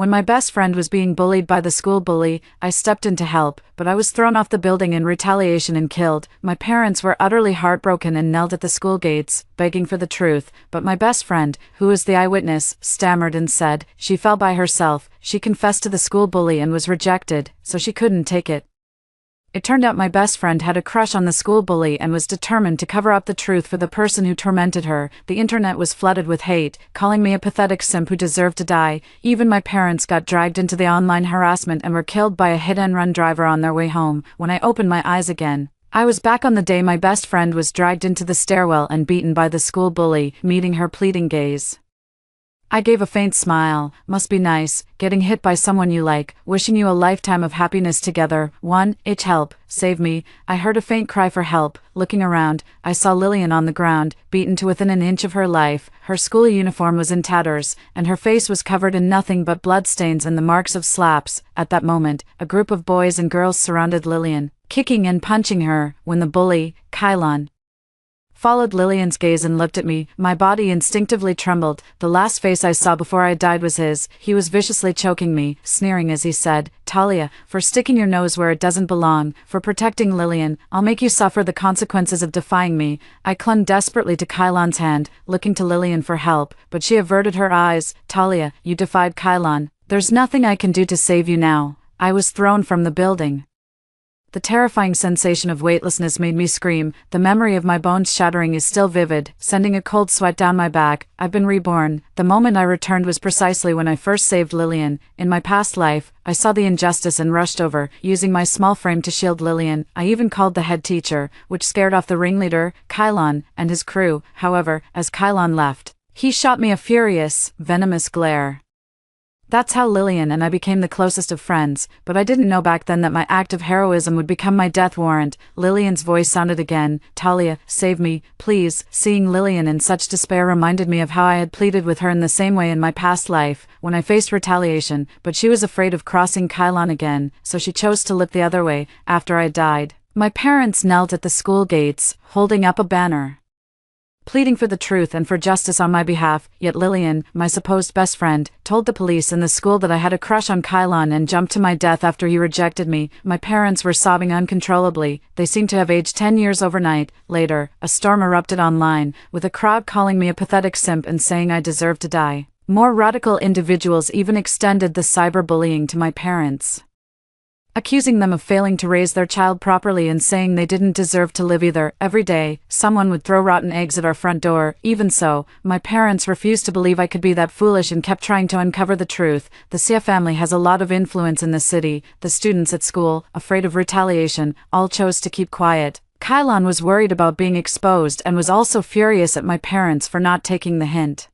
When my best friend was being bullied by the school bully, I stepped in to help, but I was thrown off the building in retaliation and killed. My parents were utterly heartbroken and knelt at the school gates, begging for the truth, but my best friend, who was the eyewitness, stammered and said she fell by herself. She confessed to the school bully and was rejected, so she couldn't take it. It turned out my best friend had a crush on the school bully and was determined to cover up the truth for the person who tormented her. The internet was flooded with hate, calling me a pathetic simp who deserved to die. Even my parents got dragged into the online harassment and were killed by a hit-and-run driver on their way home. When I opened my eyes again, I was back on the day my best friend was dragged into the stairwell and beaten by the school bully, meeting her pleading gaze. I gave a faint smile. Must be nice, getting hit by someone you like, wishing you a lifetime of happiness together. 1H help, save me. I heard a faint cry for help. Looking around, I saw Lillian on the ground, beaten to within an inch of her life. Her school uniform was in tatters, and her face was covered in nothing but bloodstains and the marks of slaps. At that moment, a group of boys and girls surrounded Lillian, kicking and punching her, when the bully, Kylon, followed Lillian's gaze and looked at me. My body instinctively trembled. The last face I saw before I died was his. He was viciously choking me, sneering as he said, "Talia, for sticking your nose where it doesn't belong, for protecting Lillian, I'll make you suffer the consequences of defying me." I clung desperately to Kylon's hand, looking to Lillian for help, but she averted her eyes. "Talia, you defied Kylon. There's nothing I can do to save you now." I was thrown from the building. The terrifying sensation of weightlessness made me scream. The memory of my bones shattering is still vivid, sending a cold sweat down my back. I've been reborn. The moment I returned was precisely when I first saved Lillian. In my past life, I saw the injustice and rushed over, using my small frame to shield Lillian. I even called the head teacher, which scared off the ringleader, Kylon, and his crew. However, as Kylon left, he shot me a furious, venomous glare. That's how Lillian and I became the closest of friends, but I didn't know back then that my act of heroism would become my death warrant. Lillian's voice sounded again. "Talia, save me, please." Seeing Lillian in such despair reminded me of how I had pleaded with her in the same way in my past life, when I faced retaliation, but she was afraid of crossing Kylon again, so she chose to look the other way. After I died, my parents knelt at the school gates, holding up a banner, pleading for the truth and for justice on my behalf. Yet Lillian, my supposed best friend, told the police and the school that I had a crush on Kylon and jumped to my death after he rejected me. My parents were sobbing uncontrollably. They seemed to have aged 10 years overnight. Later, a storm erupted online, with a crowd calling me a pathetic simp and saying I deserved to die. More radical individuals even extended the cyberbullying to my parents, accusing them of failing to raise their child properly and saying they didn't deserve to live either. Every day, someone would throw rotten eggs at our front door. Even so, my parents refused to believe I could be that foolish and kept trying to uncover the truth. The Sia family has a lot of influence in the city. The students at school, afraid of retaliation, all chose to keep quiet. Kylon was worried about being exposed and was also furious at my parents for not taking the hint.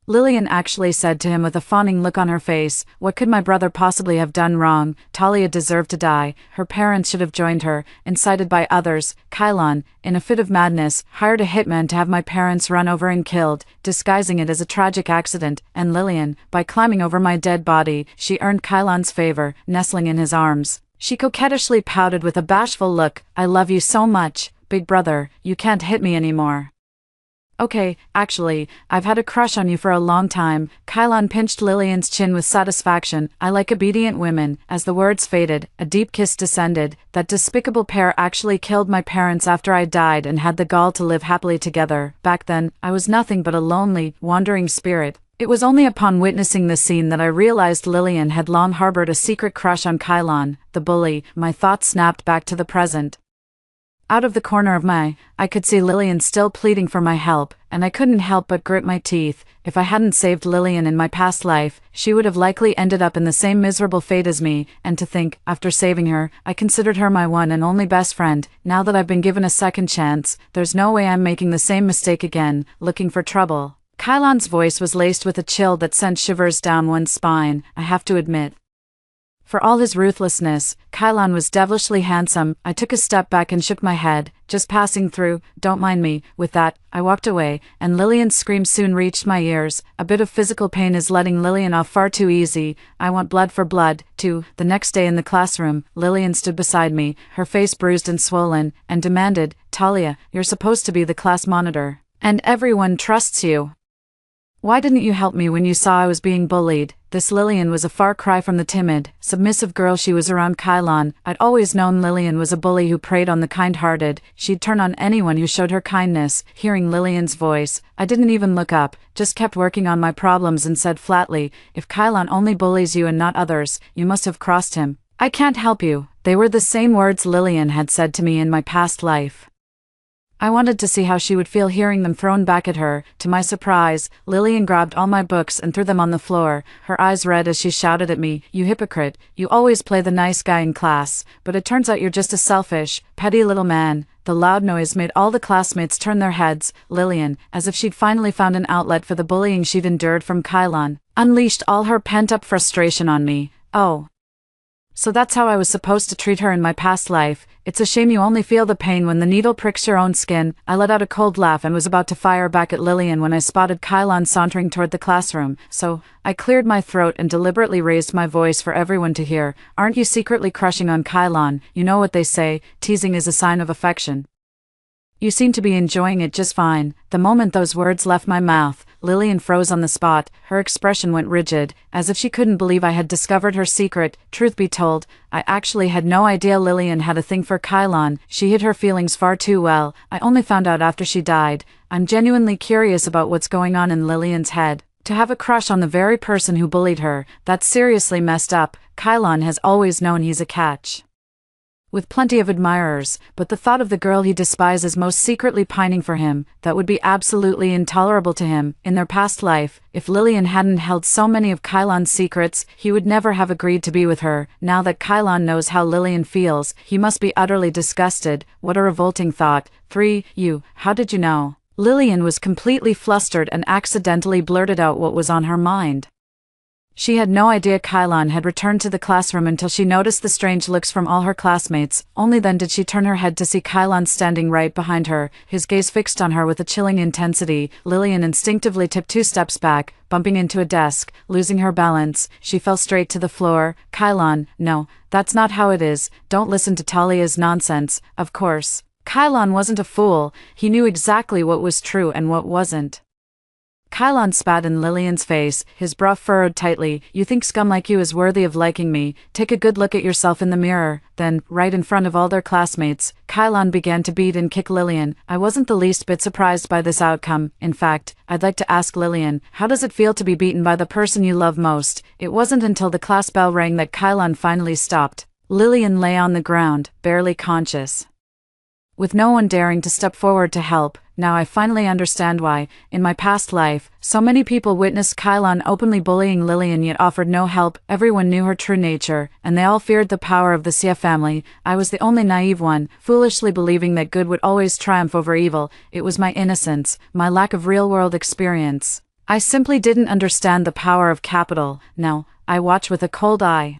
Lillian actually said to him with a fawning look on her face, "What could my brother possibly have done wrong? Talia deserved to die. Her parents should have joined her." Incited by others, Kylon, in a fit of madness, hired a hitman to have my parents run over and killed, disguising it as a tragic accident. And Lillian, by climbing over my dead body, she earned Kylon's favor, nestling in his arms. She coquettishly pouted with a bashful look, "I love you so much, big brother, you can't hit me anymore." "Okay, actually, I've had a crush on you for a long time." Kylon pinched Lillian's chin with satisfaction. "I like obedient women." As the words faded, a deep kiss descended. That despicable pair actually killed my parents after I died and had the gall to live happily together. Back then, I was nothing but a lonely, wandering spirit. It was only upon witnessing the scene that I realized Lillian had long harbored a secret crush on Kylon, the bully. My thoughts snapped back to the present. Out of the corner of my eye, I could see Lillian still pleading for my help, and I couldn't help but grit my teeth. If I hadn't saved Lillian in my past life, she would have likely ended up in the same miserable fate as me. And to think, after saving her, I considered her my one and only best friend. Now that I've been given a second chance, there's no way I'm making the same mistake again, looking for trouble. Kylon's voice was laced with a chill that sent shivers down one's spine. I have to admit, for all his ruthlessness, Kylon was devilishly handsome. I took a step back and shook my head, "Just passing through, don't mind me." With that, I walked away, and Lillian's scream soon reached my ears. A bit of physical pain is letting Lillian off far too easy. I want blood for blood, too. The next day in the classroom, Lillian stood beside me, her face bruised and swollen, and demanded, "Talia, you're supposed to be the class monitor, and everyone trusts you. Why didn't you help me when you saw I was being bullied?" This Lillian was a far cry from the timid, submissive girl she was around Kylon. I'd always known Lillian was a bully who preyed on the kind-hearted. She'd turn on anyone who showed her kindness. Hearing Lillian's voice, I didn't even look up, just kept working on my problems and said flatly, "If Kylon only bullies you and not others, you must have crossed him. I can't help you." They were the same words Lillian had said to me in my past life. I wanted to see how she would feel hearing them thrown back at her. To my surprise, Lillian grabbed all my books and threw them on the floor, her eyes red as she shouted at me, "You hypocrite, you always play the nice guy in class, but it turns out you're just a selfish, petty little man." The loud noise made all the classmates turn their heads. Lillian, as if she'd finally found an outlet for the bullying she'd endured from Kylon, unleashed all her pent-up frustration on me. "Oh. So that's how I was supposed to treat her in my past life. It's a shame you only feel the pain when the needle pricks your own skin." I let out a cold laugh and was about to fire back at Lillian when I spotted Kylon sauntering toward the classroom, so I cleared my throat and deliberately raised my voice for everyone to hear. "Aren't you secretly crushing on Kylon? You know what they say, teasing is a sign of affection. You seem to be enjoying it just fine." The moment those words left my mouth, Lillian froze on the spot. Her expression went rigid, as if she couldn't believe I had discovered her secret. Truth be told, I actually had no idea Lillian had a thing for Kylon. She hid her feelings far too well. I only found out after she died. I'm genuinely curious about what's going on in Lillian's head. To have a crush on the very person who bullied her, that's seriously messed up. Kylon has always known he's a catch, with plenty of admirers, but the thought of the girl he despises most secretly pining for him, that would be absolutely intolerable to him. In their past life, if Lillian hadn't held so many of Kylon's secrets, he would never have agreed to be with her. Now that Kylon knows how Lillian feels, he must be utterly disgusted. What a revolting thought. 3. You, how did you know? Lillian was completely flustered and accidentally blurted out what was on her mind. She had no idea Kylon had returned to the classroom until she noticed the strange looks from all her classmates. Only then did she turn her head to see Kylon standing right behind her, his gaze fixed on her with a chilling intensity. Lillian instinctively took 2 steps back, bumping into a desk. Losing her balance, she fell straight to the floor. "Kylon, no, that's not how it is. Don't listen to Talia's nonsense." Of course, Kylon wasn't a fool. He knew exactly what was true and what wasn't. Kylon spat in Lillian's face, his brow furrowed tightly. "You think scum like you is worthy of liking me? Take a good look at yourself in the mirror." Then, right in front of all their classmates, Kylon began to beat and kick Lillian. I wasn't the least bit surprised by this outcome. In fact, I'd like to ask Lillian, how does it feel to be beaten by the person you love most? It wasn't until the class bell rang that Kylon finally stopped. Lillian lay on the ground, barely conscious, with no one daring to step forward to help. Now I finally understand why, in my past life, so many people witnessed Kylon openly bullying Lillian yet offered no help. Everyone knew her true nature, and they all feared the power of the Xia family. I was the only naive one, foolishly believing that good would always triumph over evil. It was my innocence, my lack of real-world experience. I simply didn't understand the power of capital. Now, I watch with a cold eye.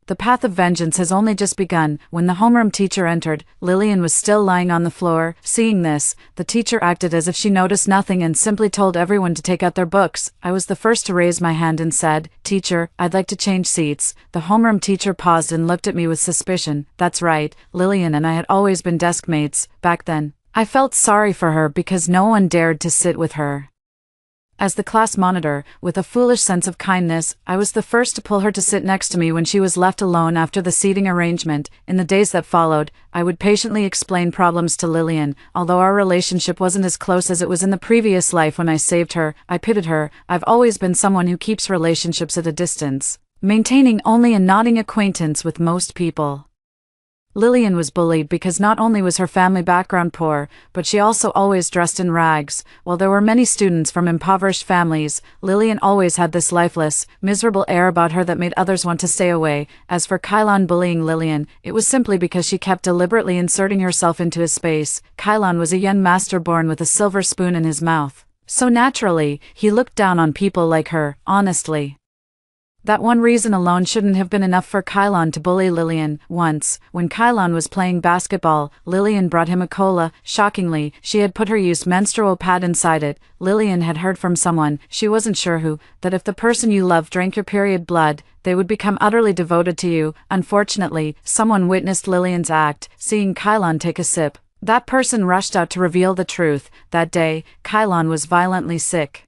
The path of vengeance has only just begun. When the homeroom teacher entered, Lillian was still lying on the floor. Seeing this, the teacher acted as if she noticed nothing and simply told everyone to take out their books. I was the first to raise my hand and said, "Teacher, I'd like to change seats." The homeroom teacher paused and looked at me with suspicion. That's right, Lillian and I had always been desk mates. Back then, I felt sorry for her because no one dared to sit with her. As the class monitor, with a foolish sense of kindness, I was the first to pull her to sit next to me when she was left alone after the seating arrangement. In the days that followed, I would patiently explain problems to Lillian. Although our relationship wasn't as close as it was in the previous life when I saved her, I pitied her. I've always been someone who keeps relationships at a distance, maintaining only a nodding acquaintance with most people. Lillian was bullied because not only was her family background poor, but she also always dressed in rags. While there were many students from impoverished families, Lillian always had this lifeless, miserable air about her that made others want to stay away. As for Kylon bullying Lillian, it was simply because she kept deliberately inserting herself into his space. Kylon was a young master born with a silver spoon in his mouth. So naturally, he looked down on people like her. Honestly, that one reason alone shouldn't have been enough for Kylon to bully Lillian. Once, when Kylon was playing basketball, Lillian brought him a cola. Shockingly, she had put her used menstrual pad inside it. Lillian had heard from someone, she wasn't sure who, that if the person you loved drank your period blood, they would become utterly devoted to you. Unfortunately, someone witnessed Lillian's act. Seeing Kylon take a sip, that person rushed out to reveal the truth. That day, Kylon was violently sick.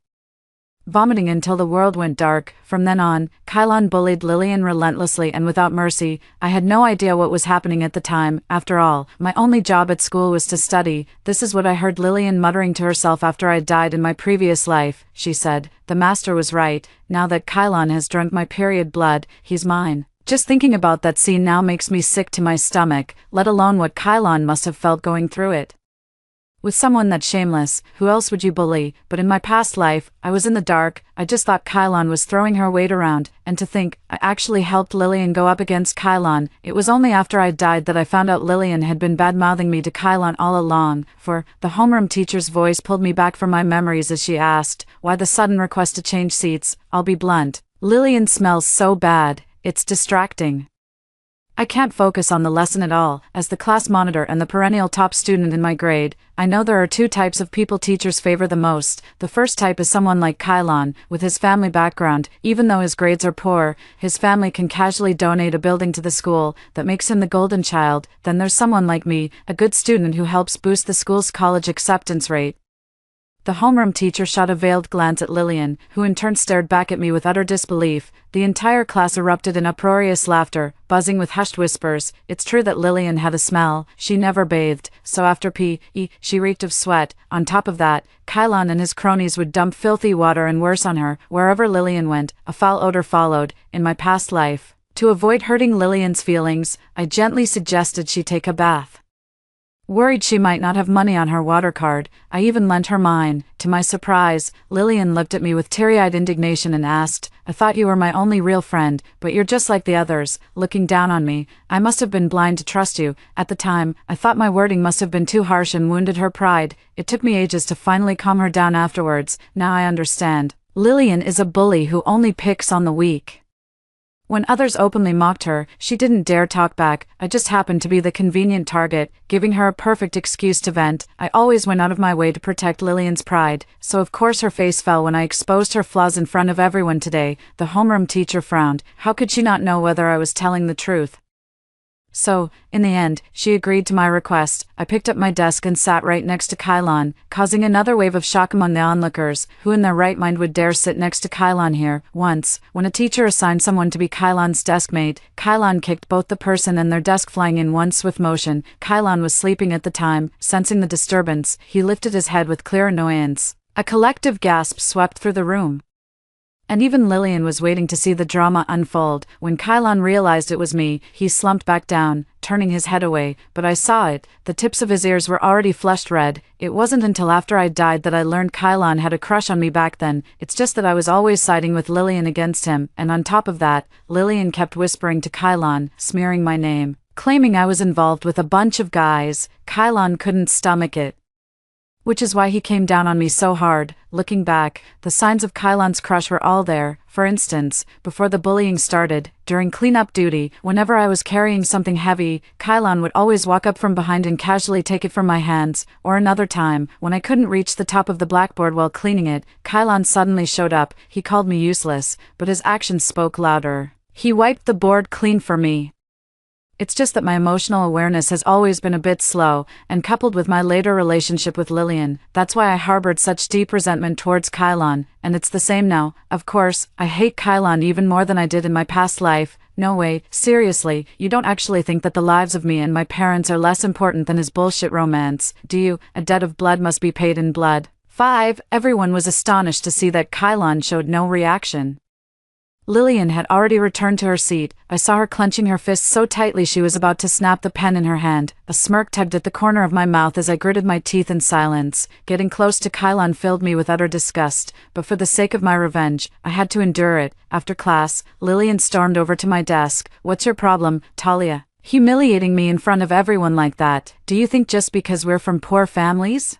vomiting until the world went dark. From then on, Kylon bullied Lillian relentlessly and without mercy. I had no idea what was happening at the time. After all, my only job at school was to study. This is what I heard Lillian muttering to herself after I died in my previous life. She said, "The master was right. Now that Kylon has drunk my period blood, he's mine." Just thinking about that scene now makes me sick to my stomach, let alone what Kylon must have felt going through it. With someone that shameless, who else would you bully? But in my past life, I was in the dark. I just thought Kylon was throwing her weight around, and to think, I actually helped Lillian go up against Kylon. It was only after I died that I found out Lillian had been bad-mouthing me to Kylon all along. For the homeroom teacher's voice pulled me back from my memories as she asked, "Why the sudden request to change seats?" I'll be blunt. Lillian smells so bad, it's distracting. I can't focus on the lesson at all. As the class monitor and the perennial top student in my grade, I know there are two types of people teachers favor the most. The first type is someone like Kylon, with his family background. Even though his grades are poor, his family can casually donate a building to the school. That makes him the golden child. Then there's someone like me, a good student who helps boost the school's college acceptance rate. The homeroom teacher shot a veiled glance at Lillian, who in turn stared back at me with utter disbelief. The entire class erupted in uproarious laughter, buzzing with hushed whispers. It's true that Lillian had a smell. She never bathed, so after P.E., she reeked of sweat. On top of that, Kylon and his cronies would dump filthy water and worse on her. Wherever Lillian went, a foul odor followed. In my past life, to avoid hurting Lillian's feelings, I gently suggested she take a bath. Worried she might not have money on her water card, I even lent her mine. To my surprise, Lillian looked at me with teary-eyed indignation and asked, "I thought you were my only real friend, but you're just like the others, looking down on me. I must have been blind to trust you." At the time, I thought my wording must have been too harsh and wounded her pride. It took me ages to finally calm her down afterwards. Now I understand. Lillian is a bully who only picks on the weak. When others openly mocked her, she didn't dare talk back. I just happened to be the convenient target, giving her a perfect excuse to vent. I always went out of my way to protect Lillian's pride, so of course her face fell when I exposed her flaws in front of everyone today. The homeroom teacher frowned. How could she not know whether I was telling the truth? So, in the end, she agreed to my request. I picked up my desk and sat right next to Kylon, causing another wave of shock among the onlookers. Who in their right mind would dare sit next to Kylon here? Once, when a teacher assigned someone to be Kylon's deskmate, Kylon kicked both the person and their desk flying in one swift motion. Kylon was sleeping at the time. Sensing the disturbance, he lifted his head with clear annoyance. A collective gasp swept through the room. And even Lillian was waiting to see the drama unfold. When Kylon realized it was me, he slumped back down, turning his head away, but I saw it. The tips of his ears were already flushed red. It wasn't until after I died that I learned Kylon had a crush on me back then. It's just that I was always siding with Lillian against him, and on top of that, Lillian kept whispering to Kylon, smearing my name, claiming I was involved with a bunch of guys. Kylon couldn't stomach it. Which is why he came down on me so hard. Looking back, the signs of Kylon's crush were all there. For instance, before the bullying started, during cleanup duty, whenever I was carrying something heavy, Kylon would always walk up from behind and casually take it from my hands. Or another time, when I couldn't reach the top of the blackboard while cleaning it, Kylon suddenly showed up. He called me useless, but his actions spoke louder. He wiped the board clean for me. It's just that my emotional awareness has always been a bit slow, and coupled with my later relationship with Lillian, that's why I harbored such deep resentment towards Kylon, and it's the same now. Of course, I hate Kylon even more than I did in my past life. No way, seriously, you don't actually think that the lives of me and my parents are less important than his bullshit romance, do you? A debt of blood must be paid in blood. 5. Everyone was astonished to see that Kylon showed no reaction. Lillian had already returned to her seat. I saw her clenching her fists so tightly she was about to snap the pen in her hand. A smirk tugged at the corner of my mouth as I gritted my teeth in silence. Getting close to Kylon filled me with utter disgust, but for the sake of my revenge, I had to endure it. After class, Lillian stormed over to my desk. "What's your problem, Talia? Humiliating me in front of everyone like that? Do you think just because we're from poor families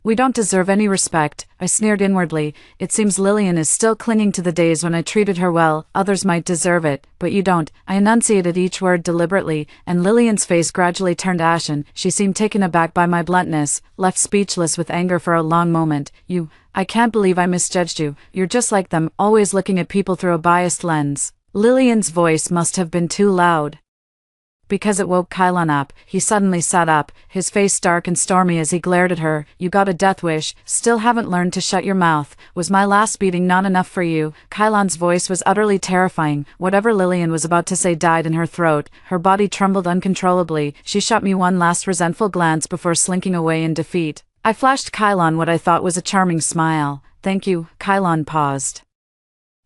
we don't deserve any respect?" I sneered inwardly. It seems Lillian is still clinging to the days when I treated her well. Others might deserve it, but you don't. I enunciated each word deliberately, and Lillian's face gradually turned ashen. She seemed taken aback by my bluntness, left speechless with anger for a long moment. I can't believe I misjudged you. You're just like them, always looking at people through a biased lens." Lillian's voice must have been too loud. Because it woke Kylon up. He suddenly sat up, his face dark and stormy as he glared at her. You got a death wish, still haven't learned to shut your mouth. Was my last beating not enough for you? Kylon's voice was utterly terrifying. Whatever Lillian was about to say died in her throat. Her body trembled uncontrollably. She shot me one last resentful glance before slinking away in defeat. I flashed Kylon what I thought was a charming smile. Thank you. Kylon paused,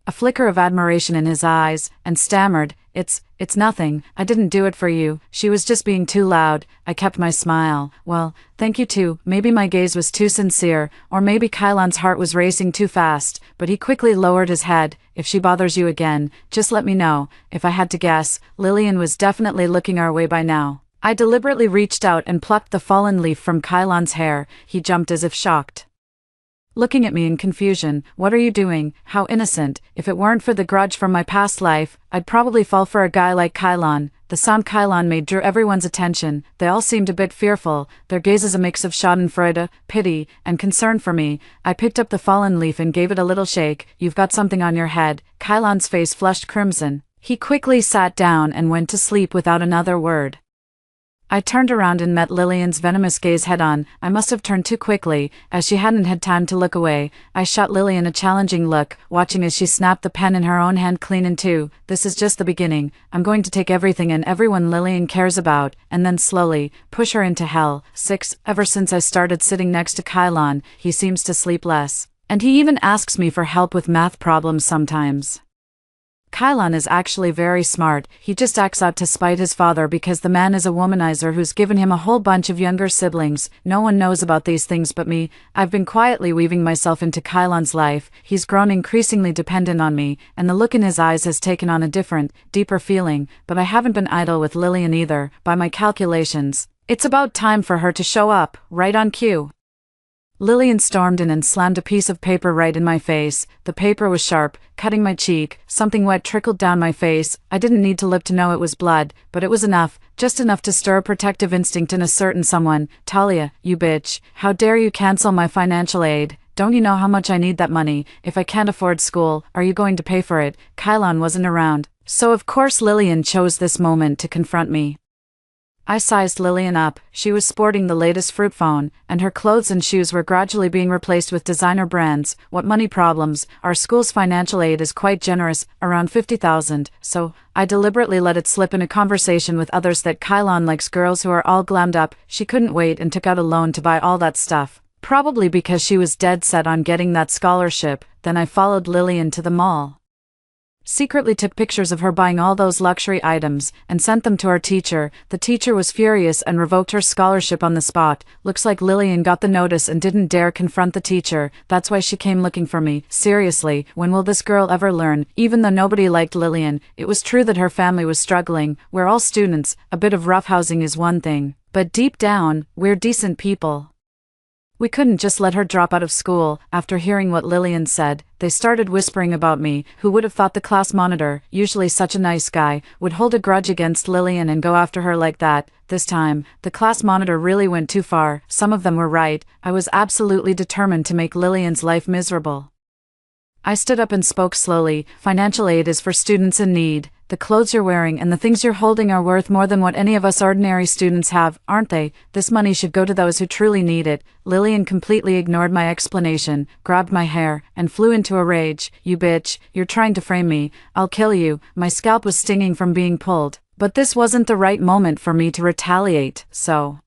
a flicker of admiration in his eyes, and stammered, It's nothing, I didn't do it for you. She was just being too loud. I kept my smile. Well, thank you too. Maybe my gaze was too sincere, or maybe Kylon's heart was racing too fast, but he quickly lowered his head. If she bothers you again, just let me know. If I had to guess, Lillian was definitely looking our way by now. I deliberately reached out and plucked the fallen leaf from Kylon's hair. He jumped as if shocked, looking at me in confusion. What are you doing? How innocent. If it weren't for the grudge from my past life, I'd probably fall for a guy like Kylon. The sound Kylon made drew everyone's attention. They all seemed a bit fearful, their gazes a mix of schadenfreude, pity, and concern for me. I picked up the fallen leaf and gave it a little shake. You've got something on your head. Kylon's face flushed crimson. He quickly sat down and went to sleep without another word. I turned around and met Lillian's venomous gaze head-on. I must have turned too quickly, as she hadn't had time to look away. I shot Lillian a challenging look, watching as she snapped the pen in her own hand clean in two. This is just the beginning. I'm going to take everything and everyone Lillian cares about, and then slowly push her into hell. 6. Ever since I started sitting next to Kylon, he seems to sleep less. And he even asks me for help with math problems sometimes. Kylon is actually very smart. He just acts out to spite his father because the man is a womanizer who's given him a whole bunch of younger siblings. No one knows about these things but me. I've been quietly weaving myself into Kylon's life. He's grown increasingly dependent on me, and the look in his eyes has taken on a different, deeper feeling. But I haven't been idle with Lillian either. By my calculations, it's about time for her to show up, right on cue. Lillian stormed in and slammed a piece of paper right in my face. The paper was sharp, cutting my cheek. Something wet trickled down my face. I didn't need to look to know it was blood, but it was enough, just enough to stir a protective instinct in a certain someone. Talia, you bitch. How dare you cancel my financial aid? Don't you know how much I need that money? If I can't afford school, are you going to pay for it? Kylon wasn't around, so of course Lillian chose this moment to confront me. I sized Lillian up. She was sporting the latest fruit phone, and her clothes and shoes were gradually being replaced with designer brands. What money problems? Our school's financial aid is quite generous, around 50,000, so I deliberately let it slip in a conversation with others that Kylon likes girls who are all glammed up. She couldn't wait and took out a loan to buy all that stuff, probably because she was dead set on getting that scholarship. Then I followed Lillian to the mall, secretly took pictures of her buying all those luxury items, and sent them to our teacher. The teacher was furious and revoked her scholarship on the spot. Looks like Lillian got the notice and didn't dare confront the teacher. That's why she came looking for me. Seriously, when will this girl ever learn? Even though nobody liked Lillian, it was true that her family was struggling. We're all students. A bit of roughhousing is one thing, but deep down, we're decent people. We couldn't just let her drop out of school. After hearing what Lillian said, they started whispering about me. Who would have thought the class monitor, usually such a nice guy, would hold a grudge against Lillian and go after her like that? This time, the class monitor really went too far. Some of them were right. I was absolutely determined to make Lillian's life miserable. I stood up and spoke slowly. Financial aid is for students in need. The clothes you're wearing and the things you're holding are worth more than what any of us ordinary students have, aren't they? This money should go to those who truly need it. Lillian completely ignored my explanation, grabbed my hair, and flew into a rage. You bitch, you're trying to frame me. I'll kill you. My scalp was stinging from being pulled, but this wasn't the right moment for me to retaliate, so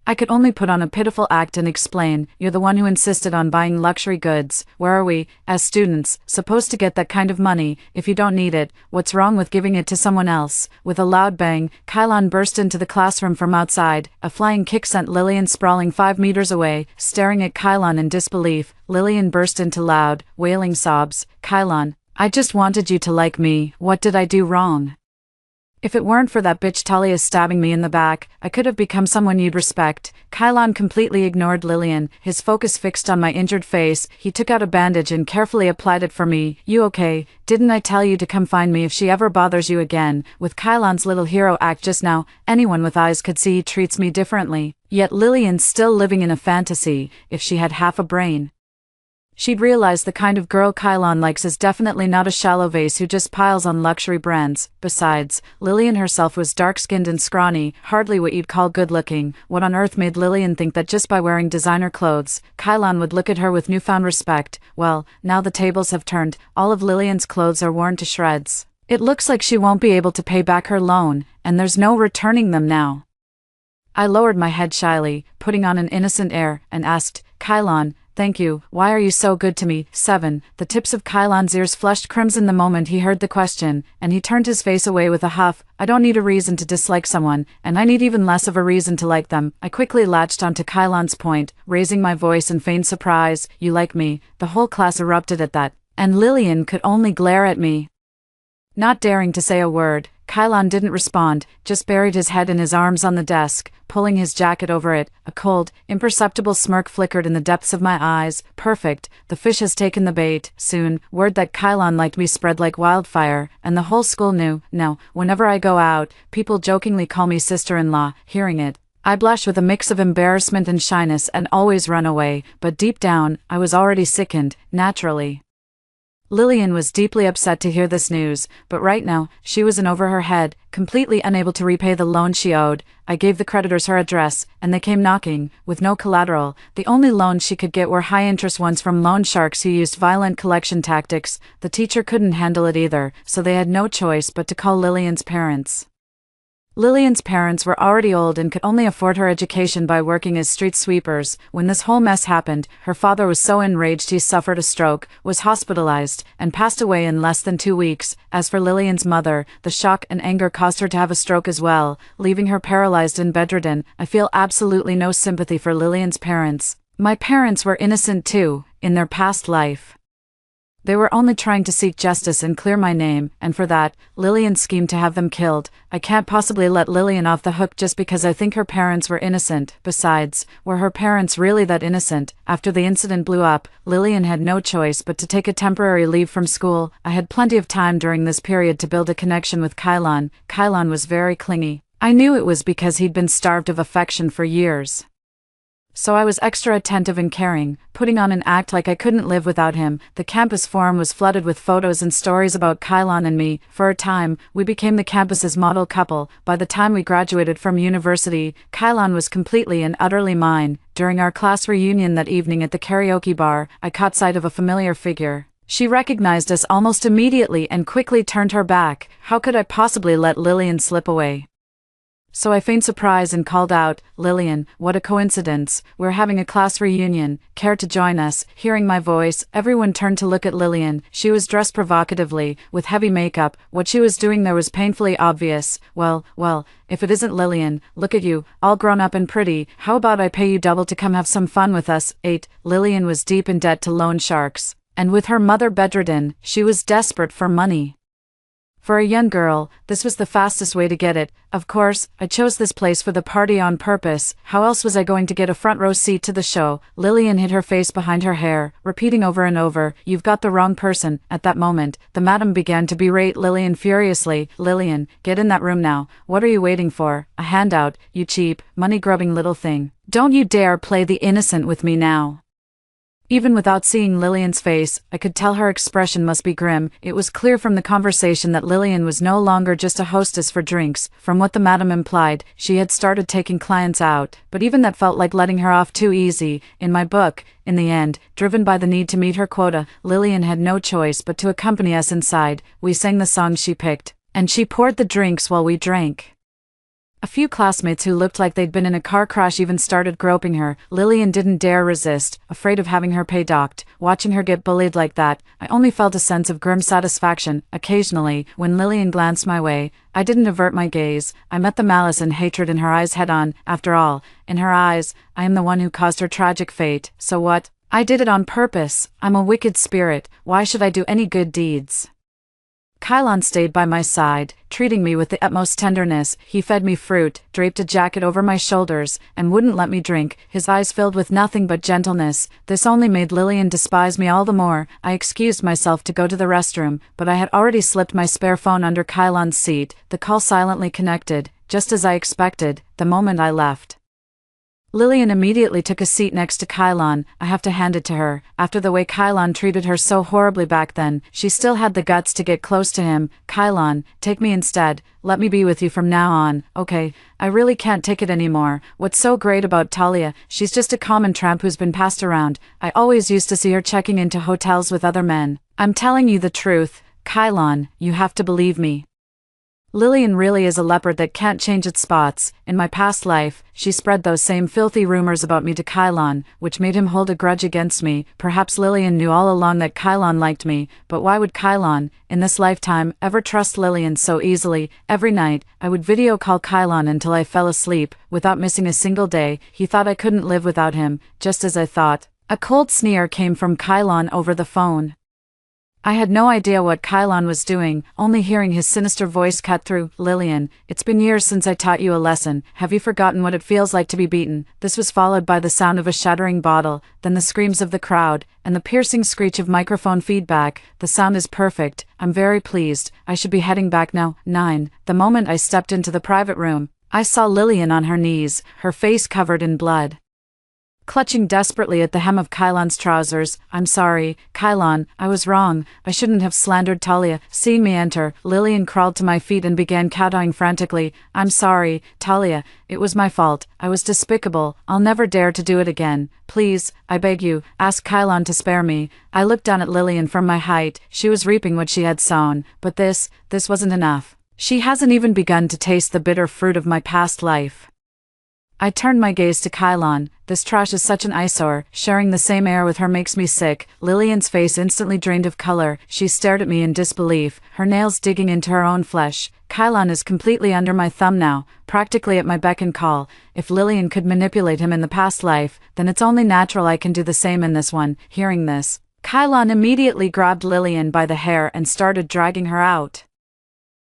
I could only put on a pitiful act and explain. You're the one who insisted on buying luxury goods. Where are we, as students, supposed to get that kind of money? If you don't need it, what's wrong with giving it to someone else? With a loud bang, Kylon burst into the classroom from outside. A flying kick sent Lillian sprawling 5 meters away. Staring at Kylon in disbelief, Lillian burst into loud, wailing sobs. Kylon, I just wanted you to like me. What did I do wrong? If it weren't for that bitch Talia stabbing me in the back, I could have become someone you'd respect. Kylon completely ignored Lillian, his focus fixed on my injured face. He took out a bandage and carefully applied it for me. You okay? Didn't I tell you to come find me if she ever bothers you again? With Kylon's little hero act just now, anyone with eyes could see he treats me differently. Yet Lillian's still living in a fantasy, if she had half a brain. She'd realized the kind of girl Kylon likes is definitely not a shallow vase who just piles on luxury brands. Besides, Lillian herself was dark-skinned and scrawny, hardly what you'd call good-looking. What on earth made Lillian think that just by wearing designer clothes, Kylon would look at her with newfound respect? Well, now the tables have turned. All of Lillian's clothes are worn to shreds. It looks like she won't be able to pay back her loan, and there's no returning them now. I lowered my head shyly, putting on an innocent air, and asked, Kylon, thank you, why are you so good to me? 7. The tips of Kylon's ears flushed crimson the moment he heard the question, and he turned his face away with a huff. I don't need a reason to dislike someone, and I need even less of a reason to like them. I quickly latched onto Kylon's point, raising my voice in feigned surprise. You like me? The whole class erupted at that, and Lillian could only glare at me. Not daring to say a word, Kylon didn't respond, just buried his head in his arms on the desk, pulling his jacket over it. A cold, imperceptible smirk flickered in the depths of my eyes. Perfect, the fish has taken the bait. Soon, word that Kylon liked me spread like wildfire, and the whole school knew. Now, whenever I go out, people jokingly call me sister-in-law. Hearing it, I blush with a mix of embarrassment and shyness and always run away, but deep down, I was already sickened, naturally. Lillian was deeply upset to hear this news, but right now, she was in over her head, completely unable to repay the loan she owed. I gave the creditors her address, and they came knocking, with no collateral. The only loans she could get were high-interest ones from loan sharks who used violent collection tactics. The teacher couldn't handle it either, so they had no choice but to call Lillian's parents. Lillian's parents were already old and could only afford her education by working as street sweepers. When this whole mess happened, her father was so enraged he suffered a stroke, was hospitalized, and passed away in less than 2 weeks. As for Lillian's mother, the shock and anger caused her to have a stroke as well, leaving her paralyzed and bedridden. I feel absolutely no sympathy for Lillian's parents. My parents were innocent too, in their past life. They were only trying to seek justice and clear my name, and for that, Lillian schemed to have them killed. I can't possibly let Lillian off the hook just because I think her parents were innocent. Besides, were her parents really that innocent? After the incident blew up, Lillian had no choice but to take a temporary leave from school. I had plenty of time during this period to build a connection with Kylon. Kylon was very clingy. I knew it was because he'd been starved of affection for years. So I was extra attentive and caring, putting on an act like I couldn't live without him. The campus forum was flooded with photos and stories about Kylon and me. For a time, we became the campus's model couple. By the time we graduated from university, Kylon was completely and utterly mine. During our class reunion that evening at the karaoke bar, I caught sight of a familiar figure. She recognized us almost immediately and quickly turned her back. How could I possibly let Lillian slip away? So I feigned surprise and called out, Lillian, what a coincidence, we're having a class reunion, care to join us? Hearing my voice, everyone turned to look at Lillian. She was dressed provocatively, with heavy makeup. What she was doing there was painfully obvious. Well, if it isn't Lillian, look at you, all grown up and pretty, how about I pay you double to come have some fun with us? 8. Lillian was deep in debt to loan sharks, and with her mother bedridden, she was desperate for money. For a young girl, this was the fastest way to get it. Of course, I chose this place for the party on purpose. How else was I going to get a front row seat to the show? Lillian hid her face behind her hair, repeating over and over, you've got the wrong person. At that moment, the madam began to berate Lillian furiously. Lillian, get in that room now. What are you waiting for? A handout, you cheap, money-grubbing little thing. Don't you dare play the innocent with me now. Even without seeing Lillian's face, I could tell her expression must be grim. It was clear from the conversation that Lillian was no longer just a hostess for drinks. From what the madam implied, she had started taking clients out, but even that felt like letting her off too easy. In my book, in the end, driven by the need to meet her quota, Lillian had no choice but to accompany us inside. We sang the songs she picked, and she poured the drinks while we drank. A few classmates who looked like they'd been in a car crash even started groping her. Lillian didn't dare resist, afraid of having her pay docked. Watching her get bullied like that, I only felt a sense of grim satisfaction. Occasionally, when Lillian glanced my way, I didn't avert my gaze. I met the malice and hatred in her eyes head-on. After all, in her eyes, I am the one who caused her tragic fate. So what? I did it on purpose. I'm a wicked spirit. Why should I do any good deeds? Kylon stayed by my side, treating me with the utmost tenderness. He fed me fruit, draped a jacket over my shoulders, and wouldn't let me drink, his eyes filled with nothing but gentleness. This only made Lillian despise me all the more. I excused myself to go to the restroom, but I had already slipped my spare phone under Kylon's seat. The call silently connected, just as I expected, the moment I left. Lillian immediately took a seat next to Kylon. I have to hand it to her. After the way Kylon treated her so horribly back then, she still had the guts to get close to him. Kylon, take me instead. Let me be with you from now on. Okay, I really can't take it anymore. What's so great about Talia? She's just a common tramp who's been passed around. I always used to see her checking into hotels with other men. I'm telling you the truth. Kylon, you have to believe me. Lillian really is a leopard that can't change its spots. In my past life, she spread those same filthy rumors about me to Kylon, which made him hold a grudge against me. Perhaps Lillian knew all along that Kylon liked me, but why would Kylon, in this lifetime, ever trust Lillian so easily? Every night, I would video call Kylon until I fell asleep, without missing a single day. He thought I couldn't live without him, just as I thought. A cold sneer came from Kylon over the phone. I had no idea what Kylon was doing, only hearing his sinister voice cut through. Lillian, it's been years since I taught you a lesson. Have you forgotten what it feels like to be beaten? This was followed by the sound of a shattering bottle, then the screams of the crowd, and the piercing screech of microphone feedback. The sound is perfect. I'm very pleased. I should be heading back now. 9. The moment I stepped into the private room, I saw Lillian on her knees, her face covered in blood. Clutching desperately at the hem of Kylon's trousers. I'm sorry, Kylon, I was wrong. I shouldn't have slandered Talia. Seeing me enter, Lillian crawled to my feet and began kowtowing frantically. I'm sorry, Talia. It was my fault. I was despicable. I'll never dare to do it again. Please, I beg you, ask Kylon to spare me. I looked down at Lillian from my height. She was reaping what she had sown. But this wasn't enough. She hasn't even begun to taste the bitter fruit of my past life. I turned my gaze to Kylon. This trash is such an eyesore. Sharing the same air with her makes me sick. Lillian's face instantly drained of color. She stared at me in disbelief, her nails digging into her own flesh. Kylon is completely under my thumb now, practically at my beck and call. If Lillian could manipulate him in the past life, then it's only natural I can do the same in this one. Hearing this, Kylon immediately grabbed Lillian by the hair and started dragging her out.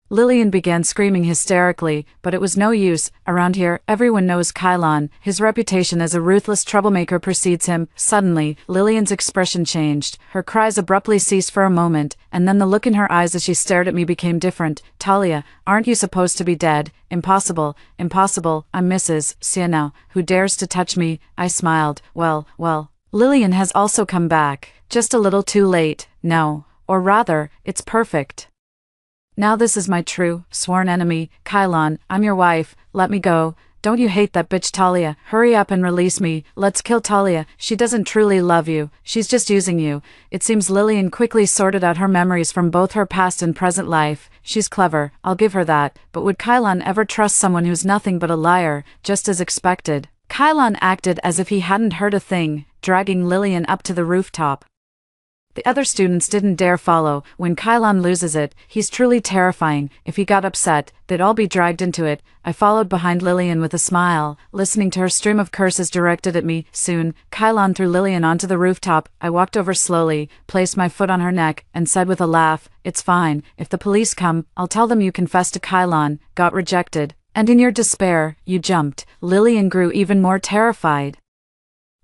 Lillian began screaming hysterically, but it was no use. Around here, everyone knows Kylon. His reputation as a ruthless troublemaker precedes him. Suddenly, Lillian's expression changed. Her cries abruptly ceased for a moment, and then the look in her eyes as she stared at me became different. Talia, aren't you supposed to be dead? Impossible, impossible. I'm Mrs. Sienna, who dares to touch me? I smiled. Well. Lillian has also come back. Just a little too late. No. Or rather, it's perfect. Now this is my true, sworn enemy. Kylon, I'm your wife. Let me go. Don't you hate that bitch Talia? Hurry up and release me. Let's kill Talia. She doesn't truly love you. She's just using you. It seems Lillian quickly sorted out her memories from both her past and present life. She's clever, I'll give her that. But would Kylon ever trust someone who's nothing but a liar, just as expected? Kylon acted as if he hadn't heard a thing, dragging Lillian up to the rooftop. The other students didn't dare follow. When Kylon loses it, he's truly terrifying. If he got upset, they'd all be dragged into it. I followed behind Lillian with a smile, listening to her stream of curses directed at me. Soon, Kylon threw Lillian onto the rooftop. I walked over slowly, placed my foot on her neck, and said with a laugh, "It's fine. If the police come, I'll tell them you confessed to Kylon, got rejected, and in your despair, you jumped." Lillian grew even more terrified,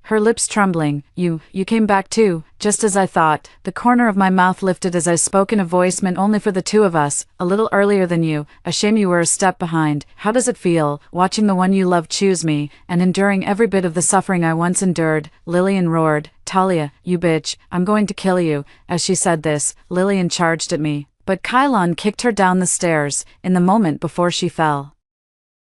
her lips trembling. You came back too, just as I thought. The corner of my mouth lifted as I spoke in a voice meant only for the two of us. A little earlier than you. A shame you were a step behind. How does it feel, watching the one you love choose me, and enduring every bit of the suffering I once endured? Lillian roared. Talia, you bitch, I'm going to kill you. As she said this, Lillian charged at me. But Kylon kicked her down the stairs, in the moment before she fell.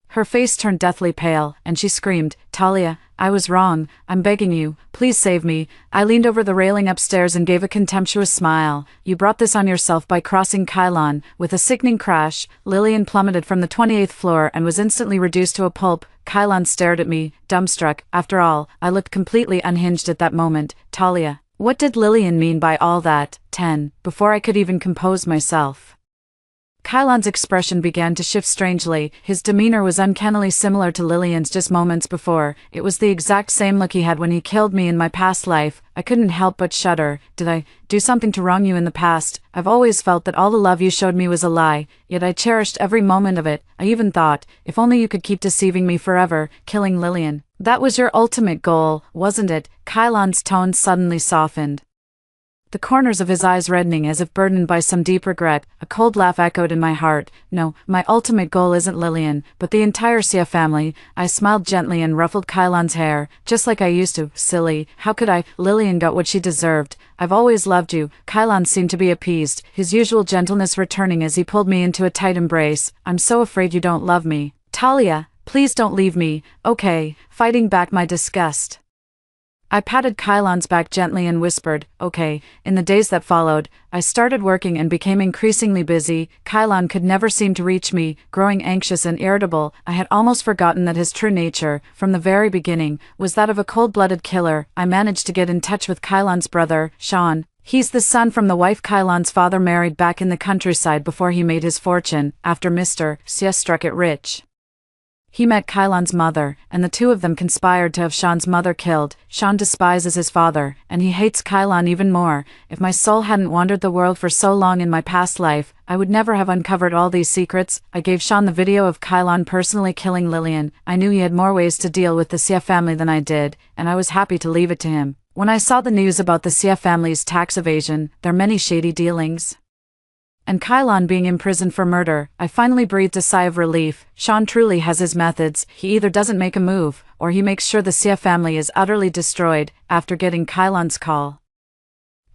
Her face turned deathly pale, and she screamed, Talia, I was wrong. I'm begging you. Please save me. I leaned over the railing upstairs and gave a contemptuous smile. You brought this on yourself by crossing Kylon. With a sickening crash, Lillian plummeted from the 28th floor and was instantly reduced to a pulp. Kylon stared at me, dumbstruck. After all, I looked completely unhinged at that moment. Talia, what did Lillian mean by all that? 10. Before I could even compose myself, Kylon's expression began to shift strangely. His demeanor was uncannily similar to Lillian's just moments before. It was the exact same look he had when he killed me in my past life. I couldn't help but shudder. Did I do something to wrong you in the past? I've always felt that all the love you showed me was a lie, yet I cherished every moment of it. I even thought, if only you could keep deceiving me forever, killing Lillian. That was your ultimate goal, wasn't it? Kylon's tone suddenly softened. the corners of his eyes reddening as if burdened by some deep regret. A cold laugh echoed in my heart. No, my ultimate goal isn't Lillian, but the entire Sia family. I smiled gently and ruffled Kylon's hair, just like I used to. Silly, how could I? Lillian got what she deserved. I've always loved you. Kylon seemed to be appeased, his usual gentleness returning as he pulled me into a tight embrace. I'm so afraid you don't love me. Talia, please don't leave me. Okay, fighting back my disgust. I patted Kylon's back gently and whispered, okay. In the days that followed, I started working and became increasingly busy. Kylon could never seem to reach me, growing anxious and irritable. I had almost forgotten that his true nature, from the very beginning, was that of a cold-blooded killer. I managed to get in touch with Kylon's brother, Sean. He's the son from the wife Kylon's father married back in the countryside before he made his fortune, after Mr. Sia struck it rich. He met Kylon's mother, and the two of them conspired to have Sean's mother killed. Sean despises his father, and he hates Kylon even more. If my soul hadn't wandered the world for so long in my past life, I would never have uncovered all these secrets. I gave Sean the video of Kylon personally killing Lillian. I knew he had more ways to deal with the Sia family than I did, and I was happy to leave it to him. When I saw the news about the Sia family's tax evasion, their many shady dealings, and Kylon being imprisoned for murder, I finally breathed a sigh of relief. Sean truly has his methods. He either doesn't make a move, or he makes sure the Sia family is utterly destroyed. After getting Kylon's call,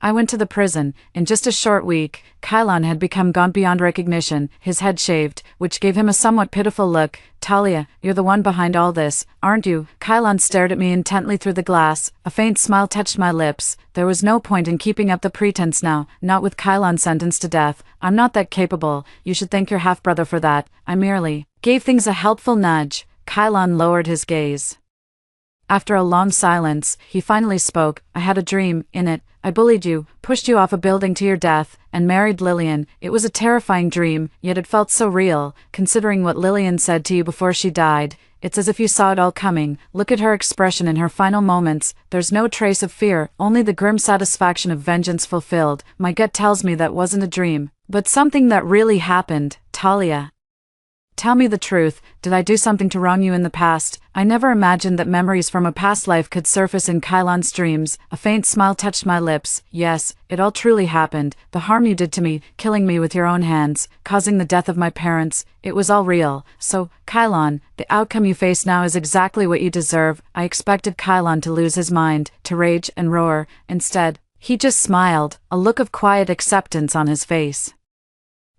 I went to the prison. In just a short week, Kylon had become gaunt beyond recognition, his head shaved, which gave him a somewhat pitiful look. Talia, you're the one behind all this, aren't you? Kylon stared at me intently through the glass. A faint smile touched my lips. There was no point in keeping up the pretense now, not with Kylon sentenced to death. I'm not that capable. You should thank your half-brother for that. I merely gave things a helpful nudge. Kylon lowered his gaze. After a long silence, he finally spoke. I had a dream. In it, I bullied you, pushed you off a building to your death, and married Lillian. It was a terrifying dream, yet it felt so real, considering what Lillian said to you before she died. It's as if you saw it all coming. Look at her expression in her final moments. There's no trace of fear, only the grim satisfaction of vengeance fulfilled. My gut tells me that wasn't a dream, but something that really happened. Talia, tell me the truth. Did I do something to wrong you in the past? I never imagined that memories from a past life could surface in Kylon's dreams. A faint smile touched my lips. Yes, it all truly happened. The harm you did to me, killing me with your own hands, causing the death of my parents, it was all real. So, Kylon, the outcome you face now is exactly what you deserve. I expected Kylon to lose his mind, to rage and roar. Instead, he just smiled, a look of quiet acceptance on his face.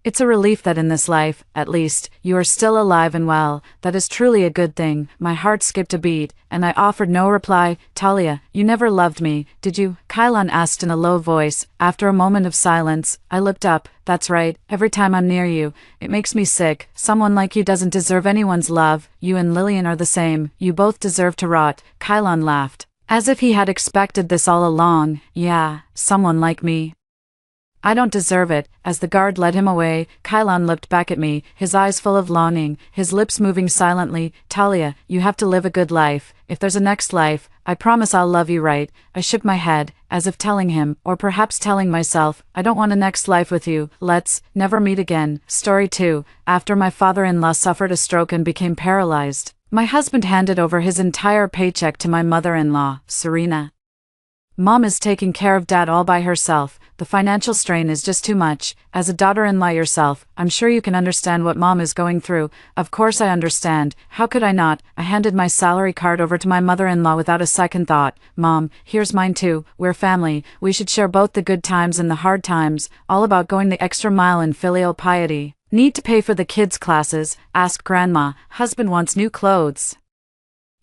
It's a relief that in this life, at least, you are still alive and well. That is truly a good thing. My heart skipped a beat, and I offered no reply. Talia, you never loved me, did you? Kylon asked in a low voice. After a moment of silence, I looked up. That's right, every time I'm near you, it makes me sick. Someone like you doesn't deserve anyone's love. You and Lillian are the same. You both deserve to rot. Kylon laughed, as if he had expected this all along. Yeah, someone like me. I don't deserve it. As the guard led him away, Kylon looked back at me, his eyes full of longing, his lips moving silently. Talia, you have to live a good life. If there's a next life, I promise I'll love you right. I shook my head, as if telling him, or perhaps telling myself, I don't want a next life with you. Let's never meet again. Story 2. After my father-in-law suffered a stroke and became paralyzed, my husband handed over his entire paycheck to my mother-in-law, Serena. Mom is taking care of Dad all by herself. The financial strain is just too much. As a daughter-in-law yourself, I'm sure you can understand what Mom is going through. Of course I understand. How could I not? I handed my salary card over to my mother-in-law without a second thought. Mom, here's mine too. We're family. We should share both the good times and the hard times. All about going the extra mile in filial piety. Need to pay for the kids' classes? Ask Grandma. Husband wants new clothes.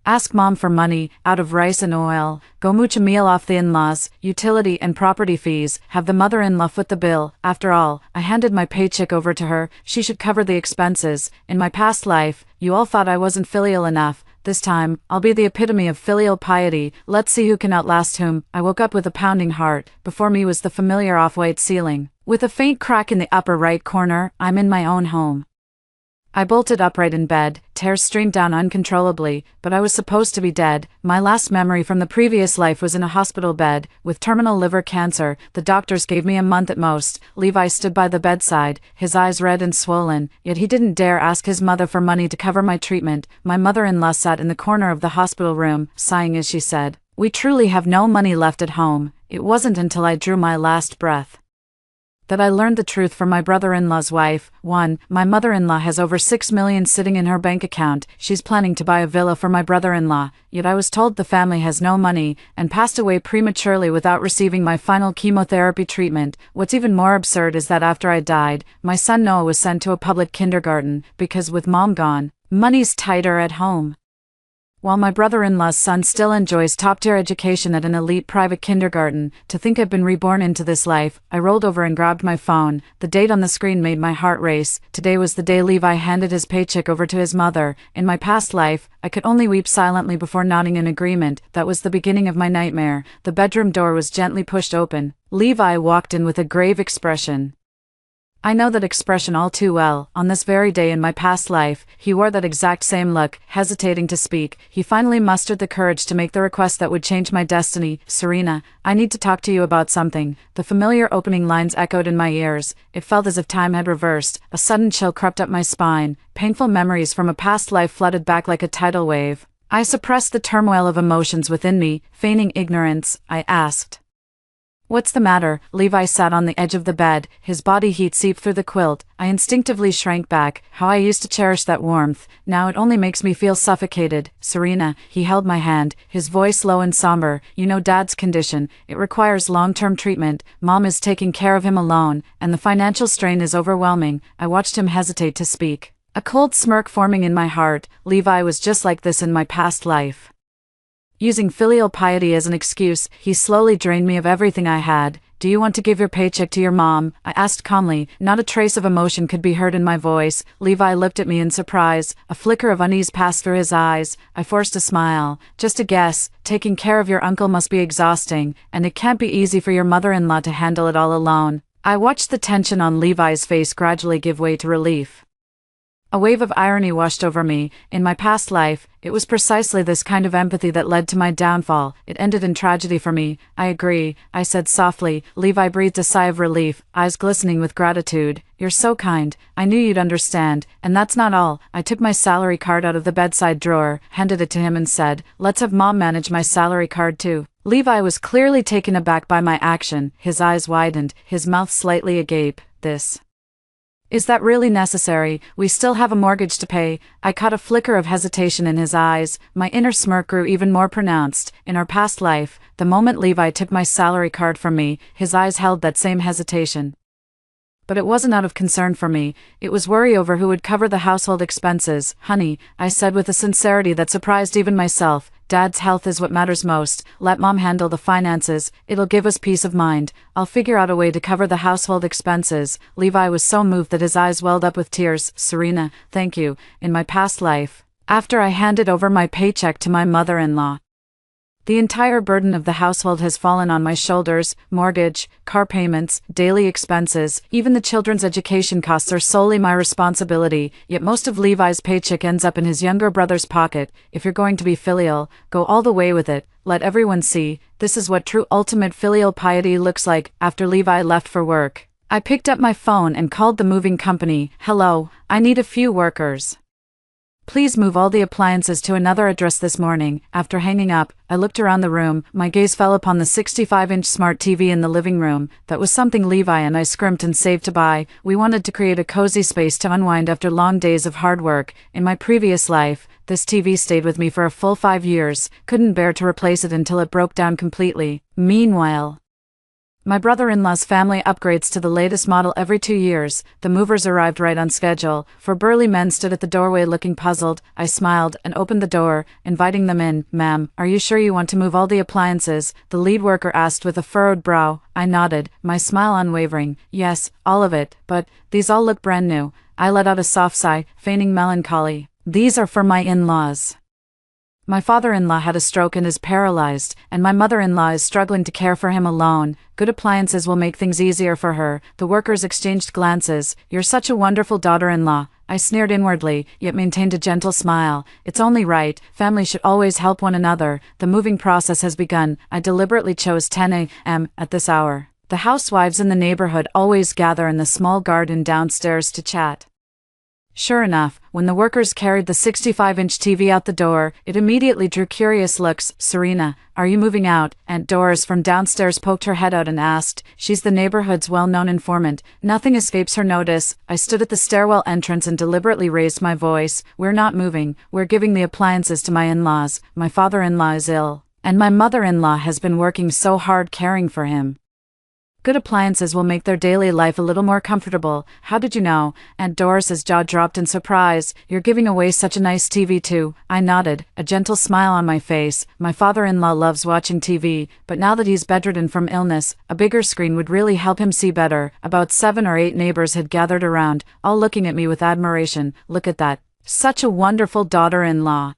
Ask Mom for money, out of rice and oil. Go mooch a meal off the in-laws, utility and property fees. Have the mother-in-law foot the bill. After all, I handed my paycheck over to her. She should cover the expenses. In my past life, you all thought I wasn't filial enough. This time, I'll be the epitome of filial piety. Let's see who can outlast whom. I woke up with a pounding heart. Before me was the familiar off-white ceiling. With a faint crack in the upper right corner, I'm in my own home. I bolted upright in bed, tears streamed down uncontrollably, but I was supposed to be dead. My last memory from the previous life was in a hospital bed, with terminal liver cancer. The doctors gave me a month at most. Levi stood by the bedside, his eyes red and swollen, yet he didn't dare ask his mother for money to cover my treatment. My mother-in-law sat in the corner of the hospital room, sighing as she said, "We truly have no money left at home. It wasn't until I drew my last breath that I learned the truth from my brother-in-law's wife. 1. My mother-in-law has over $6 million sitting in her bank account. She's planning to buy a villa for my brother-in-law, yet I was told the family has no money and passed away prematurely without receiving my final chemotherapy treatment. What's even more absurd is that after I died, my son Noah was sent to a public kindergarten because with mom gone, money's tighter at home. While my brother-in-law's son still enjoys top-tier education at an elite private kindergarten. To think I've been reborn into this life. I rolled over and grabbed my phone. The date on the screen made my heart race. Today was the day Levi handed his paycheck over to his mother. In my past life, I could only weep silently before nodding in agreement. That was the beginning of my nightmare. The bedroom door was gently pushed open. Levi walked in with a grave expression. I know that expression all too well. On this very day in my past life, he wore that exact same look, hesitating to speak. He finally mustered the courage to make the request that would change my destiny. Serena, I need to talk to you about something. The familiar opening lines echoed in my ears. It felt as if time had reversed. A sudden chill crept up my spine. Painful memories from a past life flooded back like a tidal wave. I suppressed the turmoil of emotions within me, feigning ignorance. I asked, "What's the matter?" Levi sat on the edge of the bed, his body heat seeped through the quilt. I instinctively shrank back. How I used to cherish that warmth. Now it only makes me feel suffocated. Serena, he held my hand, his voice low and somber. You know Dad's condition. It requires long-term treatment. Mom is taking care of him alone, and the financial strain is overwhelming. I watched him hesitate to speak. A cold smirk forming in my heart. Levi was just like this in my past life. Using filial piety as an excuse, he slowly drained me of everything I had. "Do you want to give your paycheck to your mom?" I asked calmly. Not a trace of emotion could be heard in my voice. Levi looked at me in surprise. A flicker of unease passed through his eyes. I forced a smile. "Just a guess. Taking care of your uncle must be exhausting, and it can't be easy for your mother-in-law to handle it all alone." I watched the tension on Levi's face gradually give way to relief. A wave of irony washed over me. In my past life, it was precisely this kind of empathy that led to my downfall. It ended in tragedy for me. "I agree," I said softly. Levi breathed a sigh of relief, eyes glistening with gratitude. "You're so kind. I knew you'd understand. And that's not all." I took my salary card out of the bedside drawer, handed it to him and said, "Let's have Mom manage my salary card too." Levi was clearly taken aback by my action. His eyes widened, his mouth slightly agape. Is that really necessary? We still have a mortgage to pay." I caught a flicker of hesitation in his eyes. My inner smirk grew even more pronounced. In our past life, the moment Levi took my salary card from me, his eyes held that same hesitation. But it wasn't out of concern for me. It was worry over who would cover the household expenses. "Honey," I said with a sincerity that surprised even myself, "Dad's health is what matters most. Let Mom handle the finances. It'll give us peace of mind. I'll figure out a way to cover the household expenses." Levi was so moved that his eyes welled up with tears. "Serena, thank you." In my past life, after I handed over my paycheck to my mother-in-law, the entire burden of the household has fallen on my shoulders. Mortgage, car payments, daily expenses, even the children's education costs are solely my responsibility, yet most of Levi's paycheck ends up in his younger brother's pocket. If you're going to be filial, go all the way with it. Let everyone see. This is what true ultimate filial piety looks like. After Levi left for work, I picked up my phone and called the moving company. "Hello, I need a few workers. Please move all the appliances to another address this morning." After hanging up, I looked around the room. My gaze fell upon the 65-inch smart TV in the living room. That was something Levi and I scrimped and saved to buy. We wanted to create a cozy space to unwind after long days of hard work. In my previous life, this TV stayed with me for a full 5 years. Couldn't bear to replace it until it broke down completely. Meanwhile, my brother-in-law's family upgrades to the latest model every 2 years. The movers arrived right on schedule. Four burly men stood at the doorway looking puzzled. I smiled and opened the door, inviting them in. "Ma'am, are you sure you want to move all the appliances?" the lead worker asked with a furrowed brow. I nodded, my smile unwavering. "Yes, all of it, but these all look brand new." I let out a soft sigh, feigning melancholy. "These are for my in-laws. My father-in-law had a stroke and is paralyzed, and my mother-in-law is struggling to care for him alone. Good appliances will make things easier for her." The workers exchanged glances. "You're such a wonderful daughter-in-law." I sneered inwardly, yet maintained a gentle smile. "It's only right. Families should always help one another." The moving process has begun. I deliberately chose 10 a.m. at this hour. The housewives in the neighborhood always gather in the small garden downstairs to chat. Sure enough, when the workers carried the 65-inch TV out the door, it immediately drew curious looks. "Serena, are you moving out?" Aunt Doris from downstairs poked her head out and asked. She's the neighborhood's well-known informant. Nothing escapes her notice. I stood at the stairwell entrance and deliberately raised my voice. "We're not moving. We're giving the appliances to my in-laws. My father-in-law is ill, and my mother-in-law has been working so hard caring for him. Good appliances will make their daily life a little more comfortable." "How did you know?" Aunt Doris's jaw dropped in surprise. "You're giving away such a nice TV too." I nodded, a gentle smile on my face. My father-in-law loves watching TV, but now that he's bedridden from illness, a bigger screen would really help him see better. About 7 or 8 neighbors had gathered around, all looking at me with admiration. "Look at that. Such a wonderful daughter-in-law.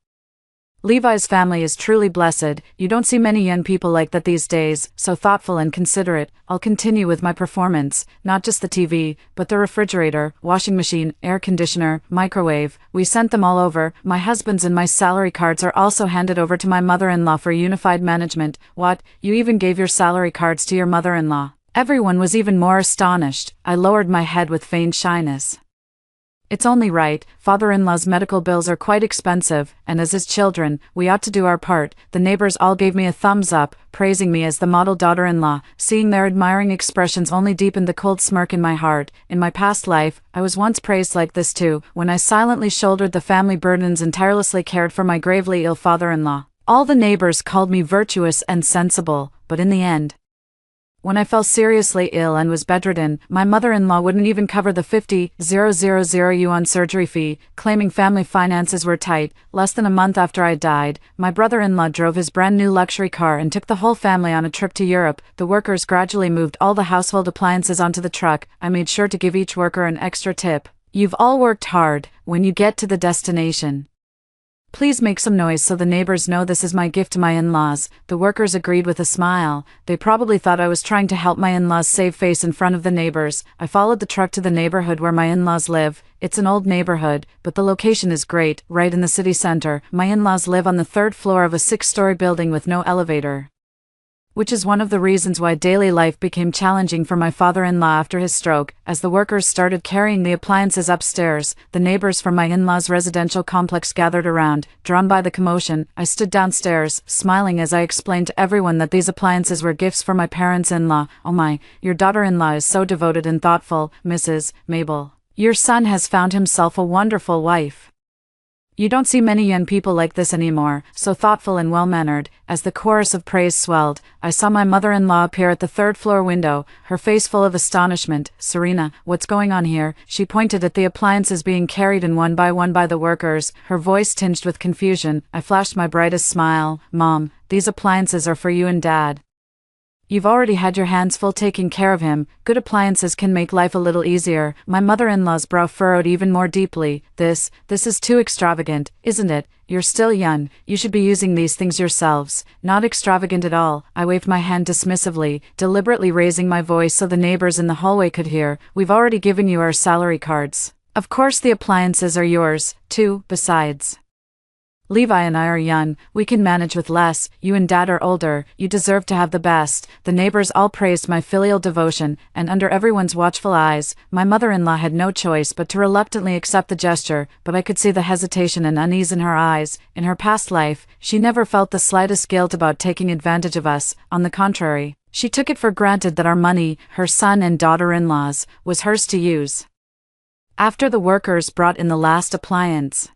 Levi's family is truly blessed. You don't see many young people like that these days, so thoughtful and considerate." I'll continue with my performance. Not just the TV, but the refrigerator, washing machine, air conditioner, microwave. We sent them all over. My husband's and my salary cards are also handed over to my mother-in-law for unified management. "What? You even gave your salary cards to your mother-in-law?" Everyone was even more astonished. I lowered my head with feigned shyness. "It's only right. Father-in-law's medical bills are quite expensive, and as his children, we ought to do our part." The neighbors all gave me a thumbs up, praising me as the model daughter-in-law. Seeing their admiring expressions only deepened the cold smirk in my heart. In my past life, I was once praised like this too, when I silently shouldered the family burdens and tirelessly cared for my gravely ill father-in-law. All the neighbors called me virtuous and sensible, but in the end, when I fell seriously ill and was bedridden, my mother-in-law wouldn't even cover the 50,000 yuan surgery fee, claiming family finances were tight. Less than a month after I died, my brother-in-law drove his brand-new luxury car and took the whole family on a trip to Europe. The workers gradually moved all the household appliances onto the truck. I made sure to give each worker an extra tip. "You've all worked hard. When you get to the destination, please make some noise so the neighbors know this is my gift to my in-laws." The workers agreed with a smile. They probably thought I was trying to help my in-laws save face in front of the neighbors. I followed the truck to the neighborhood where my in-laws live. It's an old neighborhood, but the location is great, right in the city center. My in-laws live on the 3rd floor of a 6-story building with no elevator, which is one of the reasons why daily life became challenging for my father-in-law after his stroke. As the workers started carrying the appliances upstairs, the neighbors from my in-laws' residential complex gathered around. Drawn by the commotion, I stood downstairs, smiling as I explained to everyone that these appliances were gifts for my parents-in-law. "Oh my, your daughter-in-law is so devoted and thoughtful, Mrs. Mabel. Your son has found himself a wonderful wife. You don't see many young people like this anymore, so thoughtful and well-mannered." As the chorus of praise swelled, I saw my mother-in-law appear at the 3rd-floor window, her face full of astonishment. "Serena, what's going on here?" She pointed at the appliances being carried in one by the workers, her voice tinged with confusion. I flashed my brightest smile. "Mom, these appliances are for you and Dad. You've already had your hands full taking care of him. Good appliances can make life a little easier." My mother-in-law's brow furrowed even more deeply. This is too extravagant, isn't it? You're still young. You should be using these things yourselves." "Not extravagant at all." I waved my hand dismissively, deliberately raising my voice so the neighbors in the hallway could hear. "We've already given you our salary cards. Of course the appliances are yours, too. Besides, Levi and I are young, we can manage with less. You and Dad are older, you deserve to have the best." The neighbors all praised my filial devotion, and under everyone's watchful eyes, my mother-in-law had no choice but to reluctantly accept the gesture, but I could see the hesitation and unease in her eyes. In her past life, she never felt the slightest guilt about taking advantage of us. On the contrary, she took it for granted that our money, her son and daughter-in-laws, was hers to use. After the workers brought in the last appliance,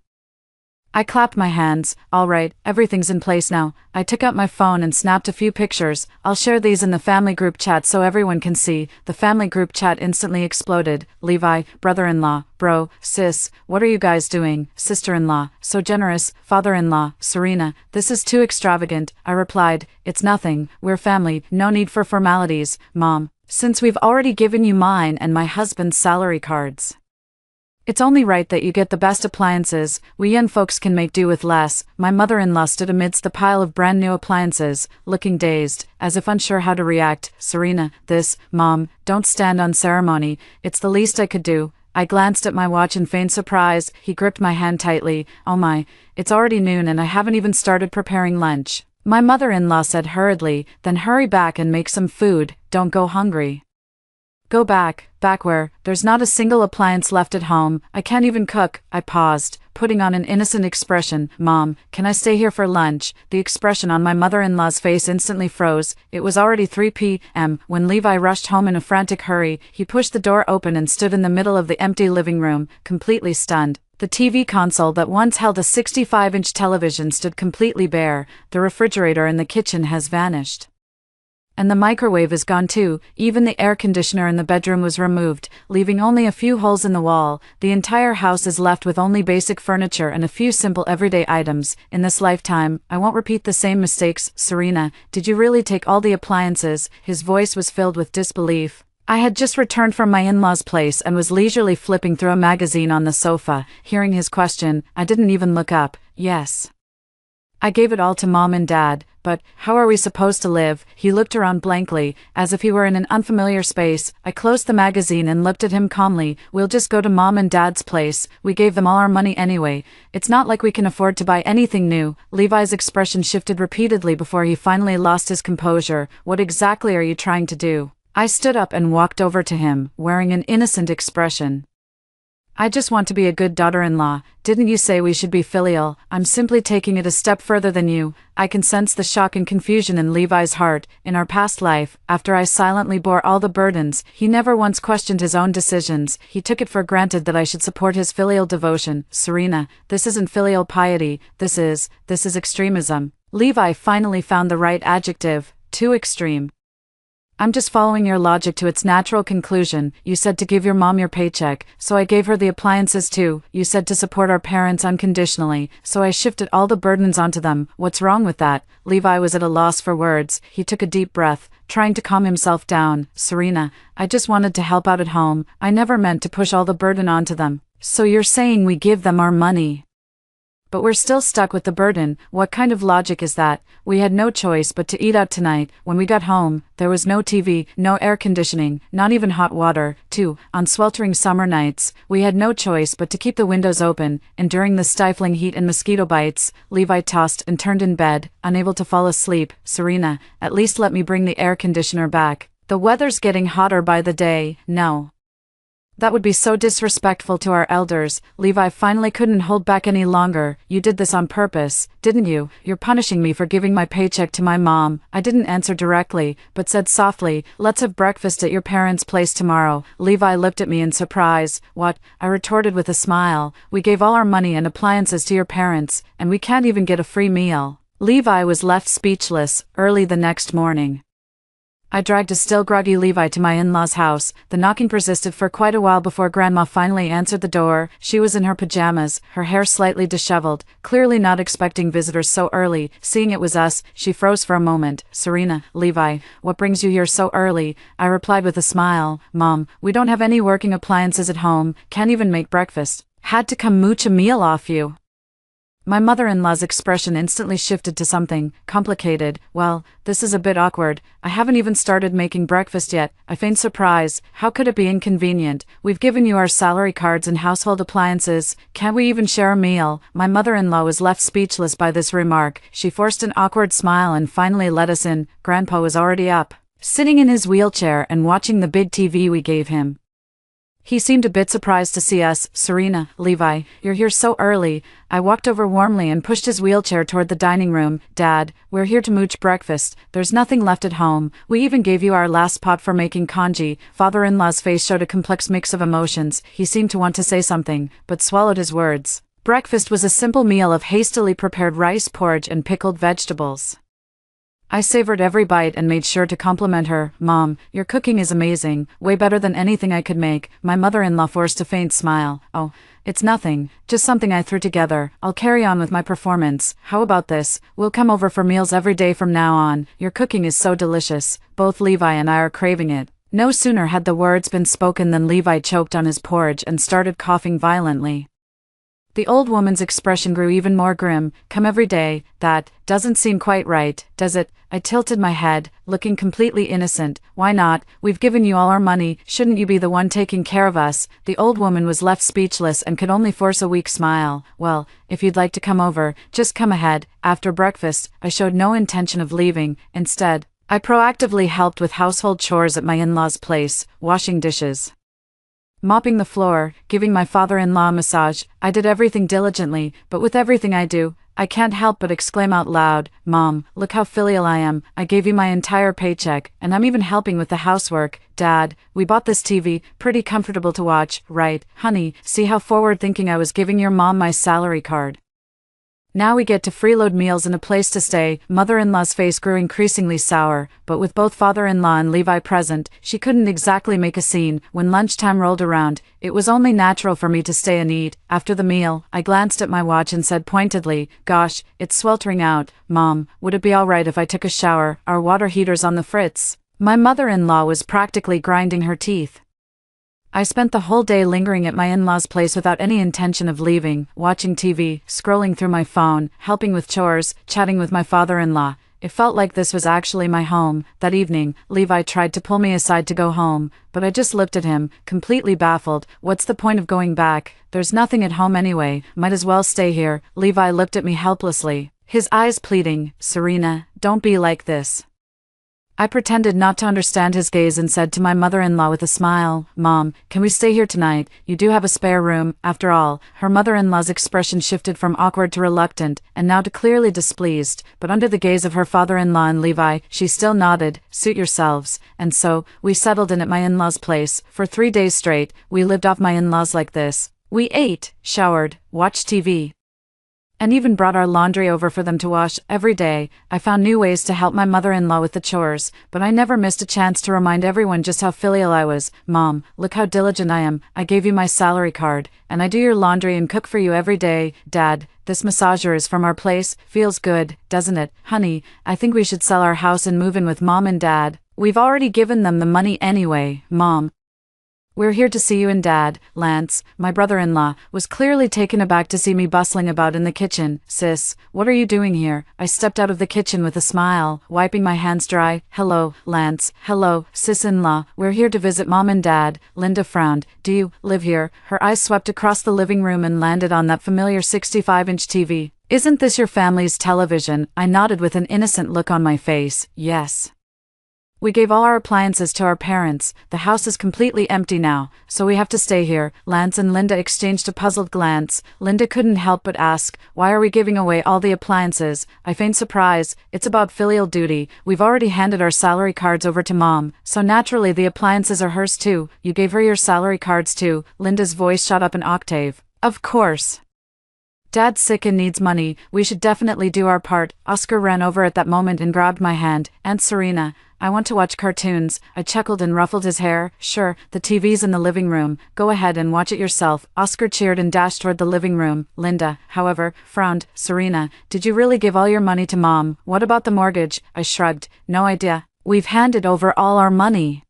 I clapped my hands. "All right, everything's in place now." I took out my phone and snapped a few pictures. "I'll share these in the family group chat so everyone can see." The family group chat instantly exploded. "Levi, brother-in-law, bro, sis, what are you guys doing? Sister-in-law, so generous, father-in-law, Serena, this is too extravagant." I replied, "It's nothing, we're family, no need for formalities, Mom, since we've already given you mine and my husband's salary cards. It's only right that you get the best appliances. We young folks can make do with less." My mother-in-law stood amidst the pile of brand new appliances, looking dazed, as if unsure how to react. "Serena, this, Mom, don't stand on ceremony. It's the least I could do." I glanced at my watch in feigned surprise. He gripped my hand tightly. "Oh my, it's already noon and I haven't even started preparing lunch." My mother-in-law said hurriedly, "Then hurry back and make some food, don't go hungry." Go back. Back where? There's not a single appliance left at home. I can't even cook. I paused, putting on an innocent expression. Mom, can I stay here for lunch? The expression on my mother-in-law's face instantly froze. It was already 3 p.m. when Levi rushed home in a frantic hurry. He pushed the door open and stood in the middle of the empty living room, completely stunned. The TV console that once held a 65-inch television stood completely bare. The refrigerator in the kitchen has vanished. And the microwave is gone too. Even the air conditioner in the bedroom was removed, leaving only a few holes in the wall. The entire house is left with only basic furniture and a few simple everyday items. In this lifetime, I won't repeat the same mistakes. Serena, did you really take all the appliances? His voice was filled with disbelief. I had just returned from my in-laws' place and was leisurely flipping through a magazine on the sofa. Hearing his question, I didn't even look up. Yes. I gave it all to Mom and Dad, but how are we supposed to live? He looked around blankly, as if he were in an unfamiliar space. I closed the magazine and looked at him calmly. We'll just go to Mom and Dad's place. We gave them all our money anyway. It's not like we can afford to buy anything new. Levi's expression shifted repeatedly before he finally lost his composure. What exactly are you trying to do? I stood up and walked over to him, wearing an innocent expression. I just want to be a good daughter-in-law. Didn't you say we should be filial? I'm simply taking it a step further than you. I can sense the shock and confusion in Levi's heart. In our past life, after I silently bore all the burdens, he never once questioned his own decisions. He took it for granted that I should support his filial devotion. Serena, this isn't filial piety. This is extremism. Levi finally found the right adjective. Too extreme. I'm just following your logic to its natural conclusion. You said to give your mom your paycheck, so I gave her the appliances too. You said to support our parents unconditionally, so I shifted all the burdens onto them. What's wrong with that? Levi was at a loss for words. He took a deep breath, trying to calm himself down. Serena, I just wanted to help out at home. I never meant to push all the burden onto them. So you're saying we give them our money? But we're still stuck with the burden. What kind of logic is that? We had no choice but to eat out tonight. When we got home, there was no TV, no air conditioning, not even hot water. Too, on sweltering summer nights, we had no choice but to keep the windows open, and during the stifling heat and mosquito bites, Levi tossed and turned in bed, unable to fall asleep. Serena, at least let me bring the air conditioner back. The weather's getting hotter by the day. No. That would be so disrespectful to our elders. Levi finally couldn't hold back any longer. You did this on purpose, didn't you? You're punishing me for giving my paycheck to my mom. I didn't answer directly, but said softly, let's have breakfast at your parents' place tomorrow. Levi looked at me in surprise. What? I retorted with a smile. We gave all our money and appliances to your parents, and we can't even get a free meal. Levi was left speechless. Early the next morning, I dragged a still groggy Levi to my in-laws' house. The knocking persisted for quite a while before Grandma finally answered the door. She was in her pajamas, her hair slightly disheveled, clearly not expecting visitors so early. Seeing it was us, she froze for a moment. Serena, Levi, what brings you here so early? I replied with a smile. Mom, we don't have any working appliances at home, can't even make breakfast. Had to come mooch a meal off you. My mother-in-law's expression instantly shifted to something complicated. Well, this is a bit awkward. I haven't even started making breakfast yet. I feigned surprise. How could it be inconvenient? We've given you our salary cards and household appliances. Can't we even share a meal? My mother-in-law was left speechless by this remark. She forced an awkward smile and finally let us in. Grandpa was already up, sitting in his wheelchair and watching the big TV we gave him. He seemed a bit surprised to see us. Serena, Levi, you're here so early. I walked over warmly and pushed his wheelchair toward the dining room. Dad, we're here to mooch breakfast. There's nothing left at home. We even gave you our last pot for making congee. Father-in-law's face showed a complex mix of emotions. He seemed to want to say something, but swallowed his words. Breakfast was a simple meal of hastily prepared rice, porridge, and pickled vegetables. I savored every bite and made sure to compliment her. Mom, your cooking is amazing, way better than anything I could make. My mother-in-law forced a faint smile. Oh, it's nothing, just something I threw together. I'll carry on with my performance. How about this? We'll come over for meals every day from now on. Your cooking is so delicious. Both Levi and I are craving it. No sooner had the words been spoken than Levi choked on his porridge and started coughing violently. The old woman's expression grew even more grim. Come every day? That doesn't seem quite right, does it? I tilted my head, looking completely innocent. Why not? We've given you all our money. Shouldn't you be the one taking care of us? The old woman was left speechless and could only force a weak smile. Well, if you'd like to come over, just come ahead. After breakfast, I showed no intention of leaving. Instead, I proactively helped with household chores at my in-laws' place, washing dishes, mopping the floor, giving my father-in-law a massage. I did everything diligently, but with everything I do, I can't help but exclaim out loud, "Mom, look how filial I am. I gave you my entire paycheck, and I'm even helping with the housework. Dad, we bought this TV, pretty comfortable to watch, right? Honey, see how forward-thinking I was giving your mom my salary card. Now we get to freeload meals and a place to stay." Mother-in-law's face grew increasingly sour, but with both father-in-law and Levi present, she couldn't exactly make a scene. When lunchtime rolled around, it was only natural for me to stay and eat. After the meal, I glanced at my watch and said pointedly, "Gosh, it's sweltering out. Mom, would it be alright if I took a shower? Our water heater's on the fritz." My mother-in-law was practically grinding her teeth. I spent the whole day lingering at my in-laws' place without any intention of leaving, watching TV, scrolling through my phone, helping with chores, chatting with my father-in-law. It felt like this was actually my home. That evening, Levi tried to pull me aside to go home, but I just looked at him, completely baffled. What's the point of going back? There's nothing at home anyway, might as well stay here. Levi looked at me helplessly, his eyes pleading, "Serena, don't be like this." I pretended not to understand his gaze and said to my mother-in-law with a smile, "Mom, can we stay here tonight? You do have a spare room, after all." Her mother-in-law's expression shifted from awkward to reluctant, and now to clearly displeased, but under the gaze of her father-in-law and Levi, she still nodded, "Suit yourselves." And so, we settled in at my in-laws' place. For 3 days straight, we lived off my in-laws like this. We ate, showered, watched TV, and even brought our laundry over for them to wash every day. I found new ways to help my mother-in-law with the chores, but I never missed a chance to remind everyone just how filial I was. "Mom, look how diligent I am. I gave you my salary card, and I do your laundry and cook for you every day. Dad, this massager is from our place. Feels good, doesn't it? Honey, I think we should sell our house and move in with Mom and Dad. We've already given them the money anyway." "Mom, we're here to see you and Dad." Lance, my brother-in-law, was clearly taken aback to see me bustling about in the kitchen. "Sis, what are you doing here?" I stepped out of the kitchen with a smile, wiping my hands dry. "Hello, Lance. Hello, sis-in-law. We're here to visit Mom and Dad." Linda frowned. "Do you live here?" Her eyes swept across the living room and landed on that familiar 65-inch TV. "Isn't this your family's television?" I nodded with an innocent look on my face. "Yes. We gave all our appliances to our parents. The house is completely empty now, so we have to stay here." Lance and Linda exchanged a puzzled glance. Linda couldn't help but ask, "Why are we giving away all the appliances?" I feigned surprise. "It's about filial duty. We've already handed our salary cards over to Mom, so naturally the appliances are hers too." "You gave her your salary cards too?" Linda's voice shot up an octave. "Of course. Dad's sick and needs money. We should definitely do our part." Oscar ran over at that moment and grabbed my hand. "Aunt Serena, I want to watch cartoons." I chuckled and ruffled his hair. "Sure, the TV's in the living room. Go ahead and watch it yourself." Oscar cheered and dashed toward the living room. Linda, however, frowned. "Serena, did you really give all your money to Mom? What about the mortgage?" I shrugged. "No idea. We've handed over all our money.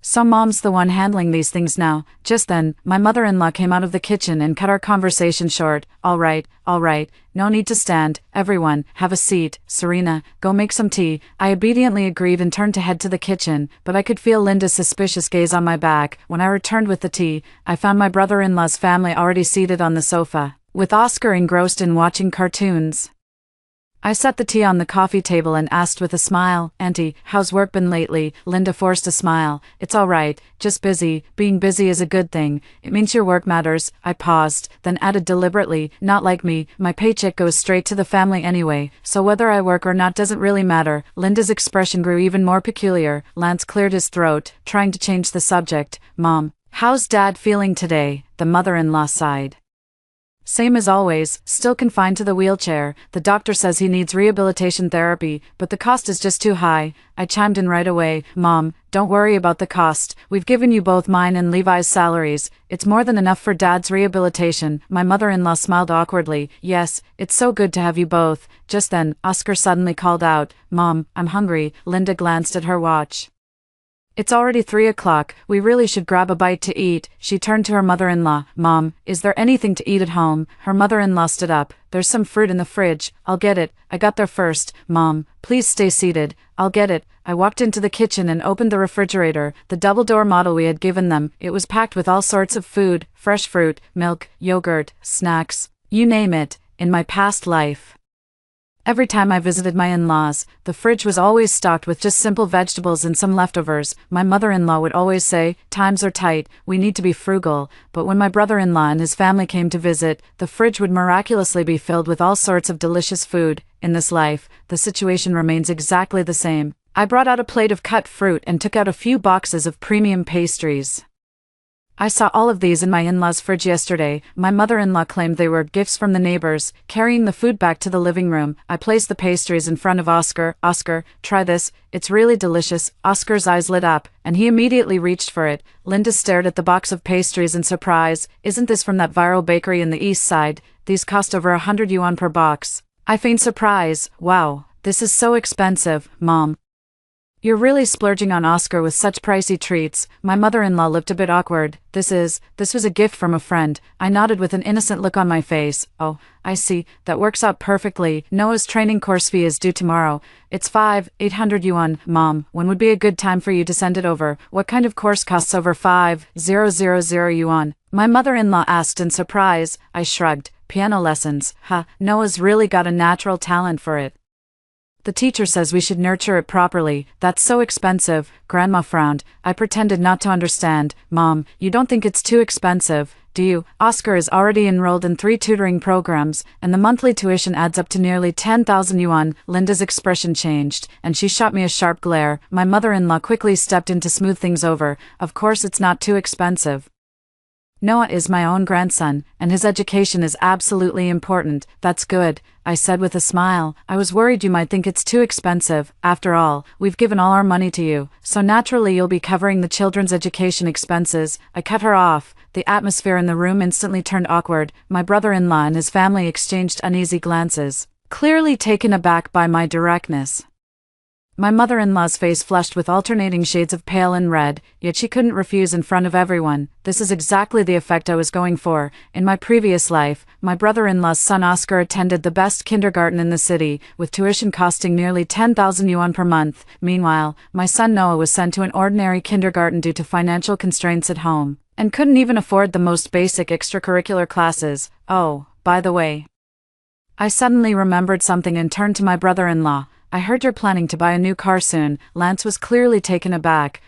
So Mom's the one handling these things now." Just then, my mother-in-law came out of the kitchen and cut our conversation short. All right, no need to stand. Everyone, have a seat. Serena, go make some tea." I obediently agreed and turned to head to the kitchen, but I could feel Linda's suspicious gaze on my back. When I returned with the tea, I found my brother-in-law's family already seated on the sofa, with Oscar engrossed in watching cartoons. I set the tea on the coffee table and asked with a smile, "Auntie, how's work been lately?" Linda forced a smile. "It's all right, just busy. Being busy is a good thing. It means your work matters." I paused, then added deliberately, "Not like me. My paycheck goes straight to the family anyway, so whether I work or not doesn't really matter." Linda's expression grew even more peculiar. Lance cleared his throat, trying to change the subject. "Mom, how's Dad feeling today?" The mother-in-law sighed. "Same as always, still confined to the wheelchair. The doctor says he needs rehabilitation therapy, but the cost is just too high." I chimed in right away. "Mom, don't worry about the cost. We've given you both mine and Levi's salaries. It's more than enough for Dad's rehabilitation." My mother-in-law smiled awkwardly. "Yes, it's so good to have you both." Just then, Oscar suddenly called out, "Mom, I'm hungry." Linda glanced at her watch. "It's already 3 o'clock. We really should grab a bite to eat." She turned to her mother-in-law. "Mom, is there anything to eat at home?" Her mother-in-law stood up. "There's some fruit in the fridge. I'll get it. I got there first." "Mom, please stay seated. I'll get it." I walked into the kitchen and opened the refrigerator, the double-door model we had given them. It was packed with all sorts of food, fresh fruit, milk, yogurt, snacks, you name it, in my past life. Every time I visited my in-laws, the fridge was always stocked with just simple vegetables and some leftovers. My mother-in-law would always say, "Times are tight, we need to be frugal," but when my brother-in-law and his family came to visit, the fridge would miraculously be filled with all sorts of delicious food. In this life, the situation remains exactly the same. I brought out a plate of cut fruit and took out a few boxes of premium pastries. I saw all of these in my in-laws' fridge yesterday. My mother-in-law claimed they were gifts from the neighbors. Carrying the food back to the living room, I placed the pastries in front of Oscar. "Oscar, try this, it's really delicious." Oscar's eyes lit up, and he immediately reached for it. Linda stared at the box of pastries in surprise. "Isn't this from that viral bakery in the east side? These cost over 100 yuan per box." I feigned surprise. "Wow, this is so expensive, Mom. You're really splurging on Oscar with such pricey treats." My mother-in-law looked a bit awkward. This was a gift from a friend." I nodded with an innocent look on my face. "Oh, I see, that works out perfectly. Noah's training course fee is due tomorrow. It's 800 yuan, Mom. When would be a good time for you to send it over? What kind of course costs over 5,000 yuan? My mother-in-law asked in surprise. I shrugged. "Piano lessons. Noah's really got a natural talent for it. The teacher says we should nurture it properly." "That's so expensive." Grandma frowned. I pretended not to understand. "Mom, you don't think it's too expensive, do you? Oscar is already enrolled in 3 tutoring programs, and the monthly tuition adds up to nearly 10,000 yuan. Linda's expression changed, and she shot me a sharp glare. My mother-in-law quickly stepped in to smooth things over. "Of course it's not too expensive. Noah is my own grandson, and his education is absolutely important." "That's good," I said with a smile. "I was worried you might think it's too expensive. After all, we've given all our money to you, so naturally you'll be covering the children's education expenses." I cut her off. The atmosphere in the room instantly turned awkward. My brother-in-law and his family exchanged uneasy glances, clearly taken aback by my directness. My mother-in-law's face flushed with alternating shades of pale and red, yet she couldn't refuse in front of everyone. This is exactly the effect I was going for. In my previous life, my brother-in-law's son Oscar attended the best kindergarten in the city, with tuition costing nearly 10,000 yuan per month. Meanwhile, my son Noah was sent to an ordinary kindergarten due to financial constraints at home, and couldn't even afford the most basic extracurricular classes. Oh, by the way. I suddenly remembered something and turned to my brother-in-law. "I heard you're planning to buy a new car soon." Lance was clearly taken aback.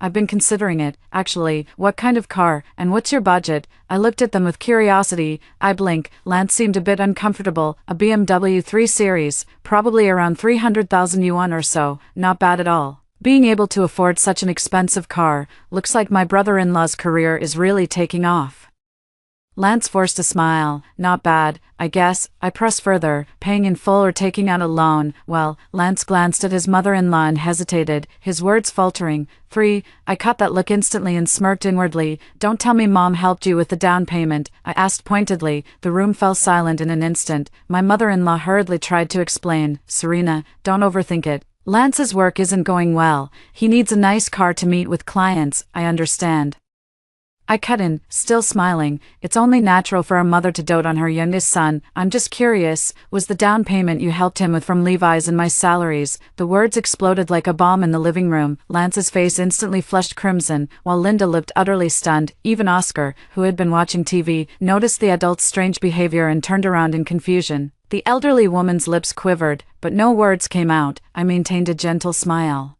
I've been considering it. "Actually, what kind of car, and what's your budget?" I looked at them with curiosity. I blinked. Lance seemed a bit uncomfortable. "A BMW 3 Series, probably around 300,000 yuan or so. Not bad at all." Being able to afford such an expensive car, looks like my brother-in-law's career is really taking off. Lance forced a smile. "Not bad, I guess." I pressed further. "Paying in full or taking out a loan?" "Well," Lance glanced at his mother-in-law and hesitated, his words faltering. 3. I caught that look instantly and smirked inwardly. "Don't tell me Mom helped you with the down payment?" I asked pointedly. The room fell silent in an instant. My mother-in-law hurriedly tried to explain. "Serena, don't overthink it. Lance's work isn't going well. He needs a nice car to meet with clients." "I understand." I cut in, still smiling. "It's only natural for a mother to dote on her youngest son. I'm just curious, was the down payment you helped him with from Levi's and my salaries?" The words exploded like a bomb in the living room. Lance's face instantly flushed crimson, while Linda looked utterly stunned. Even Oscar, who had been watching TV, noticed the adult's strange behavior and turned around in confusion. The elderly woman's lips quivered, but no words came out. I maintained a gentle smile.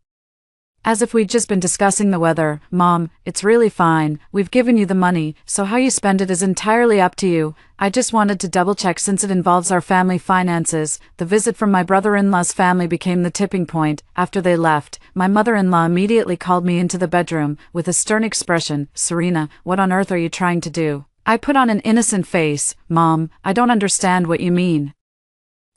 "As if we'd just been discussing the weather. Mom, it's really fine. We've given you the money, so how you spend it is entirely up to you. I just wanted to double-check since it involves our family finances." The visit from my brother-in-law's family became the tipping point. After they left, my mother-in-law immediately called me into the bedroom, with a stern expression. "Serena, what on earth are you trying to do?" I put on an innocent face. "Mom, I don't understand what you mean."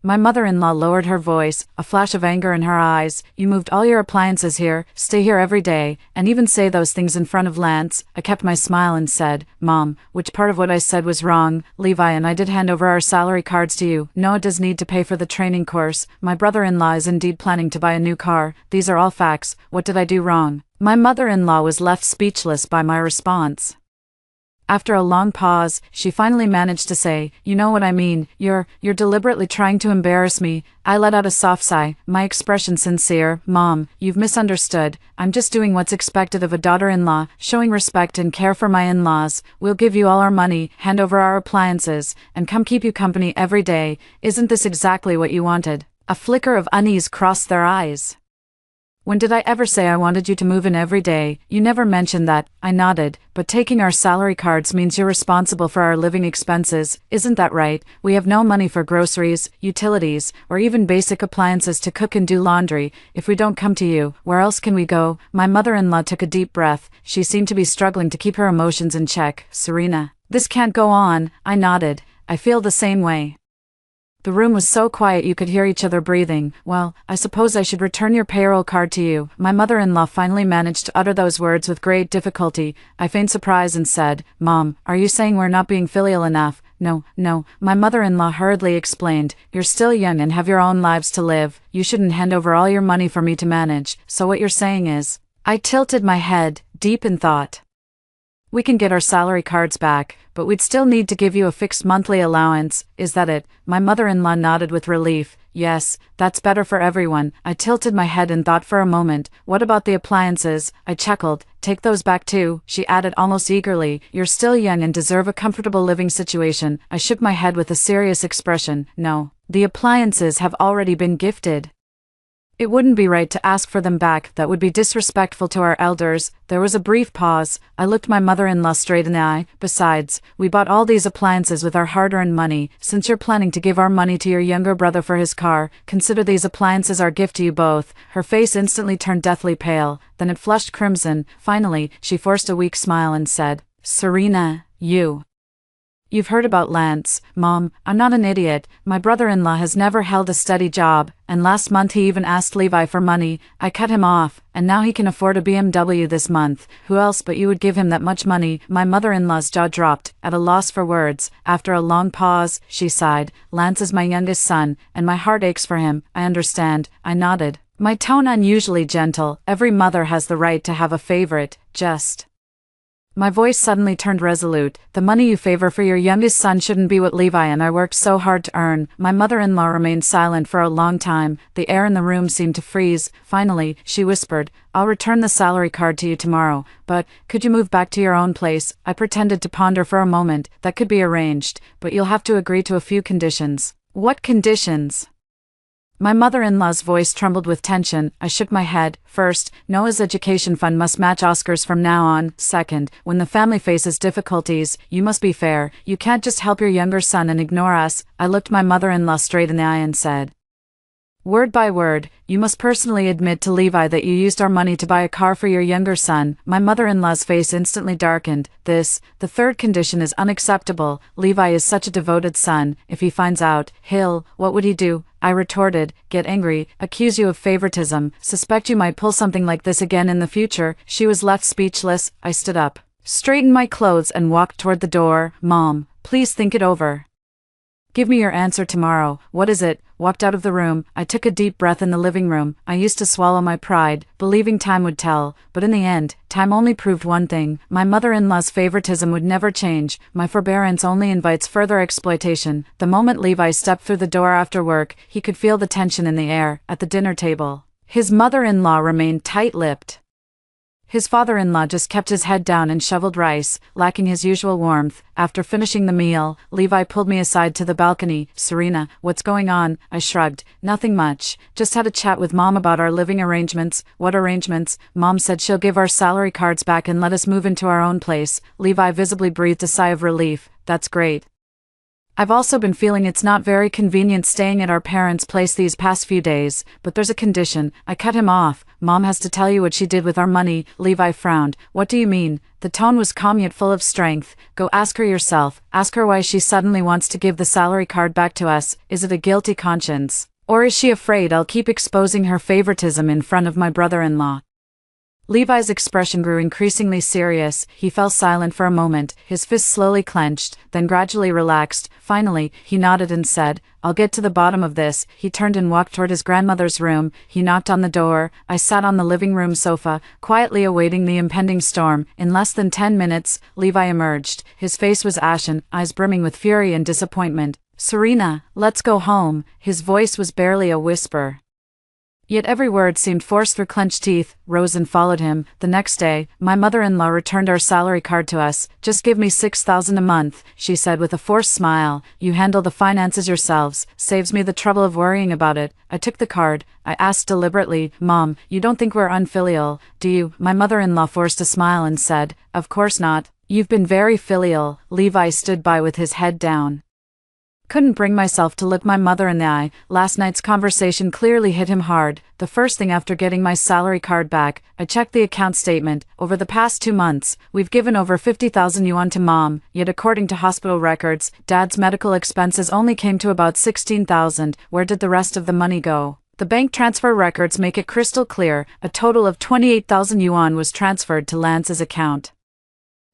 My mother-in-law lowered her voice, a flash of anger in her eyes. "You moved all your appliances here, stay here every day, and even say those things in front of Lance." I kept my smile and said, "Mom, which part of what I said was wrong? Levi and I did hand over our salary cards to you. Noah does need to pay for the training course. My brother-in-law is indeed planning to buy a new car. These are all facts. What did I do wrong?" My mother-in-law was left speechless by my response. After a long pause, she finally managed to say, "You know what I mean. You're deliberately trying to embarrass me." I let out a soft sigh, my expression sincere. "Mom, you've misunderstood. I'm just doing what's expected of a daughter-in-law, showing respect and care for my in-laws. We'll give you all our money, hand over our appliances, and come keep you company every day. Isn't this exactly what you wanted?" A flicker of unease crossed their eyes. When did I ever say I wanted you to move in every day? You never mentioned that, I nodded, but taking our salary cards means you're responsible for our living expenses, isn't that right? We have no money for groceries, utilities, or even basic appliances to cook and do laundry. If we don't come to you, where else can we go? My mother-in-law took a deep breath. She seemed to be struggling to keep her emotions in check. Serena, this can't go on, I nodded. I feel the same way. The room was so quiet you could hear each other breathing. Well, I suppose I should return your payroll card to you. My mother-in-law finally managed to utter those words with great difficulty. I feigned surprise and said, Mom, are you saying we're not being filial enough? No, my mother-in-law hurriedly explained. You're still young and have your own lives to live. You shouldn't hand over all your money for me to manage. So what you're saying is... I tilted my head, deep in thought. We can get our salary cards back, but we'd still need to give you a fixed monthly allowance. Is that it? My mother-in-law nodded with relief. Yes, that's better for everyone. I tilted my head and thought for a moment. What about the appliances? I chuckled. Take those back too, she added almost eagerly. You're still young and deserve a comfortable living situation. I shook my head with a serious expression. No, the appliances have already been gifted. It wouldn't be right to ask for them back. That would be disrespectful to our elders. There was a brief pause. I looked my mother-in-law straight in the eye. Besides, we bought all these appliances with our hard-earned money. Since you're planning to give our money to your younger brother for his car, consider these appliances our gift to you both. Her face instantly turned deathly pale. Then it flushed crimson. Finally, she forced a weak smile and said, Serena, You've heard about Lance. Mom, I'm not an idiot. My brother-in-law has never held a steady job, and last month he even asked Levi for money. I cut him off, and now he can afford a BMW this month. Who else but you would give him that much money? My mother-in-law's jaw dropped, at a loss for words. After a long pause, she sighed. Lance is my youngest son, and my heart aches for him. I understand. I nodded, my tone unusually gentle. Every mother has the right to have a favorite, just... My voice suddenly turned resolute. The money you favor for your youngest son shouldn't be what Levi and I worked so hard to earn. My mother-in-law remained silent for a long time. The air in the room seemed to freeze. Finally, she whispered, I'll return the salary card to you tomorrow, but could you move back to your own place? I pretended to ponder for a moment. That could be arranged, but you'll have to agree to a few conditions. What conditions? My mother-in-law's voice trembled with tension. I shook my head. First, Noah's education fund must match Oscar's from now on. Second, when the family faces difficulties, you must be fair. You can't just help your younger son and ignore us. I looked my mother-in-law straight in the eye and said, word by word, you must personally admit to Levi that you used our money to buy a car for your younger son. My mother-in-law's face instantly darkened. The third condition is unacceptable. Levi is such a devoted son. If he finds out, what would he do? I retorted, get angry, accuse you of favoritism, suspect you might pull something like this again in the future. She was left speechless. I stood up, straightened my clothes and walked toward the door. Mom, please think it over. Give me your answer tomorrow. What is it? Walked out of the room. I took a deep breath in the living room. I used to swallow my pride, believing time would tell, but in the end, time only proved one thing. My mother-in-law's favoritism would never change. My forbearance only invites further exploitation. The moment Levi stepped through the door after work, he could feel the tension in the air. At the dinner table, his mother-in-law remained tight-lipped. His father-in-law just kept his head down and shoveled rice, lacking his usual warmth. After finishing the meal, Levi pulled me aside to the balcony. Serena, what's going on? I shrugged. Nothing much. Just had a chat with Mom about our living arrangements. What arrangements? Mom said she'll give our salary cards back and let us move into our own place. Levi visibly breathed a sigh of relief. That's great. I've also been feeling it's not very convenient staying at our parents' place these past few days, but there's a condition. I cut him off. Mom has to tell you what she did with our money. Levi frowned. What do you mean? The tone was calm yet full of strength. Go ask her yourself. Ask her why she suddenly wants to give the salary card back to us. Is it a guilty conscience? Or is she afraid I'll keep exposing her favoritism in front of my brother-in-law? Levi's expression grew increasingly serious. He fell silent for a moment, his fists slowly clenched, then gradually relaxed. Finally, he nodded and said, I'll get to the bottom of this. He turned and walked toward his grandmother's room. He knocked on the door. I sat on the living room sofa, quietly awaiting the impending storm. In less than 10 minutes, Levi emerged. His face was ashen, eyes brimming with fury and disappointment. Serena, let's go home. His voice was barely a whisper. Yet every word seemed forced through clenched teeth. Rosen followed him. The next day, my mother-in-law returned our salary card to us. "Just give me $6,000 a month," she said with a forced smile. "You handle the finances yourselves. Saves me the trouble of worrying about it." I took the card. I asked deliberately, "Mom, you don't think we're unfilial, do you?" My mother-in-law forced a smile and said, "Of course not. You've been very filial." Levi stood by with his head down. Couldn't bring myself to look my mother in the eye. Last night's conversation clearly hit him hard. The first thing after getting my salary card back, I checked the account statement. Over the past 2 months, we've given over 50,000 yuan to Mom, yet according to hospital records, Dad's medical expenses only came to about 16,000. Where did the rest of the money go? The bank transfer records make it crystal clear. A total of 28,000 yuan was transferred to Lance's account.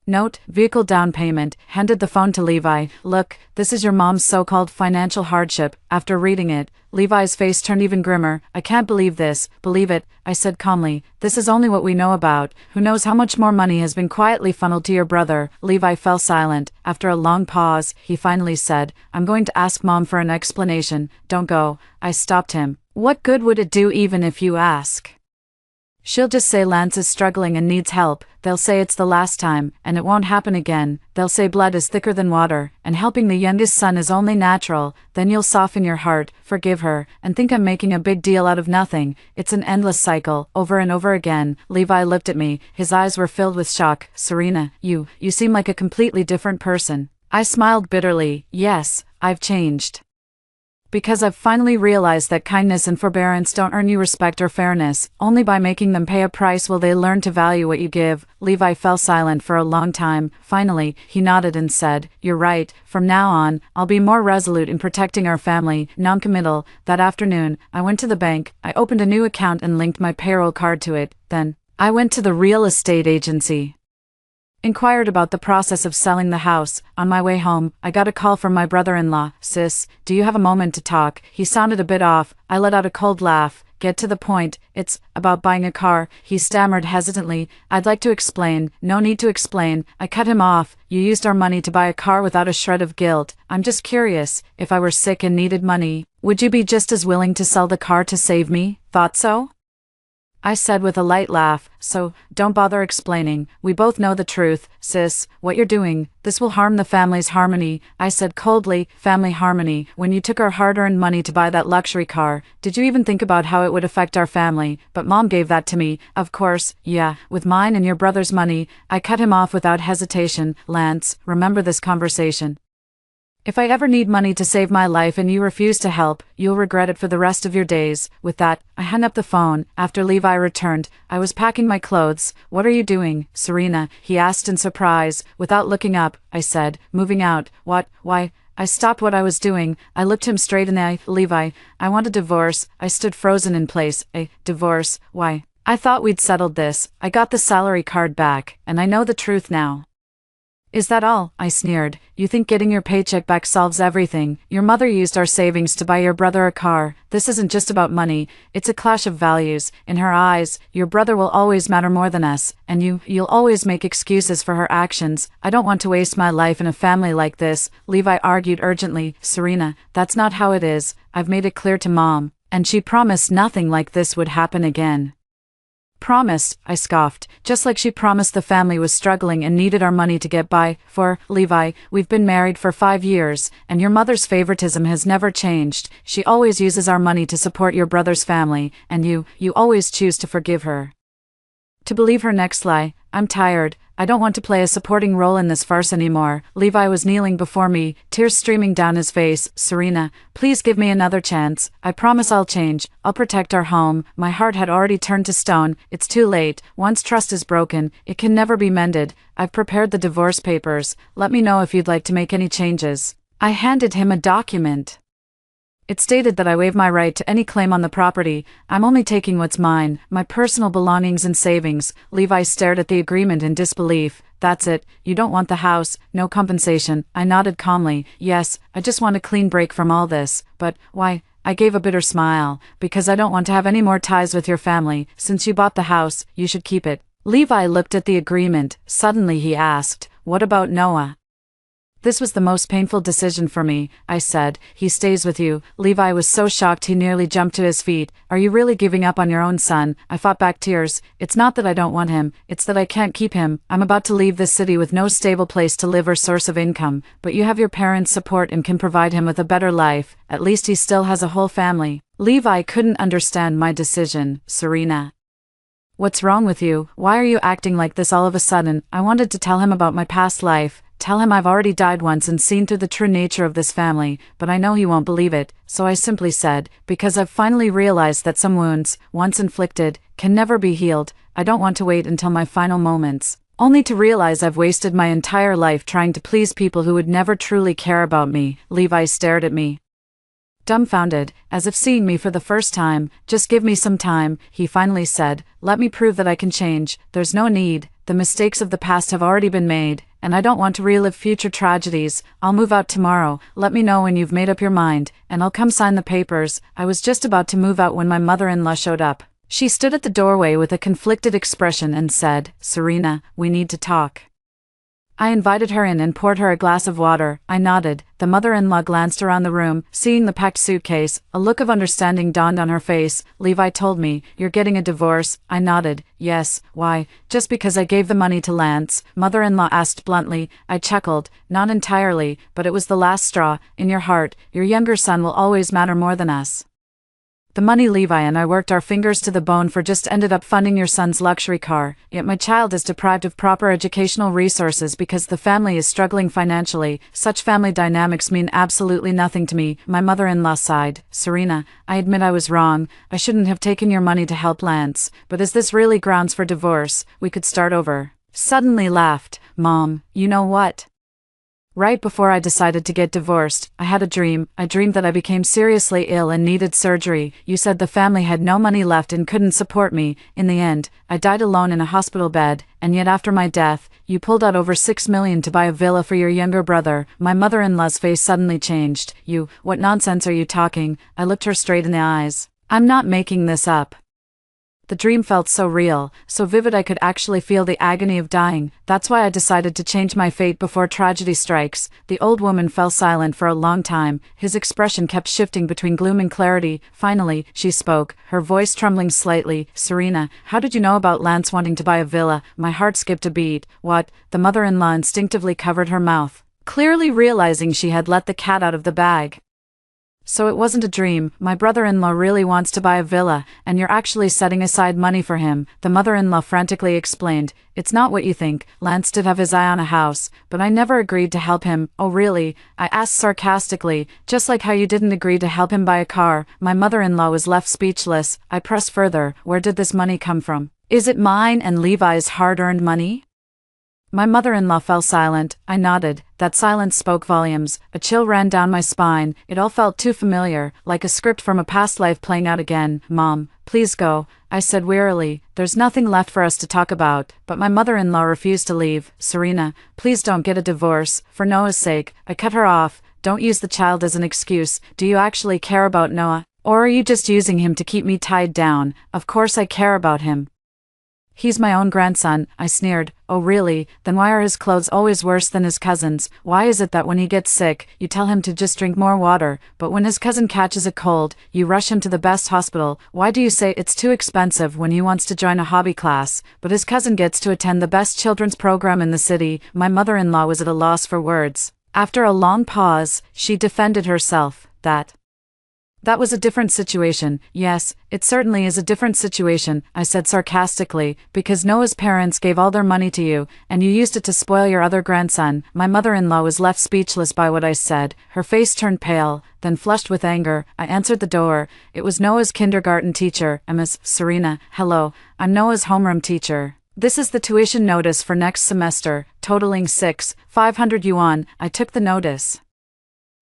Note, vehicle down payment. Handed the phone to Levi. "Look, this is your mom's so-called financial hardship." After reading it, Levi's face turned even grimmer. "I can't believe this." "Believe it," I said calmly. "This is only what we know about. Who knows how much more money has been quietly funneled to your brother." Levi fell silent. After a long pause, he finally said, "I'm going to ask Mom for an explanation." "Don't go." I stopped him. "What good would it do even if you ask? She'll just say Lance is struggling and needs help. They'll say it's the last time, and it won't happen again. They'll say blood is thicker than water, and helping the youngest son is only natural. Then you'll soften your heart, forgive her, and think I'm making a big deal out of nothing. It's an endless cycle, over and over again." Levi looked at me. His eyes were filled with shock. "Serena, you seem like a completely different person." I smiled bitterly. "Yes, I've changed. Because I've finally realized that kindness and forbearance don't earn you respect or fairness. Only by making them pay a price will they learn to value what you give." Levi fell silent for a long time. Finally, he nodded and said, "You're right. From now on, I'll be more resolute in protecting our family." Non-committal. That afternoon, I went to the bank. I opened a new account and linked my payroll card to it. Then, I went to the real estate agency. Inquired about the process of selling the house. On my way home, I got a call from my brother-in-law. "Sis, do you have a moment to talk?" He sounded a bit off. I let out a cold laugh. "Get to the point. It's about buying a car." He stammered hesitantly. "I'd like to explain." "No need to explain." I cut him off. "You used our money to buy a car without a shred of guilt. I'm just curious, if I were sick and needed money, would you be just as willing to sell the car to save me?" "Thought so?" I said with a light laugh. "So, don't bother explaining. We both know the truth. Sis, what you're doing, this will harm the family's harmony." I said coldly, "Family harmony? When you took our hard-earned money to buy that luxury car, did you even think about how it would affect our family? But Mom gave that to me." "Of course, yeah, with mine and your brother's money." I cut him off without hesitation. "Lance, remember this conversation. If I ever need money to save my life and you refuse to help, you'll regret it for the rest of your days." With that, I hung up the phone. After Levi returned, I was packing my clothes. "What are you doing, Serena?" he asked in surprise. Without looking up, I said, "Moving out." "What? Why?" I stopped what I was doing. I looked him straight in the eye. "Levi, I want a divorce." I stood frozen in place. "A divorce? Why? I thought we'd settled this. I got the salary card back, and I know the truth now." "Is that all?" I sneered. "You think getting your paycheck back solves everything? Your mother used our savings to buy your brother a car. This isn't just about money, it's a clash of values. In her eyes, your brother will always matter more than us, and you'll always make excuses for her actions. I don't want to waste my life in a family like this." Levi argued urgently. "Serena, that's not how it is. I've made it clear to Mom, and she promised nothing like this would happen again." "Promised?" I scoffed. "Just like she promised the family was struggling and needed our money to get by. For, Levi, we've been married for 5 years, and your mother's favoritism has never changed. She always uses our money to support your brother's family, and you always choose to forgive her. To believe her next lie. I'm tired. I don't want to play a supporting role in this farce anymore." Levi was kneeling before me, tears streaming down his face. "Serena, please give me another chance. I promise I'll change. I'll protect our home." My heart had already turned to stone. "It's too late. Once trust is broken, it can never be mended. I've prepared the divorce papers. Let me know if you'd like to make any changes." I handed him a document. It stated that I waive my right to any claim on the property. I'm only taking what's mine, my personal belongings and savings. Levi stared at the agreement in disbelief. "That's it? You don't want the house, no compensation?" I nodded calmly. "Yes, I just want a clean break from all this." "But, why?" I gave a bitter smile. "Because I don't want to have any more ties with your family. Since you bought the house, you should keep it." Levi looked at the agreement. Suddenly he asked, "What about Noah?" This was the most painful decision for me, I said. He stays with you. Levi was so shocked he nearly jumped to his feet. Are you really giving up on your own son? I fought back tears. It's not that I don't want him, it's that I can't keep him. I'm about to leave this city with no stable place to live or source of income, but you have your parents' support and can provide him with a better life. At least he still has a whole family. Levi couldn't understand my decision. Serena. What's wrong with you? Why are you acting like this all of a sudden? I wanted to tell him about my past life. Tell him I've already died once and seen through the true nature of this family, but I know he won't believe it, so I simply said, because I've finally realized that some wounds, once inflicted, can never be healed. I don't want to wait until my final moments, only to realize I've wasted my entire life trying to please people who would never truly care about me. Levi stared at me, dumbfounded, as if seeing me for the first time. Just give me some time, he finally said. Let me prove that I can change. There's no need. The mistakes of the past have already been made, and I don't want to relive future tragedies. I'll move out tomorrow. Let me know when you've made up your mind, and I'll come sign the papers. I was just about to move out when my mother-in-law showed up. She stood at the doorway with a conflicted expression and said, Serena, we need to talk. I invited her in and poured her a glass of water. I nodded. The mother-in-law glanced around the room, seeing the packed suitcase. A look of understanding dawned on her face. Levi told me, you're getting a divorce. I nodded. Yes. Why? Just because I gave the money to Lance? Mother-in-law asked bluntly. I chuckled. Not entirely, but it was the last straw. In your heart, your younger son will always matter more than us. The money Levi and I worked our fingers to the bone for just ended up funding your son's luxury car, yet my child is deprived of proper educational resources because the family is struggling financially. Such family dynamics mean absolutely nothing to me. My mother-in-law sighed. Serena, I admit I was wrong. I shouldn't have taken your money to help Lance, but is this really grounds for divorce? We could start over. Suddenly laughed. Mom, you know what? Right before I decided to get divorced, I had a dream. I dreamed that I became seriously ill and needed surgery. You said the family had no money left and couldn't support me. In the end, I died alone in a hospital bed, and yet after my death, you pulled out over $6 million to buy a villa for your younger brother. My mother-in-law's face suddenly changed. What nonsense are you talking? I looked her straight in the eyes. I'm not making this up. The dream felt so real, so vivid I could actually feel the agony of dying. That's why I decided to change my fate before tragedy strikes. The old woman fell silent for a long time. His expression kept shifting between gloom and clarity. Finally, she spoke, her voice trembling slightly. Serena, how did you know about Lance wanting to buy a villa? My heart skipped a beat. What? The mother-in-law instinctively covered her mouth, clearly realizing she had let the cat out of the bag. So it wasn't a dream. My brother-in-law really wants to buy a villa, and you're actually setting aside money for him. The mother-in-law frantically explained. It's not what you think. Lance did have his eye on a house, but I never agreed to help him. Oh really? I asked sarcastically. Just like how you didn't agree to help him buy a car. My mother-in-law was left speechless. I pressed further. Where did this money come from? Is it mine and Levi's hard-earned money? My mother-in-law fell silent. I nodded. That silence spoke volumes. A chill ran down my spine. It all felt too familiar, like a script from a past life playing out again. Mom, please go, I said wearily. There's nothing left for us to talk about. But my mother-in-law refused to leave. Serena, please don't get a divorce. For Noah's sake. I cut her off. Don't use the child as an excuse. Do you actually care about Noah? Or are you just using him to keep me tied down? Of course I care about him. He's my own grandson, I sneered. Oh really? Then why are his clothes always worse than his cousin's? Why is it that when he gets sick, you tell him to just drink more water, but when his cousin catches a cold, you rush him to the best hospital? Why do you say it's too expensive when he wants to join a hobby class, but his cousin gets to attend the best children's program in the city? My mother-in-law was at a loss for words. After a long pause, she defended herself. That was a different situation. Yes, it certainly is a different situation, I said sarcastically, because Noah's parents gave all their money to you, and you used it to spoil your other grandson. My mother-in-law was left speechless by what I said. Her face turned pale, then flushed with anger. I answered the door. It was Noah's kindergarten teacher, Miss Serena. Hello, I'm Noah's homeroom teacher. This is the tuition notice for next semester, totaling 500 yuan. I took the notice.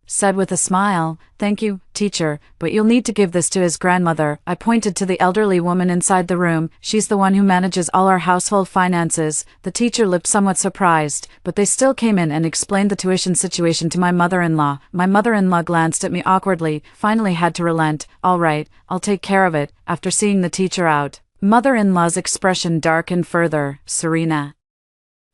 Said with a smile, thank you, teacher, but you'll need to give this to his grandmother. I pointed to the elderly woman inside the room. She's the one who manages all our household finances. The teacher looked somewhat surprised, but they still came in and explained the tuition situation to my mother-in-law. My mother-in-law glanced at me awkwardly, finally had to relent. All right, I'll take care of it. After seeing the teacher out, mother-in-law's expression darkened further. Serena,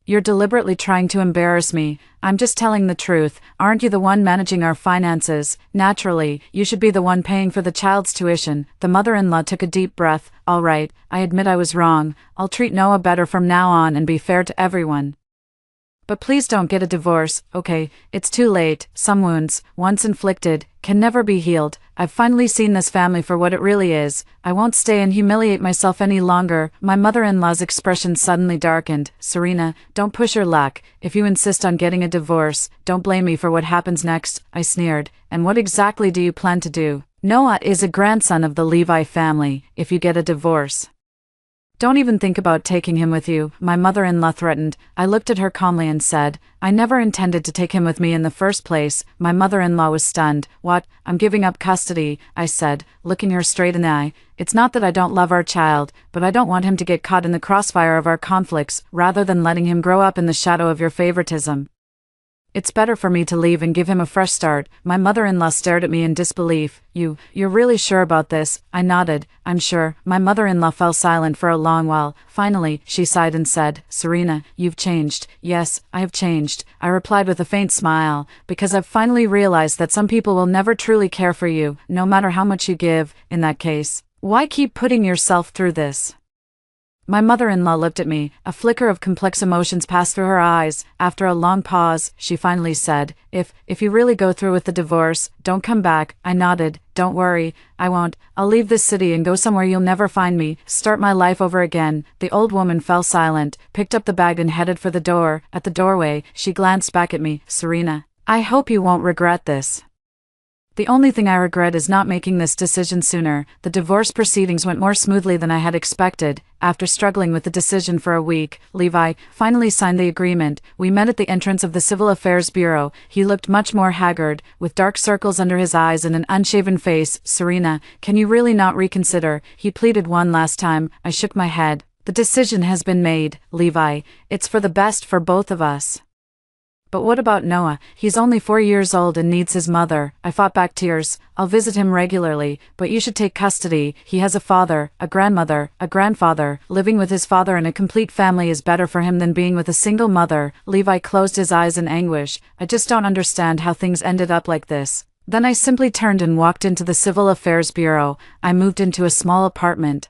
You're deliberately trying to embarrass me. I'm just telling the truth. Aren't you the one managing our finances? Naturally, you should be the one paying for the child's tuition. The mother-in-law took a deep breath. All right, I admit I was wrong. I'll treat Noah better from now on and be fair to everyone. But please don't get a divorce, okay? It's too late. Some wounds, once inflicted, can never be healed. I've finally seen this family for what it really is. I won't stay and humiliate myself any longer. My mother-in-law's expression suddenly darkened. Serena, don't push your luck. If you insist on getting a divorce, don't blame me for what happens next, I sneered. And what exactly do you plan to do? Noah is a grandson of the Levi family. If you get a divorce, don't even think about taking him with you, my mother-in-law threatened. I looked at her calmly and said, I never intended to take him with me in the first place. My mother-in-law was stunned. What? I'm giving up custody, I said, looking her straight in the eye. It's not that I don't love our child, but I don't want him to get caught in the crossfire of our conflicts, rather than letting him grow up in the shadow of your favoritism. It's better for me to leave and give him a fresh start. My mother-in-law stared at me in disbelief. You're really sure about this? I nodded. I'm sure. My mother-in-law fell silent for a long while. Finally, she sighed and said, Serena, you've changed. Yes, I have changed, I replied with a faint smile, because I've finally realized that some people will never truly care for you, no matter how much you give. In that case, why keep putting yourself through this? My mother-in-law looked at me. A flicker of complex emotions passed through her eyes. After a long pause, she finally said, If you really go through with the divorce, don't come back. I nodded. Don't worry, I won't. I'll leave this city and go somewhere you'll never find me, start my life over again. The old woman fell silent, picked up the bag and headed for the door. At the doorway, she glanced back at me. Serena, I hope you won't regret this. The only thing I regret is not making this decision sooner. The divorce proceedings went more smoothly than I had expected. After struggling with the decision for a week, Levi finally signed the agreement. We met at the entrance of the Civil Affairs Bureau. He looked much more haggard, with dark circles under his eyes and an unshaven face. Serena, can you really not reconsider? He pleaded one last time. I shook my head. The decision has been made, Levi. It's for the best for both of us. But what about Noah? He's only 4 years old and needs his mother. I fought back tears. I'll visit him regularly, but you should take custody. He has a father, a grandmother, a grandfather. Living with his father and a complete family is better for him than being with a single mother. Levi closed his eyes in anguish. I just don't understand how things ended up like this. Then I simply turned and walked into the Civil Affairs Bureau. I moved into a small apartment.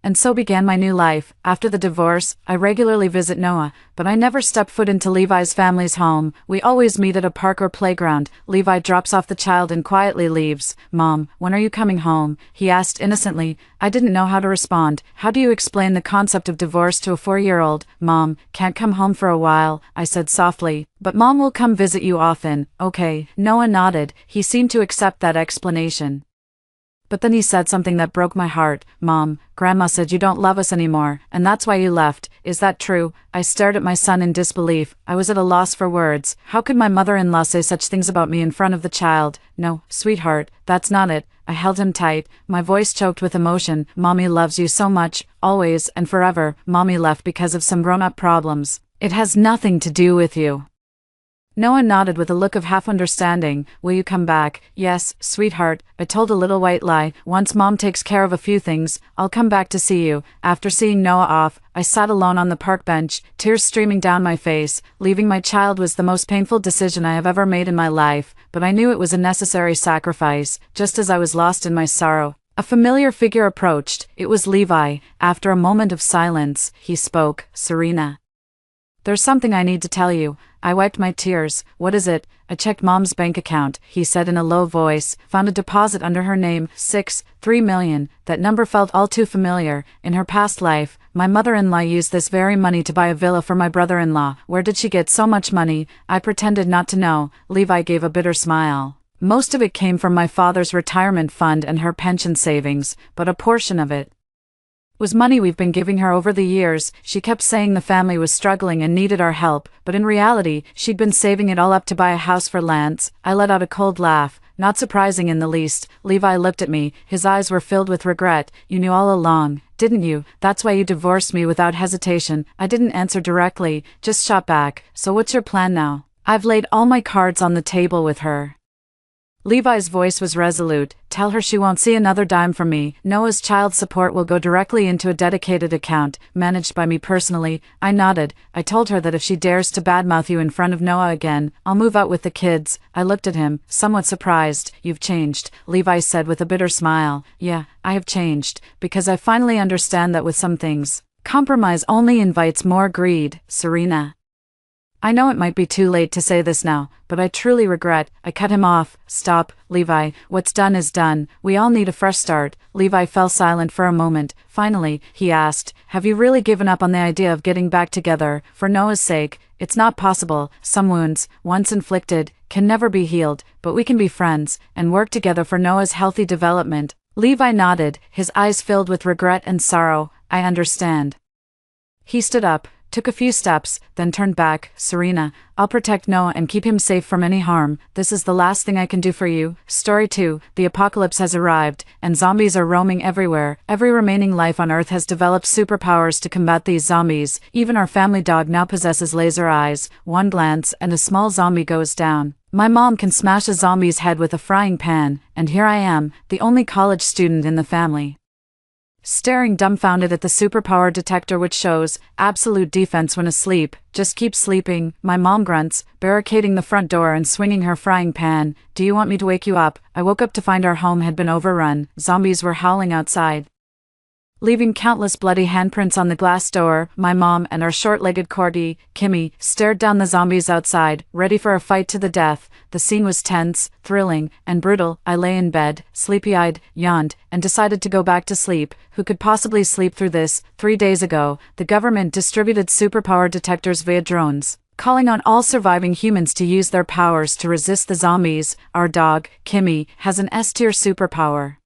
And so began my new life. After the divorce, I regularly visit Noah, but I never step foot into Levi's family's home. We always meet at a park or playground. Levi drops off the child and quietly leaves. Mom, when are you coming home? He asked innocently. I didn't know how to respond. How do you explain the concept of divorce to a 4-year-old? Mom, can't come home for a while, I said softly. But Mom will come visit you often. Okay. Noah nodded. He seemed to accept that explanation. But then he said something that broke my heart. Mom, Grandma said you don't love us anymore, and that's why you left. Is that true? I stared at my son in disbelief. I was at a loss for words. How could my mother-in-law say such things about me in front of the child? No, sweetheart, that's not it. I held him tight, my voice choked with emotion. Mommy loves you so much, always and forever. Mommy left because of some grown-up problems. It has nothing to do with you. Noah nodded with a look of half-understanding. Will you come back? Yes, sweetheart, I told a little white lie. Once Mom takes care of a few things, I'll come back to see you. After seeing Noah off, I sat alone on the park bench, tears streaming down my face. Leaving my child was the most painful decision I have ever made in my life, but I knew it was a necessary sacrifice. Just as I was lost in my sorrow, a familiar figure approached. It was Levi. After a moment of silence, he spoke. Serena, there's something I need to tell you. I wiped my tears. What is it? I checked Mom's bank account, he said in a low voice. Found a deposit under her name, 3 million. That number felt all too familiar. In her past life, my mother-in-law used this very money to buy a villa for my brother-in-law. Where did she get so much money? I pretended not to know. Levi gave a bitter smile. Most of it came from my father's retirement fund and her pension savings, but a portion of it was money we've been giving her over the years. She kept saying the family was struggling and needed our help, but in reality, she'd been saving it all up to buy a house for Lance. I let out a cold laugh. Not surprising in the least. Levi looked at me. His eyes were filled with regret. You knew all along, didn't you? That's why you divorced me without hesitation. I didn't answer directly, just shot back. So what's your plan now? I've laid all my cards on the table with her. Levi's voice was resolute. Tell her she won't see another dime from me. Noah's child support will go directly into a dedicated account, managed by me personally. I nodded. I told her that if she dares to badmouth you in front of Noah again, I'll move out with the kids. I looked at him, somewhat surprised. You've changed, Levi said with a bitter smile. Yeah, I have changed, because I finally understand that with some things, compromise only invites more greed, Serena. I know it might be too late to say this now, but I truly regret. I cut him off. Stop, Levi. What's done is done. We all need a fresh start. Levi fell silent for a moment. Finally, he asked, have you really given up on the idea of getting back together? For Noah's sake, it's not possible. Some wounds, once inflicted, can never be healed, but we can be friends and work together for Noah's healthy development. Levi nodded, his eyes filled with regret and sorrow. I understand. He stood up, took a few steps, then turned back. Serena, I'll protect Noah and keep him safe from any harm. This is the last thing I can do for you. Story 2. The apocalypse has arrived, and zombies are roaming everywhere. Every remaining life on Earth has developed superpowers to combat these zombies. Even our family dog now possesses laser eyes. One glance, and a small zombie goes down. My mom can smash a zombie's head with a frying pan, and here I am, the only college student in the family, staring dumbfounded at the superpower detector, which shows absolute defense when asleep. Just keep sleeping, my mom grunts, barricading the front door and swinging her frying pan. Do you want me to wake you up? I woke up to find our home had been overrun. Zombies were howling outside, leaving countless bloody handprints on the glass door. My mom and our short-legged corgi, Kimmy, stared down the zombies outside, ready for a fight to the death. The scene was tense, thrilling, and brutal. I lay in bed, sleepy-eyed, yawned, and decided to go back to sleep. Who could possibly sleep through this? 3 days ago, the government distributed superpower detectors via drones, calling on all surviving humans to use their powers to resist the zombies. Our dog, Kimmy, has an S-tier superpower.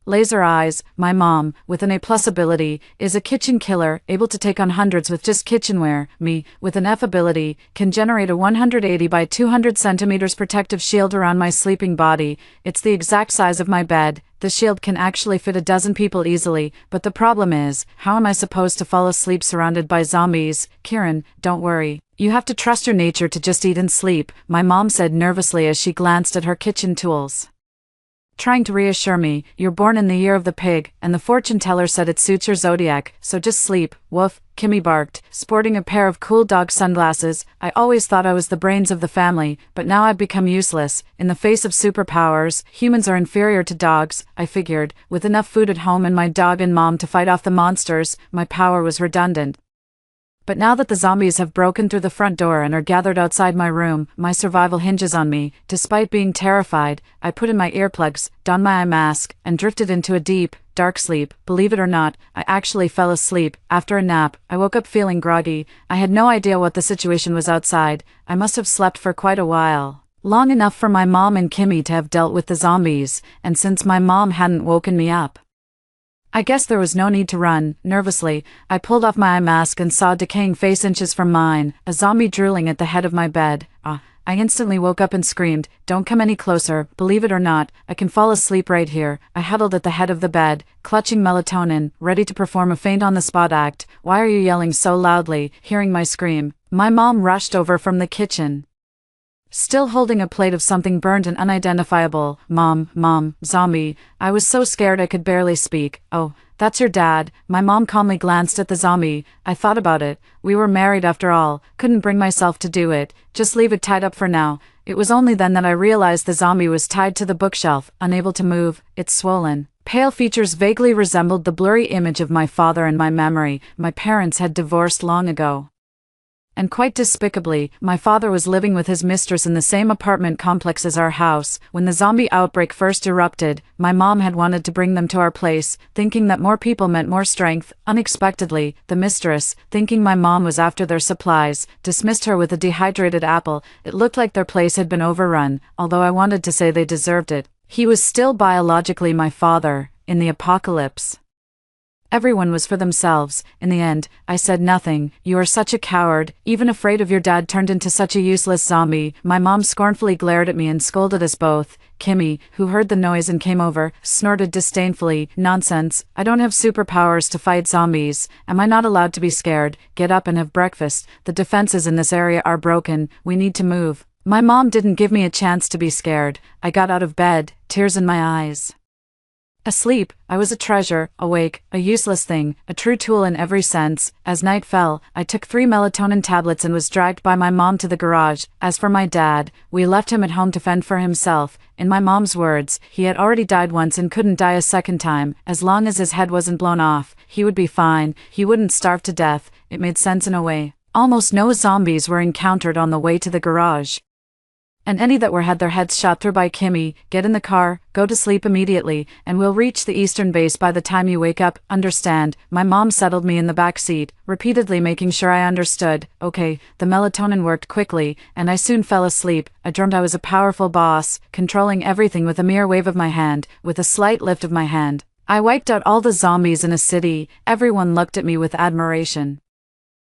Laser eyes. My mom, with an A+ ability, is a kitchen killer, able to take on hundreds with just kitchenware. Me, with an F ability, can generate a 180 by 200 centimeters protective shield around my sleeping body. It's the exact size of my bed. The shield can actually fit a dozen people easily, but the problem is, how am I supposed to fall asleep surrounded by zombies? Kieran, don't worry. You have to trust your nature to just eat and sleep, my mom said nervously as she glanced at her kitchen tools, trying to reassure me. You're born in the year of the pig, and the fortune teller said it suits your zodiac, so just sleep. Woof, Kimmy barked, sporting a pair of cool dog sunglasses. I always thought I was the brains of the family, but now I've become useless. In the face of superpowers, humans are inferior to dogs, I figured. With enough food at home and my dog and mom to fight off the monsters, my power was redundant. But now that the zombies have broken through the front door and are gathered outside my room, my survival hinges on me. Despite being terrified, I put in my earplugs, donned my eye mask, and drifted into a deep, dark sleep. Believe it or not, I actually fell asleep. After a nap, I woke up feeling groggy. I had no idea what the situation was outside. I must have slept for quite a while, long enough for my mom and Kimmy to have dealt with the zombies, and since my mom hadn't woken me up, I guess there was no need to run. Nervously, I pulled off my eye mask and saw a decaying face inches from mine, a zombie drooling at the head of my bed. I instantly woke up and screamed, "Don't come any closer. Believe it or not, I can fall asleep right here." I huddled at the head of the bed, clutching melatonin, ready to perform a faint-on-the-spot act. "Why are you yelling so loudly?" Hearing my scream, my mom rushed over from the kitchen, still holding a plate of something burnt and unidentifiable. Mom, zombie." I was so scared I could barely speak. "Oh, that's your dad." My mom calmly glanced at the zombie. I thought about it. We were married after all. Couldn't bring myself to do it. Just leave it tied up for now. It was only then that I realized the zombie was tied to the bookshelf, unable to move. Its swollen, pale features vaguely resembled the blurry image of my father in my memory. My parents had divorced long ago, and quite despicably, my father was living with his mistress in the same apartment complex as our house. When the zombie outbreak first erupted, my mom had wanted to bring them to our place, thinking that more people meant more strength. Unexpectedly, the mistress, thinking my mom was after their supplies, dismissed her with a dehydrated apple. It looked like their place had been overrun, although I wanted to say they deserved it. He was still biologically my father. In the apocalypse, everyone was for themselves. In the end, I said nothing. "You are such a coward, even afraid of your dad turned into such a useless zombie." My mom scornfully glared at me and scolded us both. Kimmy, who heard the noise and came over, snorted disdainfully. "Nonsense. I don't have superpowers to fight zombies. Am I not allowed to be scared? Get up and have breakfast. The defenses in this area are broken. We need to move." My mom didn't give me a chance to be scared. I got out of bed, tears in my eyes. Asleep, I was a treasure; awake, a useless thing, a true tool in every sense. As night fell, I took 3 melatonin tablets and was dragged by my mom to the garage. As for my dad, we left him at home to fend for himself. In my mom's words, he had already died once and couldn't die a second time. As long as his head wasn't blown off, he would be fine. He wouldn't starve to death. It made sense in a way. Almost no zombies were encountered on the way to the garage. And any that were had their heads shot through by Kimmy. Get in the car, go to sleep immediately, and we'll reach the eastern base by the time you wake up, understand? My mom settled me in the back seat, repeatedly making sure I understood. Okay, the melatonin worked quickly, and I soon fell asleep. I dreamt I was a powerful boss, controlling everything with a mere wave of my hand, with a slight lift of my hand. I wiped out all the zombies in a city. Everyone looked at me with admiration.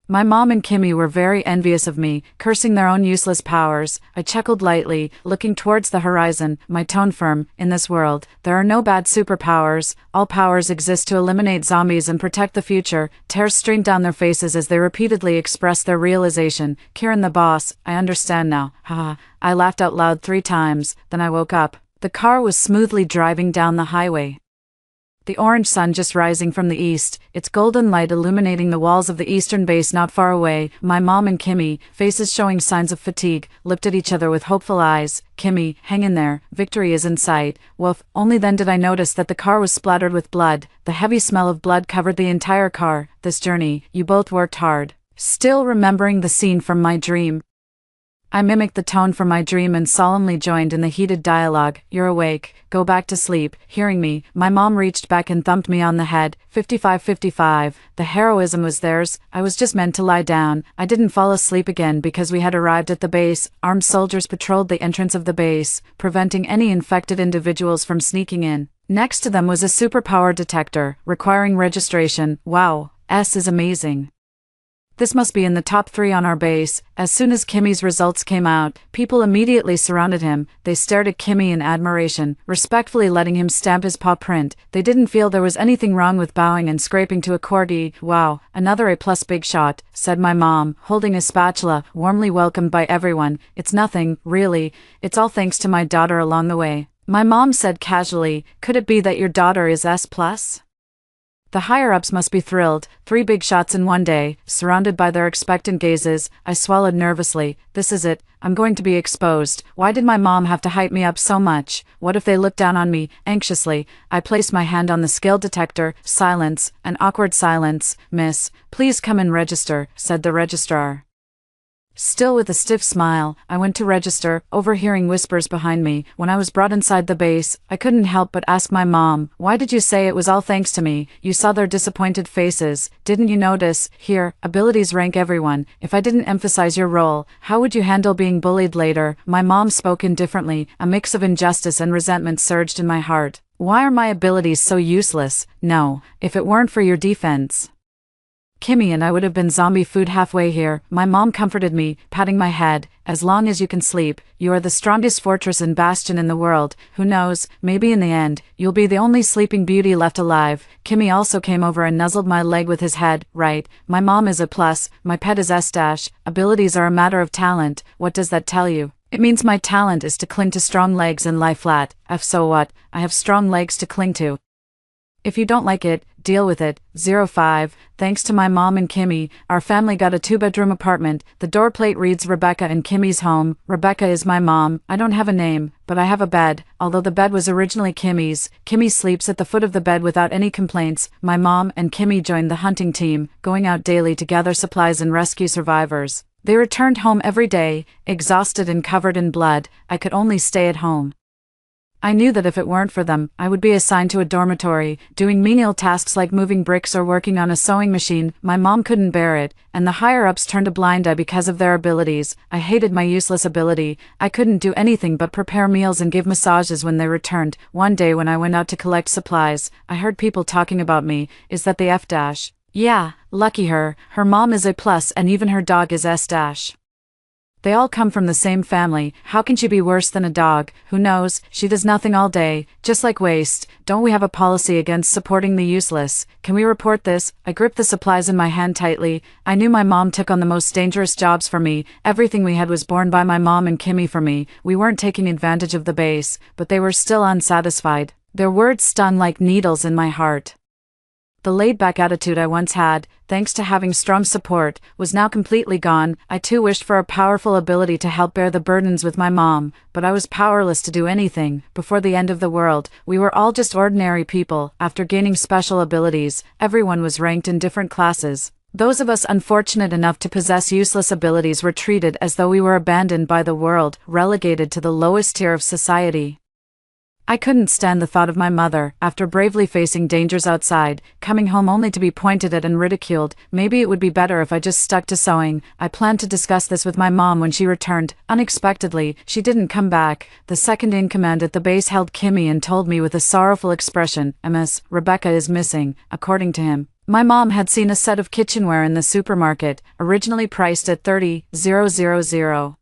My mom and Kimmy were very envious of me, cursing their own useless powers. I chuckled lightly, looking towards the horizon, my tone firm. In this world, there are no bad superpowers. All powers exist to eliminate zombies and protect the future. Tears streamed down their faces as they repeatedly expressed their realization. Kieran the boss, I understand now. Haha. I laughed out loud 3 times, then I woke up. The car was smoothly driving down the highway. The orange sun just rising from the east, its golden light illuminating the walls of the eastern base not far away. My mom and Kimmy, faces showing signs of fatigue, looked at each other with hopeful eyes. Kimmy, hang in there, victory is in sight. Woof. Only then did I notice that the car was splattered with blood. The heavy smell of blood covered the entire car. This journey, you both worked hard. Still remembering the scene from my dream, I mimicked the tone from my dream and solemnly joined in the heated dialogue. You're awake, go back to sleep. Hearing me, my mom reached back and thumped me on the head. 55-55, the heroism was theirs. I was just meant to lie down. I didn't fall asleep again because we had arrived at the base. Armed soldiers patrolled the entrance of the base, preventing any infected individuals from sneaking in. Next to them was a superpower detector, requiring registration. Wow, S is amazing. This must be in the top 3 on our base. As soon as Kimmy's results came out, people immediately surrounded him. They stared at Kimmy in admiration, respectfully letting him stamp his paw print. They didn't feel there was anything wrong with bowing and scraping to a corgi. Wow, another A+ big shot, said my mom, holding a spatula, warmly welcomed by everyone. It's nothing, really. It's all thanks to my daughter along the way. My mom said casually, could it be that your daughter is S+? The higher-ups must be thrilled. 3 big shots in one day, surrounded by their expectant gazes. I swallowed nervously. This is it. I'm going to be exposed. Why did my mom have to hype me up so much? What if they look down on me? Anxiously, I placed my hand on the skill detector. Silence. An awkward silence. Miss, please come and register, said the registrar. Still with a stiff smile, I went to register, overhearing whispers behind me. When I was brought inside the base, I couldn't help but ask my mom, why did you say it was all thanks to me? You saw their disappointed faces. Didn't you notice? Here, abilities rank everyone. If I didn't emphasize your role, how would you handle being bullied later? My mom spoke indifferently. A mix of injustice and resentment surged in my heart. Why are my abilities so useless? No, if it weren't for your defense, Kimmy and I would have been zombie food halfway here. My mom comforted me, patting my head. As long as you can sleep, you are the strongest fortress and bastion in the world. Who knows, maybe in the end, you'll be the only sleeping beauty left alive. Kimmy also came over and nuzzled my leg with his head. Right, my mom is A+, my pet is S-. Abilities are a matter of talent. What does that tell you? It means my talent is to cling to strong legs and lie flat. So what? I have strong legs to cling to. If you don't like it, deal with it. 05, thanks to my mom and Kimmy, our family got a 2-bedroom apartment. The door plate reads Rebecca and Kimmy's home. Rebecca is my mom. I don't have a name, but I have a bed. Although the bed was originally Kimmy's, Kimmy sleeps at the foot of the bed without any complaints. My mom and Kimmy joined the hunting team, going out daily to gather supplies and rescue survivors. They returned home every day, exhausted and covered in blood. I could only stay at home. I knew that if it weren't for them, I would be assigned to a dormitory, doing menial tasks like moving bricks or working on a sewing machine. My mom couldn't bear it, and the higher-ups turned a blind eye because of their abilities. I hated my useless ability. I couldn't do anything but prepare meals and give massages when they returned. One day when I went out to collect supplies, I heard people talking about me. Is that the F-? Yeah, lucky her. Her mom is A+, and even her dog is S-. They all come from the same family. How can she be worse than a dog? Who knows? She does nothing all day, just like waste. Don't we have a policy against supporting the useless? Can we report this? I gripped the supplies in my hand tightly. I knew my mom took on the most dangerous jobs for me. Everything we had was borne by my mom and Kimmy for me. We weren't taking advantage of the base, but they were still unsatisfied. Their words stung like needles in my heart. The laid-back attitude I once had, thanks to having strong support, was now completely gone. I too wished for a powerful ability to help bear the burdens with my mom, but I was powerless to do anything. Before the end of the world, we were all just ordinary people. After gaining special abilities, everyone was ranked in different classes. Those of us unfortunate enough to possess useless abilities were treated as though we were abandoned by the world, relegated to the lowest tier of society. I couldn't stand the thought of my mother, after bravely facing dangers outside, coming home only to be pointed at and ridiculed. Maybe it would be better if I just stuck to sewing. I planned to discuss this with my mom when she returned. Unexpectedly, she didn't come back. The second in command at the base held Kimmy and told me with a sorrowful expression, "Ms. Rebecca is missing," according to him. My mom had seen a set of kitchenware in the supermarket, originally priced at $30,000.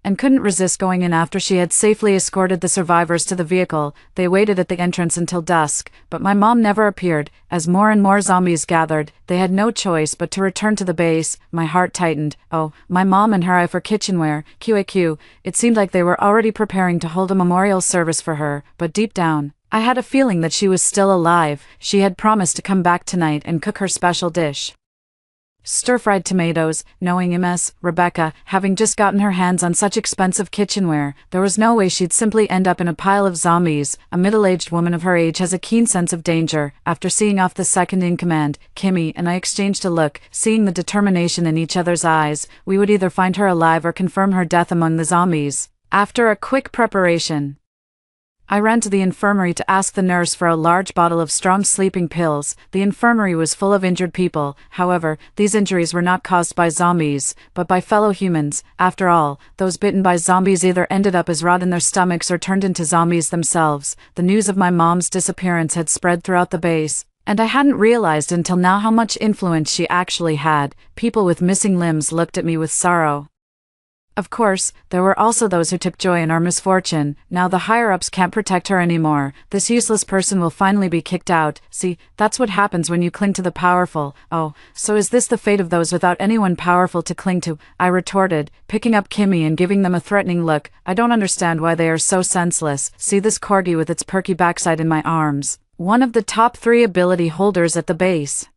And couldn't resist going in after she had safely escorted the survivors to the vehicle. They waited at the entrance until dusk, but my mom never appeared. As more and more zombies gathered, they had no choice but to return to the base. My heart tightened. Oh, my mom and her eye for kitchenware, QAQ. It seemed like they were already preparing to hold a memorial service for her, but deep down, I had a feeling that she was still alive. She had promised to come back tonight and cook her special dish. Stir-fried tomatoes. Knowing Ms. Rebecca, having just gotten her hands on such expensive kitchenware, there was no way she'd simply end up in a pile of zombies. A middle-aged woman of her age has a keen sense of danger. After seeing off the second in command, Kimmy and I exchanged a look. Seeing the determination in each other's eyes, we would either find her alive or confirm her death among the zombies. After a quick preparation, I ran to the infirmary to ask the nurse for a large bottle of strong sleeping pills. The infirmary was full of injured people. However, these injuries were not caused by zombies, but by fellow humans. After all, those bitten by zombies either ended up as rot in their stomachs or turned into zombies themselves. The news of my mom's disappearance had spread throughout the base, and I hadn't realized until now how much influence she actually had. People with missing limbs looked at me with sorrow. Of course, there were also those who took joy in our misfortune. Now the higher-ups can't protect her anymore. This useless person will finally be kicked out. See, that's what happens when you cling to the powerful. Oh, so is this the fate of those without anyone powerful to cling to? I retorted, picking up Kimmy and giving them a threatening look. I don't understand why they are so senseless. See this corgi with its perky backside in my arms. One of the top 3 ability holders at the base.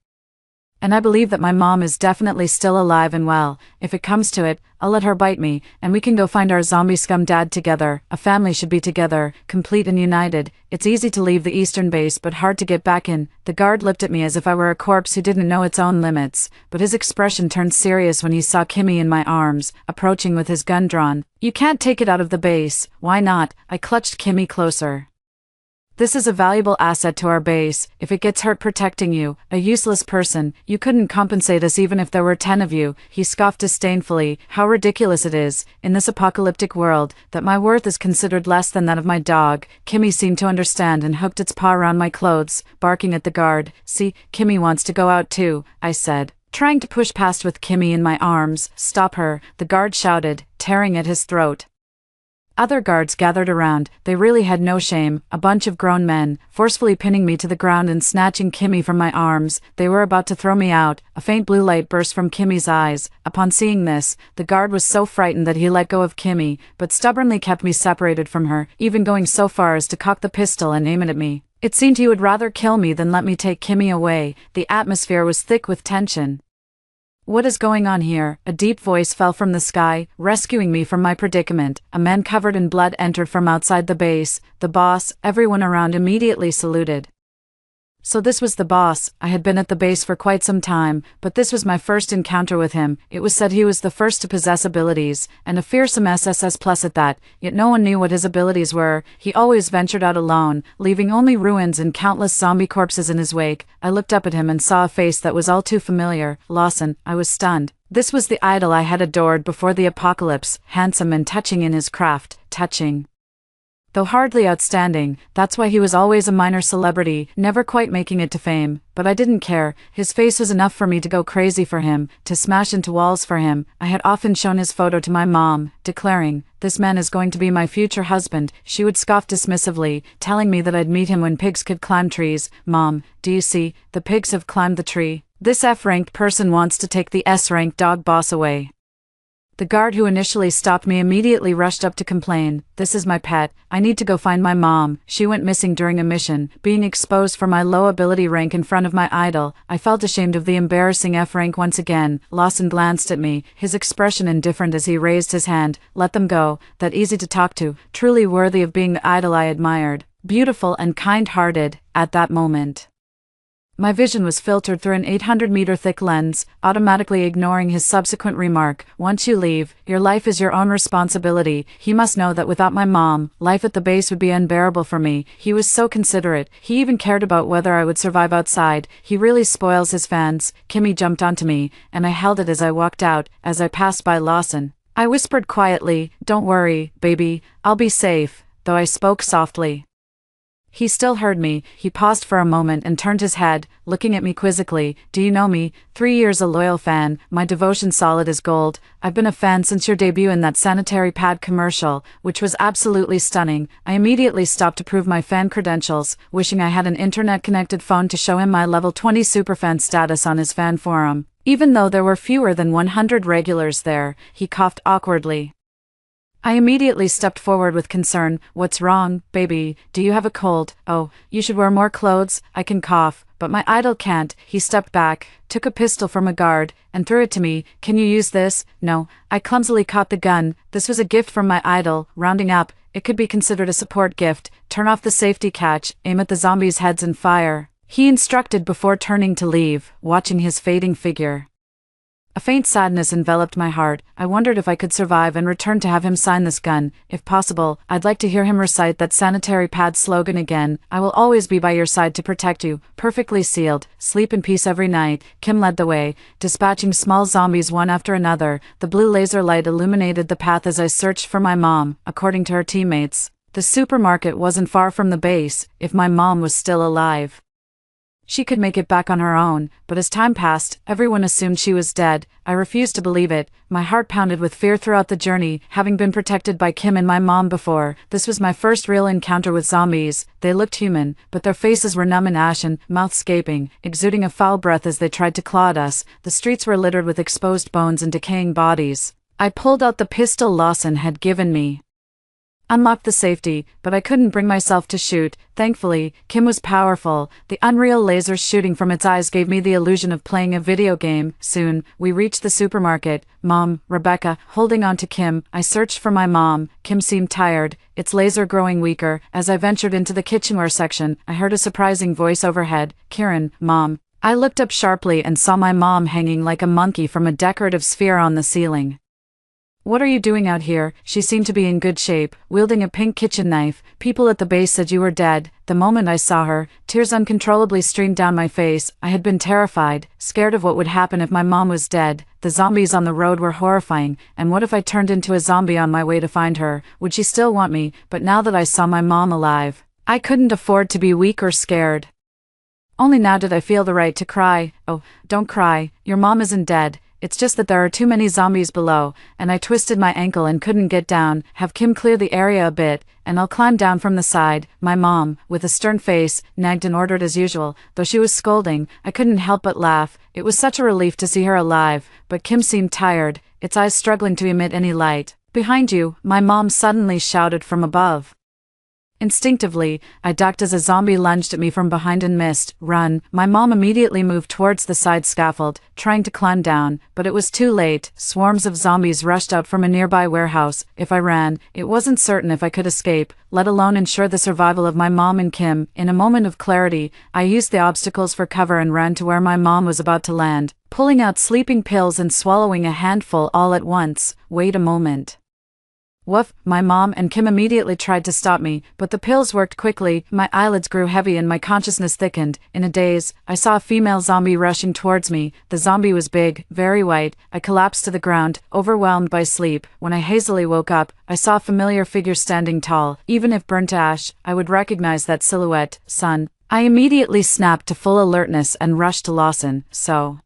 And I believe that my mom is definitely still alive and well. If it comes to it, I'll let her bite me, and we can go find our zombie scum dad together. A family should be together, complete and united. It's easy to leave the eastern base but hard to get back in. The guard looked at me as if I were a corpse who didn't know its own limits, but his expression turned serious when he saw Kimmy in my arms, approaching with his gun drawn. "You can't take it out of the base." "Why not?" I clutched Kimmy closer. "This is a valuable asset to our base. If it gets hurt protecting you, a useless person, you couldn't compensate us even if there were 10 of you." He scoffed disdainfully. "How ridiculous it is, in this apocalyptic world, that my worth is considered less than that of my dog." Kimmy seemed to understand and hooked its paw around my clothes, barking at the guard. "See, Kimmy wants to go out too," I said, trying to push past with Kimmy in my arms. "Stop her," the guard shouted, tearing at his throat. Other guards gathered around. They really had no shame, a bunch of grown men, forcefully pinning me to the ground and snatching Kimmy from my arms. They were about to throw me out. A faint blue light burst from Kimmy's eyes. Upon seeing this, the guard was so frightened that he let go of Kimmy, but stubbornly kept me separated from her, even going so far as to cock the pistol and aim it at me. It seemed he would rather kill me than let me take Kimmy away. The atmosphere was thick with tension. "What is going on here?" A deep voice fell from the sky, rescuing me from my predicament. A man covered in blood entered from outside the base. The boss. Everyone around immediately saluted. So this was the boss. I had been at the base for quite some time, but this was my first encounter with him. It was said he was the first to possess abilities, and a fearsome SSS plus at that, yet no one knew what his abilities were. He always ventured out alone, leaving only ruins and countless zombie corpses in his wake. I looked up at him and saw a face that was all too familiar. Lawson. I was stunned. This was the idol I had adored before the apocalypse, handsome and touching in his craft. Touching. Though hardly outstanding, that's why he was always a minor celebrity, never quite making it to fame. But I didn't care. His face was enough for me to go crazy for him, to smash into walls for him. I had often shown his photo to my mom, declaring, "This man is going to be my future husband." She would scoff dismissively, telling me that I'd meet him when pigs could climb trees. "Mom, do you see? The pigs have climbed the tree. This F-ranked person wants to take the S-ranked dog boss away." The guard who initially stopped me immediately rushed up to complain, "This is my pet. I need to go find my mom. She went missing during a mission." Being exposed for my low ability rank in front of my idol, I felt ashamed of the embarrassing F rank once again. Lawson glanced at me, his expression indifferent as he raised his hand. "Let them go. That easy to talk to, truly worthy of being the idol I admired. Beautiful and kind-hearted, at that moment." My vision was filtered through an 800-meter thick lens, automatically ignoring his subsequent remark, "Once you leave, your life is your own responsibility." He must know that without my mom, life at the base would be unbearable for me. He was so considerate. He even cared about whether I would survive outside. He really spoils his fans. Kimmy jumped onto me, and I held it as I walked out. As I passed by Lawson, I whispered quietly, "Don't worry, baby, I'll be safe," though I spoke softly. He still heard me. He paused for a moment and turned his head, looking at me quizzically. "Do you know me? 3 years a loyal fan, my devotion solid as gold. I've been a fan since your debut in that sanitary pad commercial, which was absolutely stunning." I immediately stopped to prove my fan credentials, wishing I had an internet-connected phone to show him my level 20 superfan status on his fan forum. Even though there were fewer than 100 regulars there, he coughed awkwardly. I immediately stepped forward with concern. "What's wrong, baby? Do you have a cold? Oh, you should wear more clothes." "I can cough, but my idol can't." He stepped back, took a pistol from a guard, and threw it to me. "Can you use this?" "No." I clumsily caught the gun. This was a gift from my idol. Rounding up, it could be considered a support gift. "Turn off the safety catch, aim at the zombies' heads and fire," he instructed before turning to leave, watching his fading figure. A faint sadness enveloped my heart. I wondered if I could survive and return to have him sign this gun. If possible, I'd like to hear him recite that sanitary pad slogan again. "I will always be by your side to protect you." Perfectly sealed. "Sleep in peace every night." Kim led the way, dispatching small zombies one after another. The blue laser light illuminated the path as I searched for my mom. According to her teammates, the supermarket wasn't far from the base. If my mom was still alive, she could make it back on her own. But as time passed, everyone assumed she was dead. I refused to believe it. My heart pounded with fear throughout the journey, having been protected by Kim and my mom before. This was my first real encounter with zombies. They looked human, but their faces were numb and ashen, mouths gaping, exuding a foul breath as they tried to claw at us. The streets were littered with exposed bones and decaying bodies. I pulled out the pistol Lawson had given me, unlocked the safety, but I couldn't bring myself to shoot. Thankfully, Kim was powerful. The unreal lasers shooting from its eyes gave me the illusion of playing a video game. Soon, we reached the supermarket. Mom, Rebecca, holding on to Kim. I searched for my mom. Kim seemed tired, its laser growing weaker. As I ventured into the kitchenware section, I heard a surprising voice overhead. "Kieran, Mom." I looked up sharply and saw my mom hanging like a monkey from a decorative sphere on the ceiling. "What are you doing out here?" She seemed to be in good shape, wielding a pink kitchen knife. "People at the base said you were dead." The moment I saw her, tears uncontrollably streamed down my face. I had been terrified, scared of what would happen if my mom was dead. The zombies on the road were horrifying, and what if I turned into a zombie on my way to find her? Would she still want me? But now that I saw my mom alive, I couldn't afford to be weak or scared. Only now did I feel the right to cry. "Oh, don't cry, your mom isn't dead. It's just that there are too many zombies below," and I twisted my ankle and couldn't get down. "Have Kim clear the area a bit, and I'll climb down from the side." My mom, with a stern face, nagged and ordered as usual. Though she was scolding, I couldn't help but laugh. It was such a relief to see her alive, but Kim seemed tired, its eyes struggling to emit any light. "Behind you," my mom suddenly shouted from above. Instinctively, I ducked as a zombie lunged at me from behind and missed. "Run." My mom immediately moved towards the side scaffold, trying to climb down, but it was too late. Swarms of zombies rushed out from a nearby warehouse. If I ran, it wasn't certain if I could escape, let alone ensure the survival of my mom and Kim. In a moment of clarity, I used the obstacles for cover and ran to where my mom was about to land, pulling out sleeping pills and swallowing a handful all at once. "Wait a moment." Woof, my mom and Kim immediately tried to stop me, but the pills worked quickly. My eyelids grew heavy and my consciousness thickened. In a daze, I saw a female zombie rushing towards me. The zombie was big, very white. I collapsed to the ground, overwhelmed by sleep. When I hazily woke up, I saw a familiar figure standing tall. Even if burnt to ash, I would recognize that silhouette. Son. I immediately snapped to full alertness and rushed to Lawson. So,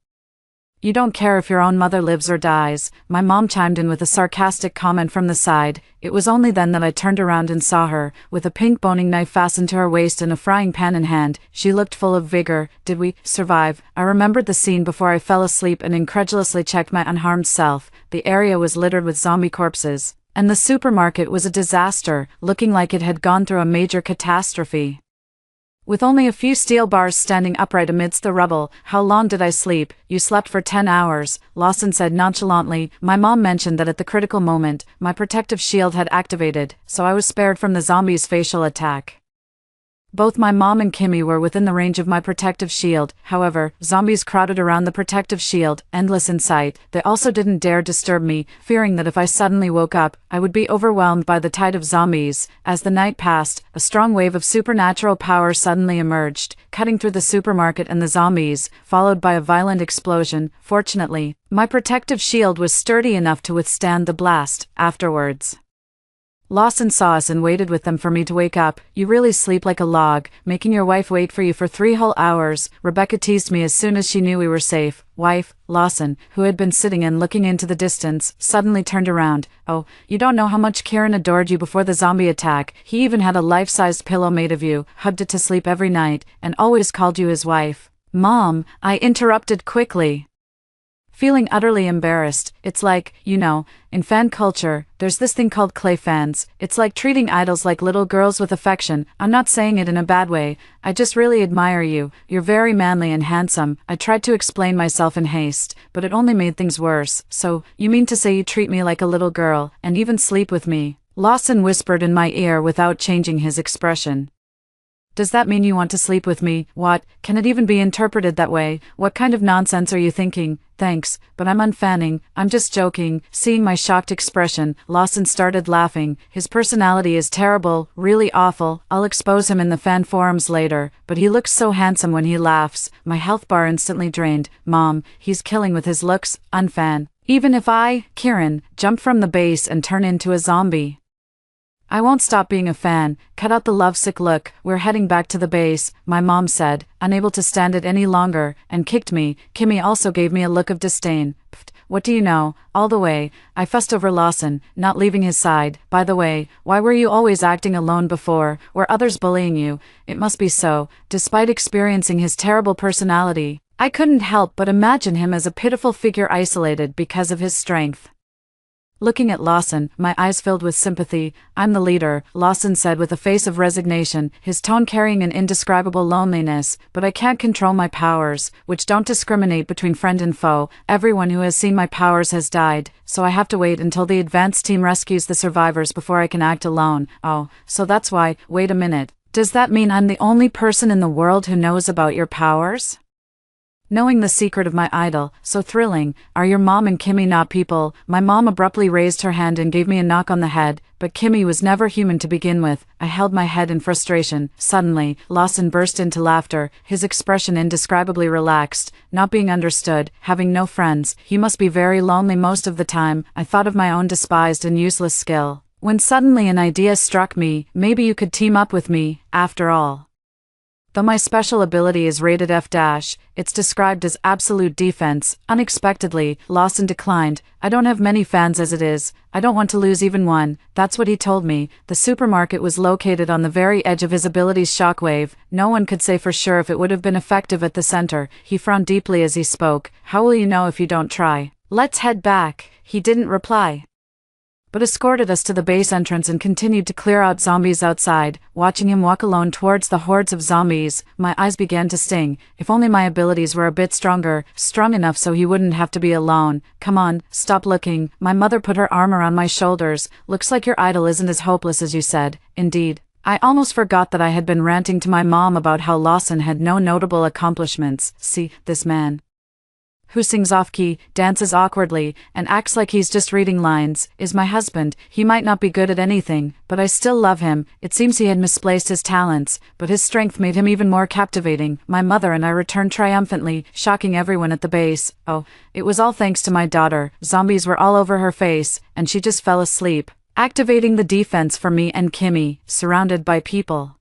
you don't care if your own mother lives or dies, my mom chimed in with a sarcastic comment from the side. It was only then that I turned around and saw her, with a pink boning knife fastened to her waist and a frying pan in hand. She looked full of vigor. Did we survive? I remembered the scene before I fell asleep and incredulously checked my unharmed self. The area was littered with zombie corpses, and the supermarket was a disaster, looking like it had gone through a major catastrophe. With only a few steel bars standing upright amidst the rubble. How long did I sleep? You slept for 10 hours, Lawson said nonchalantly. My mom mentioned that at the critical moment, my protective shield had activated, so I was spared from the zombie's facial attack. Both my mom and Kimmy were within the range of my protective shield. However, zombies crowded around the protective shield, endless in sight. They also didn't dare disturb me, fearing that if I suddenly woke up, I would be overwhelmed by the tide of zombies. As the night passed, a strong wave of supernatural power suddenly emerged, cutting through the supermarket and the zombies, followed by a violent explosion. Fortunately, my protective shield was sturdy enough to withstand the blast. Afterwards, Lawson saw us and waited with them for me to wake up. You really sleep like a log, making your wife wait for you for 3 whole hours, Rebecca teased me as soon as she knew we were safe. Wife, Lawson, who had been sitting and looking into the distance, suddenly turned around. Oh, you don't know how much Kieran adored you before the zombie attack. He even had a life-sized pillow made of you, hugged it to sleep every night, and always called you his wife. Mom, I interrupted quickly, feeling utterly embarrassed. It's like, in fan culture, there's this thing called clay fans. It's like treating idols like little girls with affection. I'm not saying it in a bad way. I just really admire you. You're very manly and handsome. I tried to explain myself in haste, but it only made things worse. So, you mean to say you treat me like a little girl, and even sleep with me? Lawson whispered in my ear without changing his expression. Does that mean you want to sleep with me? What? Can it even be interpreted that way? What kind of nonsense are you thinking? Thanks, but I'm unfanning. I'm just joking. Seeing my shocked expression, Lawson started laughing. His personality is terrible, really awful. I'll expose him in the fan forums later, but he looks so handsome when he laughs. My health bar instantly drained. Mom, he's killing with his looks. Unfan. Even if I, Kieran, jump from the base and turn into a zombie, I won't stop being a fan. Cut out the lovesick look. We're heading back to the base, my mom said, unable to stand it any longer, and kicked me. Kimmy also gave me a look of disdain. Pfft, what do you know? All the way, I fussed over Lawson, not leaving his side. By the way, why were you always acting alone before? Were others bullying you? It must be so. Despite experiencing his terrible personality, I couldn't help but imagine him as a pitiful figure isolated because of his strength. Looking at Lawson, my eyes filled with sympathy. I'm the leader, Lawson said with a face of resignation, his tone carrying an indescribable loneliness. But I can't control my powers, which don't discriminate between friend and foe. Everyone who has seen my powers has died, so I have to wait until the advanced team rescues the survivors before I can act alone. Oh, so that's why. Wait a minute. Does that mean I'm the only person in the world who knows about your powers? Knowing the secret of my idol, so thrilling. Are your mom and Kimmy not people? My mom abruptly raised her hand and gave me a knock on the head, but Kimmy was never human to begin with. I held my head in frustration. Suddenly, Lawson burst into laughter, his expression indescribably relaxed. Not being understood, having no friends, he must be very lonely most of the time. I thought of my own despised and useless skill, when suddenly an idea struck me. Maybe you could team up with me, after all. Though my special ability is rated F-, it's described as absolute defense. Unexpectedly, Lawson declined. I don't have many fans as it is. I don't want to lose even one. That's what he told me. The supermarket was located on the very edge of his ability's shockwave. No one could say for sure if it would have been effective at the center. He frowned deeply as he spoke. How will you know if you don't try? Let's head back. He didn't reply, but escorted us to the base entrance and continued to clear out zombies outside. Watching him walk alone towards the hordes of zombies, my eyes began to sting. If only my abilities were a bit stronger, strong enough so he wouldn't have to be alone. Come on, stop looking. My mother put her arm around my shoulders. Looks like your idol isn't as hopeless as you said. Indeed. I almost forgot that I had been ranting to my mom about how Lawson had no notable accomplishments. See, this man. who sings off-key, dances awkwardly, and acts like he's just reading lines, is my husband. He might not be good at anything, but I still love him. It seems he had misplaced his talents, but his strength made him even more captivating. My mother and I returned triumphantly, shocking everyone at the base. Oh, it was all thanks to my daughter. Zombies were all over her face, and she just fell asleep, activating the defense for me and Kimmy, surrounded by people.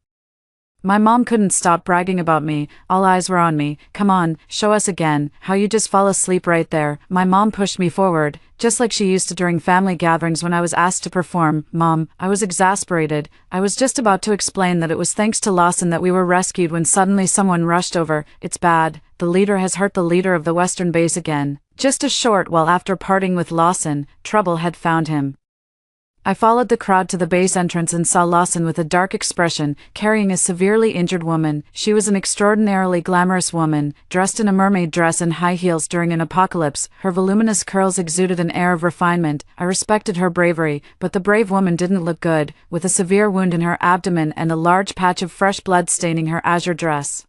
My mom couldn't stop bragging about me. All eyes were on me. Come on, show us again how you just fall asleep right there. My mom pushed me forward, just like she used to during family gatherings when I was asked to perform. Mom, I was exasperated. I was just about to explain that it was thanks to Lawson that we were rescued when suddenly someone rushed over. It's bad. The leader has hurt the leader of the Western base again. Just a short while after parting with Lawson, trouble had found him. I followed the crowd to the base entrance and saw Lawson with a dark expression, carrying a severely injured woman. She was an extraordinarily glamorous woman, dressed in a mermaid dress and high heels during an apocalypse. Her voluminous curls exuded an air of refinement. I respected her bravery, but the brave woman didn't look good, with a severe wound in her abdomen and a large patch of fresh blood staining her azure dress.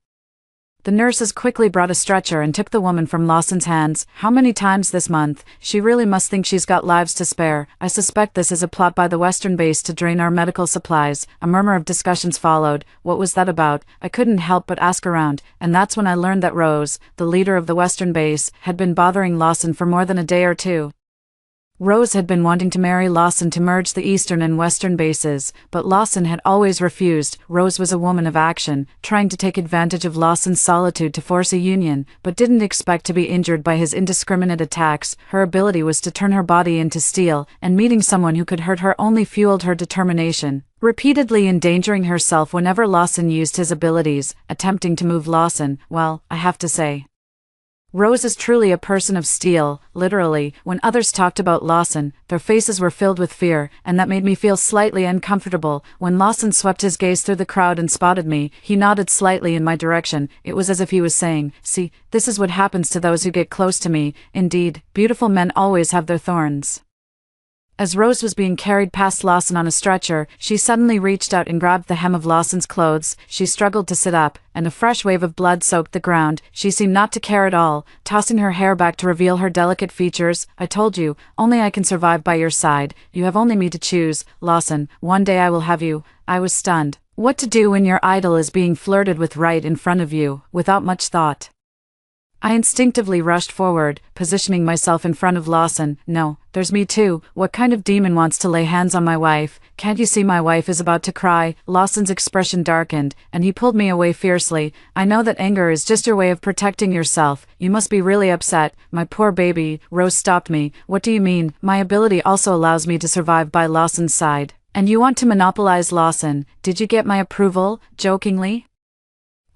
The nurses quickly brought a stretcher and took the woman from Lawson's hands. How many times this month? She really must think she's got lives to spare. I suspect this is a plot by the Western base to drain our medical supplies. A murmur of discussions followed. What was that about? I couldn't help but ask around, and that's when I learned that Rose, the leader of the Western base, had been bothering Lawson for more than a day or two. Rose had been wanting to marry Lawson to merge the Eastern and Western bases, but Lawson had always refused. Rose was a woman of action, trying to take advantage of Lawson's solitude to force a union, but didn't expect to be injured by his indiscriminate attacks. Her ability was to turn her body into steel, and meeting someone who could hurt her only fueled her determination, repeatedly endangering herself whenever Lawson used his abilities, attempting to move Lawson. Well, I have to say, Rose is truly a person of steel, literally. When others talked about Lawson, their faces were filled with fear, and that made me feel slightly uncomfortable. When Lawson swept his gaze through the crowd and spotted me, he nodded slightly in my direction. It was as if he was saying, "See, this is what happens to those who get close to me." Indeed, beautiful men always have their thorns. As Rose was being carried past Lawson on a stretcher, she suddenly reached out and grabbed the hem of Lawson's clothes. She struggled to sit up, and a fresh wave of blood soaked the ground. She seemed not to care at all, tossing her hair back to reveal her delicate features. "I told you, only I can survive by your side. You have only me to choose, Lawson. One day I will have you." I was stunned. What to do when your idol is being flirted with right in front of you, without much thought? I instinctively rushed forward, positioning myself in front of Lawson. "No, there's me too. What kind of demon wants to lay hands on my wife? Can't you see my wife is about to cry?" Lawson's expression darkened, and he pulled me away fiercely. "I know that anger is just your way of protecting yourself. You must be really upset. My poor baby." Rose stopped me. "What do you mean? My ability also allows me to survive by Lawson's side. And you want to monopolize Lawson? Did you get my approval?" Jokingly.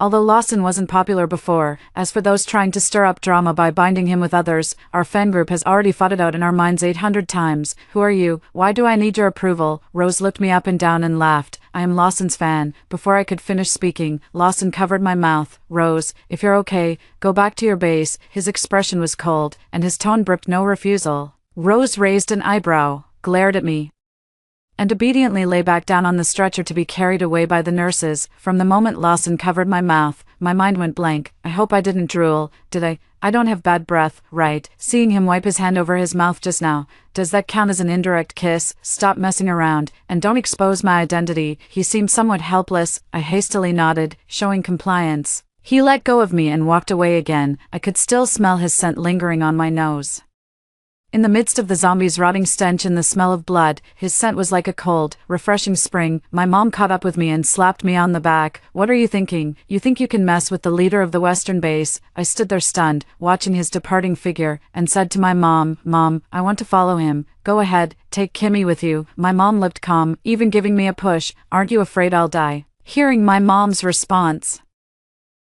Although Lawson wasn't popular before, as for those trying to stir up drama by binding him with others, our fan group has already fought it out in our minds 800 times. "Who are you? Why do I need your approval?" Rose looked me up and down and laughed. "I am Lawson's fan." Before I could finish speaking, Lawson covered my mouth. "Rose, if you're okay, go back to your base." His expression was cold, and his tone bripped no refusal. Rose raised an eyebrow, glared at me, and obediently lay back down on the stretcher to be carried away by the nurses. From the moment Lawson covered my mouth, my mind went blank. I hope I didn't drool. Did I? I don't have bad breath, right? Seeing him wipe his hand over his mouth just now, does that count as an indirect kiss? Stop messing around, and don't expose my identity. He seemed somewhat helpless. I hastily nodded, showing compliance. He let go of me and walked away again. I could still smell his scent lingering on my nose. In the midst of the zombies' rotting stench and the smell of blood, his scent was like a cold, refreshing spring. My mom caught up with me and slapped me on the back. "What are you thinking? You think you can mess with the leader of the Western base?" I stood there stunned, watching his departing figure, and said to my mom, "Mom, I want to follow him." "Go ahead, take Kimmy with you." My mom looked calm, even giving me a push. "Aren't you afraid I'll die?" Hearing my mom's response,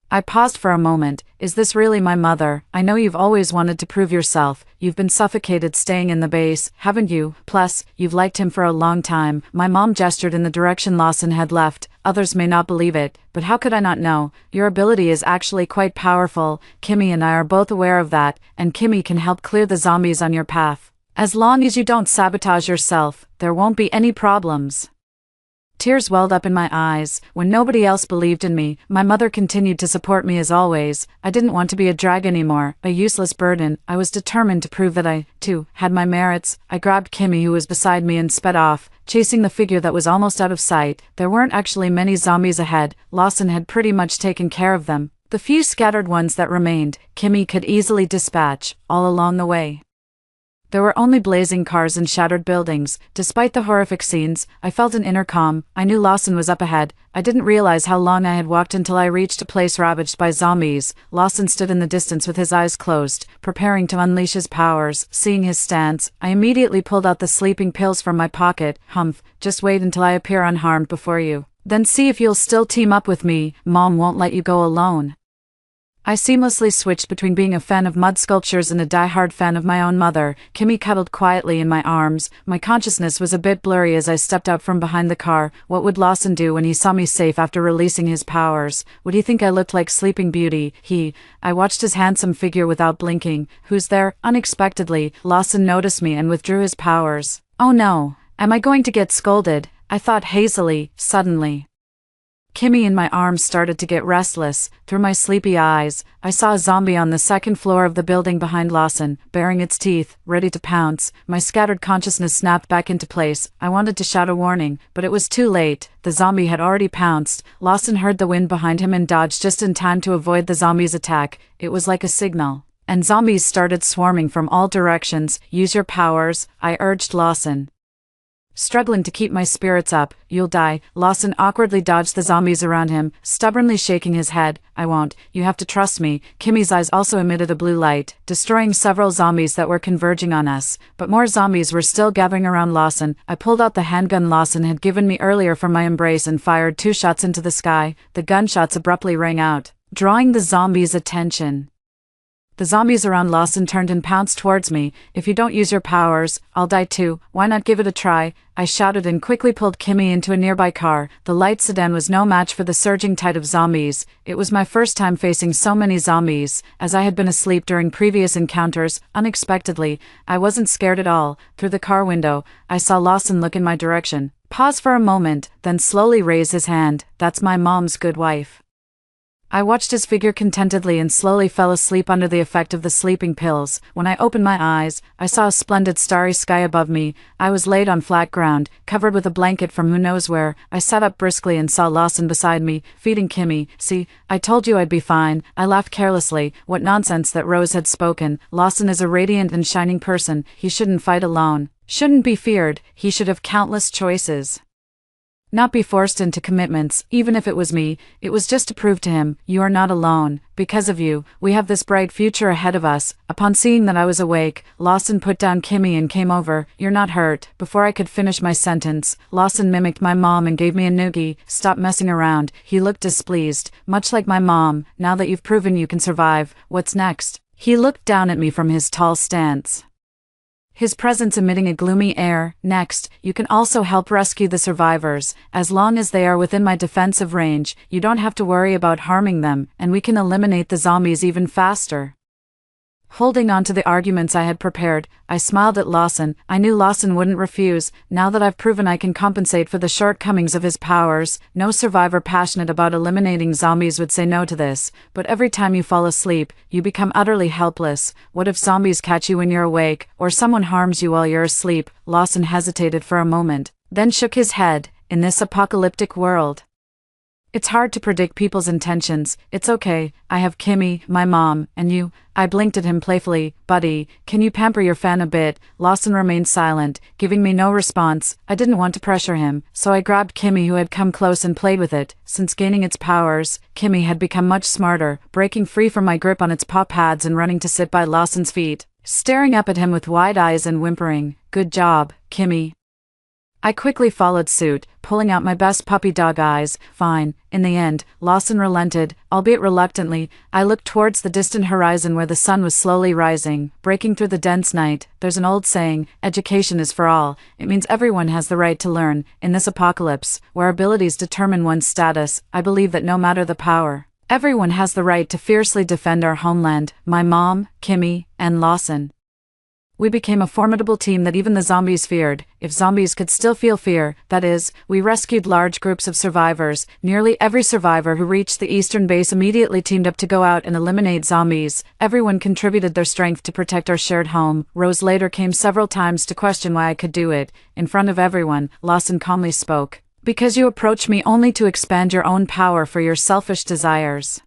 I paused for a moment. Is this really my mother? I know you've always wanted to prove yourself. You've been suffocated staying in the base, haven't you? Plus, you've liked him for a long time. My mom gestured in the direction Lawson had left. Others may not believe it, but how could I not know? Your ability is actually quite powerful. Kimmy and I are both aware of that, and Kimmy can help clear the zombies on your path. As long as you don't sabotage yourself, there won't be any problems. Tears welled up in my eyes. When nobody else believed in me, my mother continued to support me as always. I didn't want to be a drag anymore, a useless burden. I was determined to prove that I, too, had my merits. I grabbed Kimmy, who was beside me, and sped off, chasing the figure that was almost out of sight. There weren't actually many zombies ahead. Lawson had pretty much taken care of them. The few scattered ones that remained, Kimmy could easily dispatch, all along the way. There were only blazing cars and shattered buildings. Despite the horrific scenes, I felt an inner calm. I knew Lawson was up ahead. I didn't realize how long I had walked until I reached a place ravaged by zombies. Lawson stood in the distance with his eyes closed, preparing to unleash his powers. Seeing his stance, I immediately pulled out the sleeping pills from my pocket. Humph, just wait until I appear unharmed before you. Then see if you'll still team up with me. Mom won't let you go alone. I seamlessly switched between being a fan of mud sculptures and a die-hard fan of my own mother. Kimmy cuddled quietly in my arms. My consciousness was a bit blurry as I stepped out from behind the car. What would Lawson do when he saw me safe after releasing his powers? Would he think I looked like Sleeping Beauty? I watched his handsome figure without blinking. Who's there? Unexpectedly, Lawson noticed me and withdrew his powers. Oh no, am I going to get scolded? I thought hazily, suddenly. Kimmy in my arms started to get restless. Through my sleepy eyes, I saw a zombie on the second floor of the building behind Lawson, baring its teeth, ready to pounce. My scattered consciousness snapped back into place. I wanted to shout a warning, but it was too late. The zombie had already pounced. Lawson heard the wind behind him and dodged just in time to avoid the zombie's attack. It was like a signal. And zombies started swarming from all directions. Use your powers, I urged Lawson. Struggling to keep my spirits up. You'll die. Lawson awkwardly dodged the zombies around him, stubbornly shaking his head. I won't. You have to trust me. Kimmy's eyes also emitted a blue light, destroying several zombies that were converging on us. But more zombies were still gathering around Lawson. I pulled out the handgun Lawson had given me earlier from my embrace and fired 2 shots into the sky. The gunshots abruptly rang out, drawing the zombies' attention. The zombies around Lawson turned and pounced towards me. If you don't use your powers, I'll die too. Why not give it a try? I shouted and quickly pulled Kimmy into a nearby car. The light sedan was no match for the surging tide of zombies. It was my first time facing so many zombies. As I had been asleep during previous encounters, unexpectedly, I wasn't scared at all. Through the car window, I saw Lawson look in my direction. Pause for a moment, then slowly raise his hand. That's my mom's good wife. I watched his figure contentedly and slowly fell asleep under the effect of the sleeping pills. When I opened my eyes, I saw a splendid starry sky above me. I was laid on flat ground, covered with a blanket from who knows where. I sat up briskly and saw Lawson beside me, feeding Kimmy. See, I told you I'd be fine. I laughed carelessly. What nonsense that Rose had spoken. Lawson is a radiant and shining person. He shouldn't fight alone. Shouldn't be feared. He should have countless choices. Not be forced into commitments. Even if it was me, it was just to prove to him, you are not alone. Because of you, we have this bright future ahead of us. Upon seeing that I was awake, Lawson put down Kimmy and came over. You're not hurt. Before I could finish my sentence, Lawson mimicked my mom and gave me a noogie. Stop messing around. He looked displeased. Much like my mom. Now that you've proven you can survive, what's next? He looked down at me from his tall stance, his presence emitting a gloomy air. Next, you can also help rescue the survivors. As long as they are within my defensive range, you don't have to worry about harming them, and we can eliminate the zombies even faster. Holding on to the arguments I had prepared, I smiled at Lawson. I knew Lawson wouldn't refuse. Now that I've proven I can compensate for the shortcomings of his powers, no survivor passionate about eliminating zombies would say no to this. But every time you fall asleep, you become utterly helpless. What if zombies catch you when you're awake, or someone harms you while you're asleep? Lawson hesitated for a moment, then shook his head. In this apocalyptic world, it's hard to predict people's intentions. It's okay, I have Kimmy, my mom, and you. I blinked at him playfully. Buddy, can you pamper your fan a bit? Lawson remained silent, giving me no response. I didn't want to pressure him, so I grabbed Kimmy, who had come close, and played with it. Since gaining its powers, Kimmy had become much smarter, breaking free from my grip on its paw pads and running to sit by Lawson's feet, staring up at him with wide eyes and whimpering. Good job, Kimmy. I quickly followed suit, pulling out my best puppy dog eyes. Fine. In the end, Lawson relented, albeit reluctantly. I looked towards the distant horizon where the sun was slowly rising, breaking through the dense night. There's an old saying, education is for all. It means everyone has the right to learn. In this apocalypse, where abilities determine one's status, I believe that no matter the power, everyone has the right to fiercely defend our homeland. My mom, Kimmy, and Lawson. We became a formidable team that even the zombies feared, if zombies could still feel fear, that is. We rescued large groups of survivors. Nearly every survivor who reached the eastern base immediately teamed up to go out and eliminate zombies. Everyone contributed their strength to protect our shared home. Rose later came several times to question why I could do it. In front of everyone, Lawson calmly spoke. Because you approach me only to expand your own power for your selfish desires.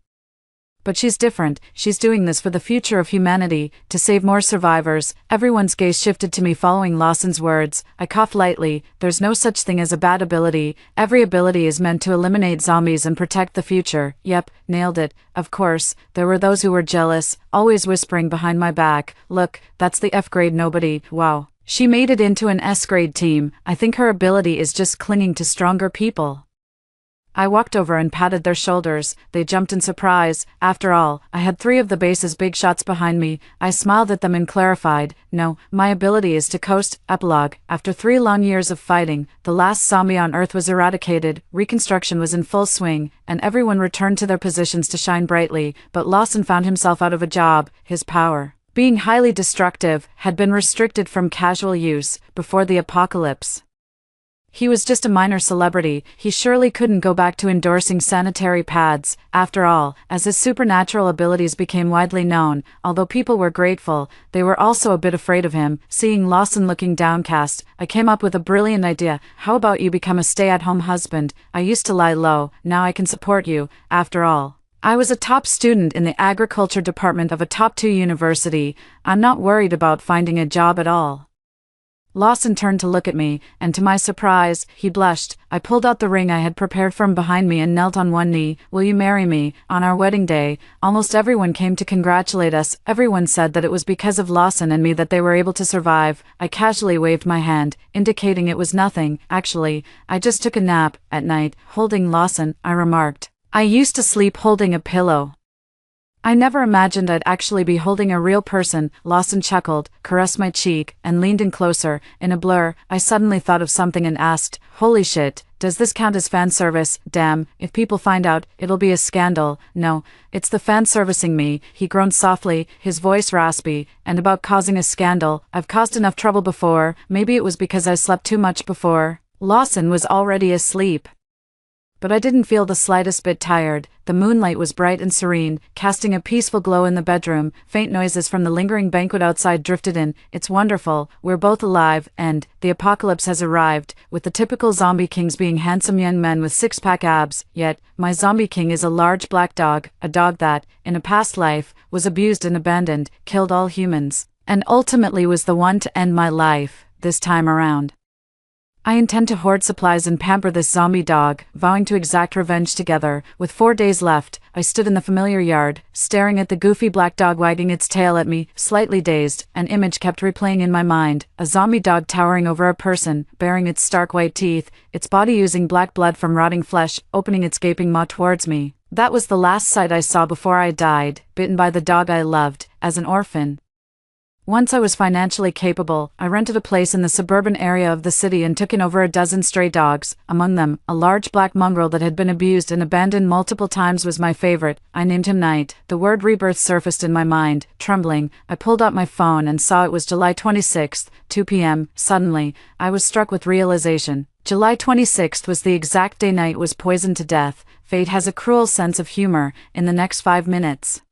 But she's different. She's doing this for the future of humanity, to save more survivors. Everyone's gaze shifted to me following Lawson's words. I coughed lightly. There's no such thing as a bad ability. Every ability is meant to eliminate zombies and protect the future. Yep, nailed it. Of course, there were those who were jealous, always whispering behind my back, look, that's the F-grade nobody. Wow. She made it into an S-grade team. I think her ability is just clinging to stronger people. I walked over and patted their shoulders. They jumped in surprise. After all, I had 3 of the base's big shots behind me. I smiled at them and clarified, no, my ability is to coast. Epilogue. After 3 long years of fighting, the last zombie on Earth was eradicated, reconstruction was in full swing, and everyone returned to their positions to shine brightly, but Lawson found himself out of a job. His power, being highly destructive, had been restricted from casual use before the apocalypse. He was just a minor celebrity. He surely couldn't go back to endorsing sanitary pads. After all, as his supernatural abilities became widely known, although people were grateful, they were also a bit afraid of him. Seeing Lawson looking downcast, I came up with a brilliant idea. How about you become a stay-at-home husband? I used to lie low, now I can support you. After all, I was a top student in the agriculture department of a top 2 university. I'm not worried about finding a job at all. Lawson turned to look at me, and to my surprise, he blushed. I pulled out the ring I had prepared from behind me and knelt on one knee. Will you marry me? On our wedding day, almost everyone came to congratulate us. Everyone said that it was because of Lawson and me that they were able to survive. I casually waved my hand, indicating it was nothing. Actually, I just took a nap. At night, holding Lawson, I remarked. I used to sleep holding a pillow. I never imagined I'd actually be holding a real person. Lawson chuckled, caressed my cheek, and leaned in closer. In a blur, I suddenly thought of something and asked, holy shit, does this count as fan service? Damn, if people find out, it'll be a scandal. No, it's the fan servicing me. He groaned softly, his voice raspy, and about causing a scandal. I've caused enough trouble before. Maybe it was because I slept too much before. Lawson was already asleep. But I didn't feel the slightest bit tired. The moonlight was bright and serene, casting a peaceful glow in the bedroom. Faint noises from the lingering banquet outside drifted in. It's wonderful, we're both alive, and the apocalypse has arrived, with the typical zombie kings being handsome young men with 6-pack abs. Yet, my zombie king is a large black dog, a dog that, in a past life, was abused and abandoned, killed all humans, and ultimately was the one to end my life, this time around. I intend to hoard supplies and pamper this zombie dog, vowing to exact revenge together. With 4 days left, I stood in the familiar yard, staring at the goofy black dog wagging its tail at me, slightly dazed. An image kept replaying in my mind, a zombie dog towering over a person, baring its stark white teeth, its body oozing black blood from rotting flesh, opening its gaping maw towards me. That was the last sight I saw before I died, bitten by the dog I loved, as an orphan. Once I was financially capable, I rented a place in the suburban area of the city and took in over a dozen stray dogs. Among them, a large black mongrel that had been abused and abandoned multiple times was my favorite. I named him Night. The word Rebirth surfaced in my mind. Trembling, I pulled out my phone and saw it was July 26th, 2 p.m. Suddenly, I was struck with realization. July 26th was the exact day Night was poisoned to death. Fate has a cruel sense of humor. In the next 5 minutes,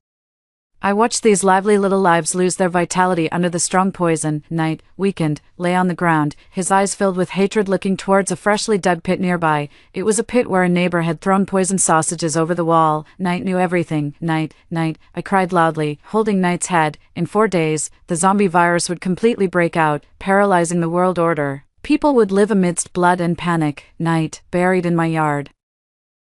I watched these lively little lives lose their vitality under the strong poison. Night, weakened, lay on the ground, his eyes filled with hatred looking towards a freshly dug pit nearby. It was a pit where a neighbor had thrown poisoned sausages over the wall. Night knew everything. Night, I cried loudly, holding Night's head. In 4 days, the zombie virus would completely break out, paralyzing the world order. People would live amidst blood and panic. Night, buried in my yard,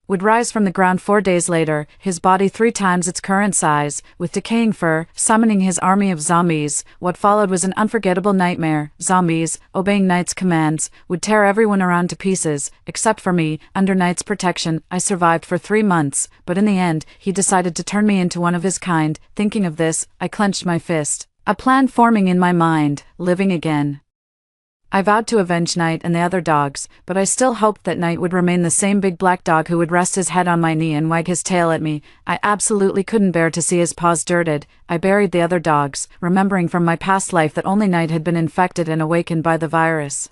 would rise from the ground 4 days later, his body 3 times its current size, with decaying fur, summoning his army of zombies. What followed was an unforgettable nightmare. Zombies, obeying Night's commands, would tear everyone around to pieces, except for me. Under Night's protection, I survived for 3 months, but in the end, he decided to turn me into one of his kind. Thinking of this, I clenched my fist. A plan forming in my mind, living again. I vowed to avenge Knight and the other dogs, but I still hoped that Knight would remain the same big black dog who would rest his head on my knee and wag his tail at me. I absolutely couldn't bear to see his paws dirted. I buried the other dogs, remembering from my past life that only Knight had been infected and awakened by the virus.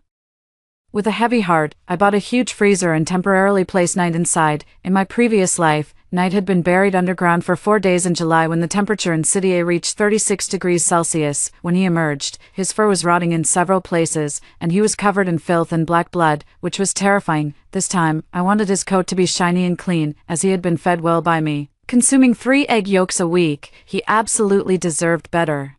With a heavy heart, I bought a huge freezer and temporarily placed Knight inside. In my previous life, Knight had been buried underground for 4 days in July when the temperature in City A reached 36 degrees Celsius. When he emerged, his fur was rotting in several places, and he was covered in filth and black blood, which was terrifying. This time, I wanted his coat to be shiny and clean, as he had been fed well by me. Consuming 3 egg yolks a week, he absolutely deserved better.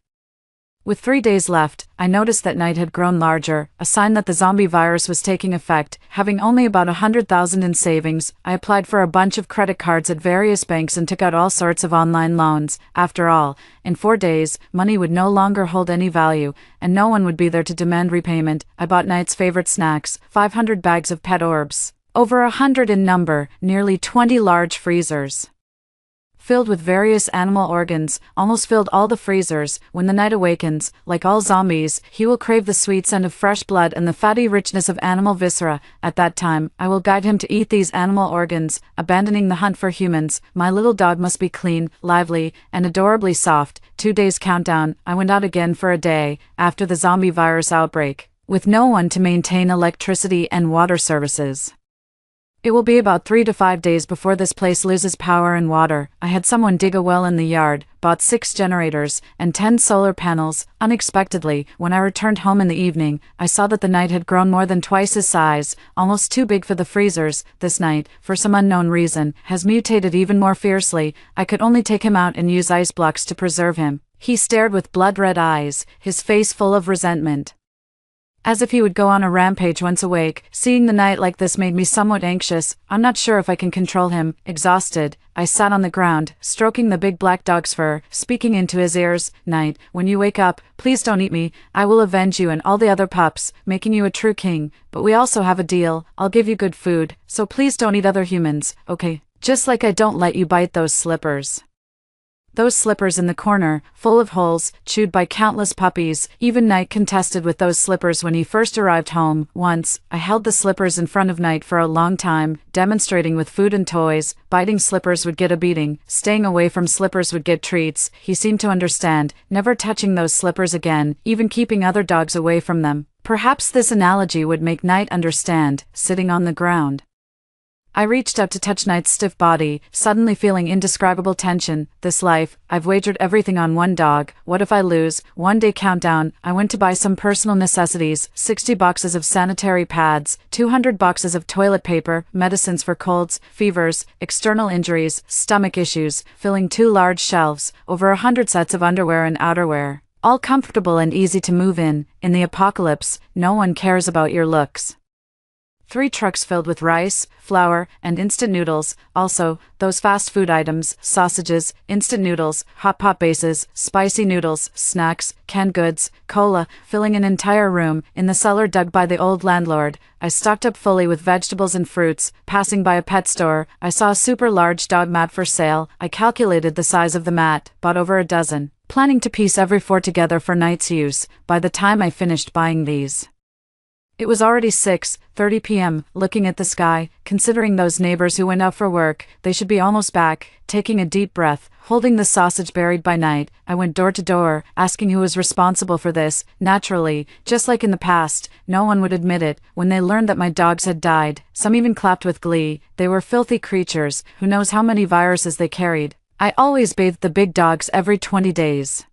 With 3 days left, I noticed that Knight had grown larger, a sign that the zombie virus was taking effect. Having only about 100,000 in savings, I applied for a bunch of credit cards at various banks and took out all sorts of online loans. After all, in 4 days, money would no longer hold any value, and no one would be there to demand repayment. I bought Knight's favorite snacks, 500 bags of pet orbs, over 100 in number, nearly 20 large freezers filled with various animal organs, almost filled all the freezers. When the Knight awakens, like all zombies, he will crave the sweet scent of fresh blood and the fatty richness of animal viscera. At that time, I will guide him to eat these animal organs, abandoning the hunt for humans. My little dog must be clean, lively, and adorably soft. 2 days countdown, I went out again for a day, after the zombie virus outbreak, with no one to maintain electricity and water services. It will be about 3 to 5 days before this place loses power and water. I had someone dig a well in the yard, bought 6 generators, and 10 solar panels. Unexpectedly, when I returned home in the evening, I saw that the Knight had grown more than twice his size, almost too big for the freezers. This Knight, for some unknown reason, has mutated even more fiercely. I could only take him out and use ice blocks to preserve him. He stared with blood-red eyes, his face full of resentment, as if he would go on a rampage once awake. Seeing the Knight like this made me somewhat anxious. I'm not sure if I can control him. Exhausted, I sat on the ground, stroking the big black dog's fur, speaking into his ears. Knight, when you wake up, please don't eat me. I will avenge you and all the other pups, making you a true king. But we also have a deal. I'll give you good food, so please don't eat other humans, okay? Just like I don't let you bite those slippers. Those slippers in the corner, full of holes, chewed by countless puppies. Even Knight contested with those slippers when he first arrived home. Once, I held the slippers in front of Knight for a long time, demonstrating with food and toys. Biting slippers would get a beating, staying away from slippers would get treats. He seemed to understand, never touching those slippers again, even keeping other dogs away from them. Perhaps this analogy would make Knight understand. Sitting on the ground, I reached out to touch Knight's stiff body, suddenly feeling indescribable tension. This life, I've wagered everything on one dog. What if I lose? 1 day countdown, I went to buy some personal necessities, 60 boxes of sanitary pads, 200 boxes of toilet paper, medicines for colds, fevers, external injuries, stomach issues, filling 2 large shelves, over 100 sets of underwear and outerwear, all comfortable and easy to move in. In the apocalypse, no one cares about your looks. 3 trucks filled with rice, flour, and instant noodles. Also, those fast food items, sausages, instant noodles, hot pot bases, spicy noodles, snacks, canned goods, cola, filling an entire room. In the cellar dug by the old landlord, I stocked up fully with vegetables and fruits. Passing by a pet store, I saw a super large dog mat for sale. I calculated the size of the mat, bought over a dozen, planning to piece every 4 together for Knight's use. By the time I finished buying these, it was already 6:30 p.m. Looking at the sky, considering those neighbors who went out for work, they should be almost back. Taking a deep breath, holding the sausage buried by Knight, I went door to door, asking who was responsible for this. Naturally, just like in the past, no one would admit it. When they learned that my dogs had died, some even clapped with glee. They were filthy creatures, who knows how many viruses they carried. I always bathed the big dogs every 20 days.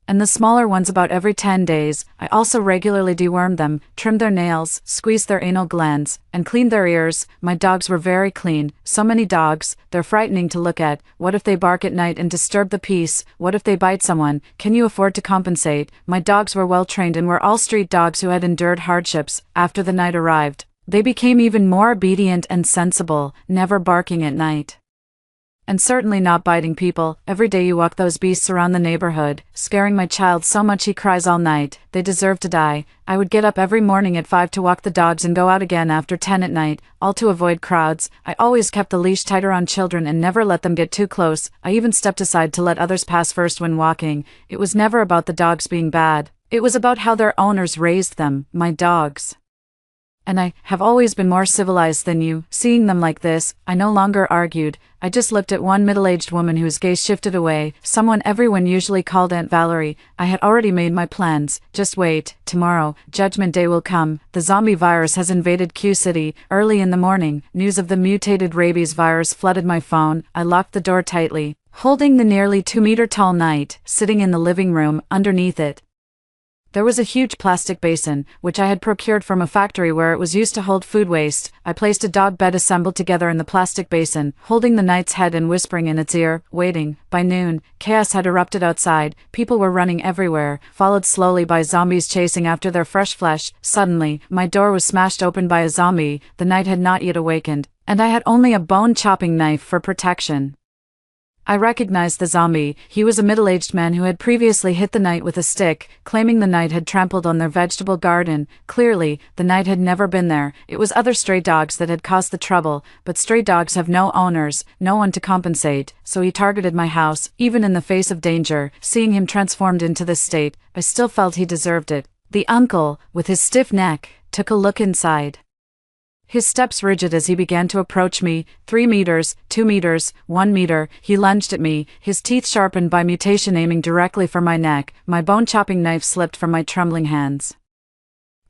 And the smaller ones about every 10 days. I also regularly dewormed them, trimmed their nails, squeezed their anal glands, and cleaned their ears. My dogs were very clean. So many dogs, they're frightening to look at. What if they bark at night and disturb the peace? What if they bite someone? Can you afford to compensate? My dogs were well trained and were all street dogs who had endured hardships. After the Knight arrived, they became even more obedient and sensible, never barking at night, and certainly not biting people. Every day you walk those beasts around the neighborhood, scaring my child so much he cries all night. They deserve to die. I would get up every morning at 5 to walk the dogs and go out again after 10 at night, all to avoid crowds. I always kept the leash tighter on children and never let them get too close. I even stepped aside to let others pass first when walking. It was never about the dogs being bad. It was about how their owners raised them, my dogs. And I have always been more civilized than you. Seeing them like this, I no longer argued. I just looked at one middle-aged woman whose gaze shifted away, someone everyone usually called Aunt Valerie. I had already made my plans. Just wait. Tomorrow, Judgment Day will come. The zombie virus has invaded Q City. Early in the morning, news of the mutated rabies virus flooded my phone. I locked the door tightly, holding the nearly 2-meter-tall Knight, sitting in the living room. Underneath it, there was a huge plastic basin, which I had procured from a factory where it was used to hold food waste. I placed a dog bed assembled together in the plastic basin, holding the Knight's head and whispering in its ear, waiting. By noon, chaos had erupted outside. People were running everywhere, followed slowly by zombies chasing after their fresh flesh. Suddenly, my door was smashed open by a zombie. The Knight had not yet awakened, and I had only a bone-chopping knife for protection. I recognized the zombie. He was a middle-aged man who had previously hit the Knight with a stick, claiming the Knight had trampled on their vegetable garden. Clearly, the Knight had never been there. It was other stray dogs that had caused the trouble, but stray dogs have no owners, no one to compensate, so he targeted my house, even in the face of danger. Seeing him transformed into this state, I still felt he deserved it. The uncle, with his stiff neck, took a look inside. His steps rigid as he began to approach me. 3 meters, 2 meters, 1 meter, he lunged at me, his teeth sharpened by mutation aiming directly for my neck. My bone-chopping knife slipped from my trembling hands.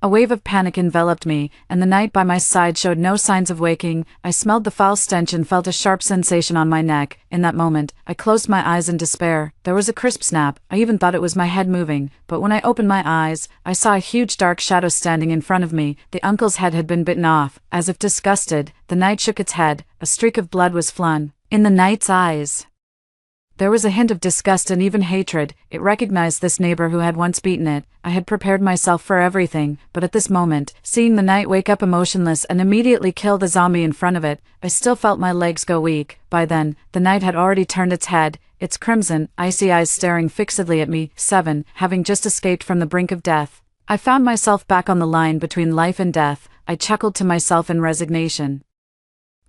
A wave of panic enveloped me, and the Knight by my side showed no signs of waking. I smelled the foul stench and felt a sharp sensation on my neck. In that moment, I closed my eyes in despair. There was a crisp snap. I even thought it was my head moving, but when I opened my eyes, I saw a huge dark shadow standing in front of me. The uncle's head had been bitten off. As if disgusted, the Knight shook its head. A streak of blood was flung. In the Knight's eyes, there was a hint of disgust and even hatred. It recognized this neighbor who had once beaten it. I had prepared myself for everything, but at this moment, seeing the Knight wake up emotionless and immediately kill the zombie in front of it, I still felt my legs go weak. By then, the Knight had already turned its head, its crimson, icy eyes staring fixedly at me. 7, having just escaped from the brink of death, I found myself back on the line between life and death. I chuckled to myself in resignation,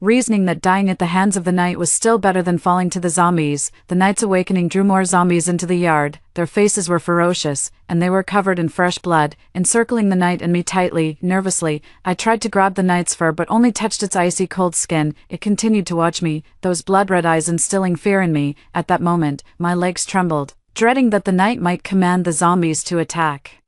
reasoning that dying at the hands of the Knight was still better than falling to the zombies. The Knight's awakening drew more zombies into the yard. Their faces were ferocious, and they were covered in fresh blood. Encircling the Knight and me tightly, nervously, I tried to grab the Knight's fur but only touched its icy cold skin. It continued to watch me, those blood-red eyes instilling fear in me. At that moment, my legs trembled, dreading that the Knight might command the zombies to attack.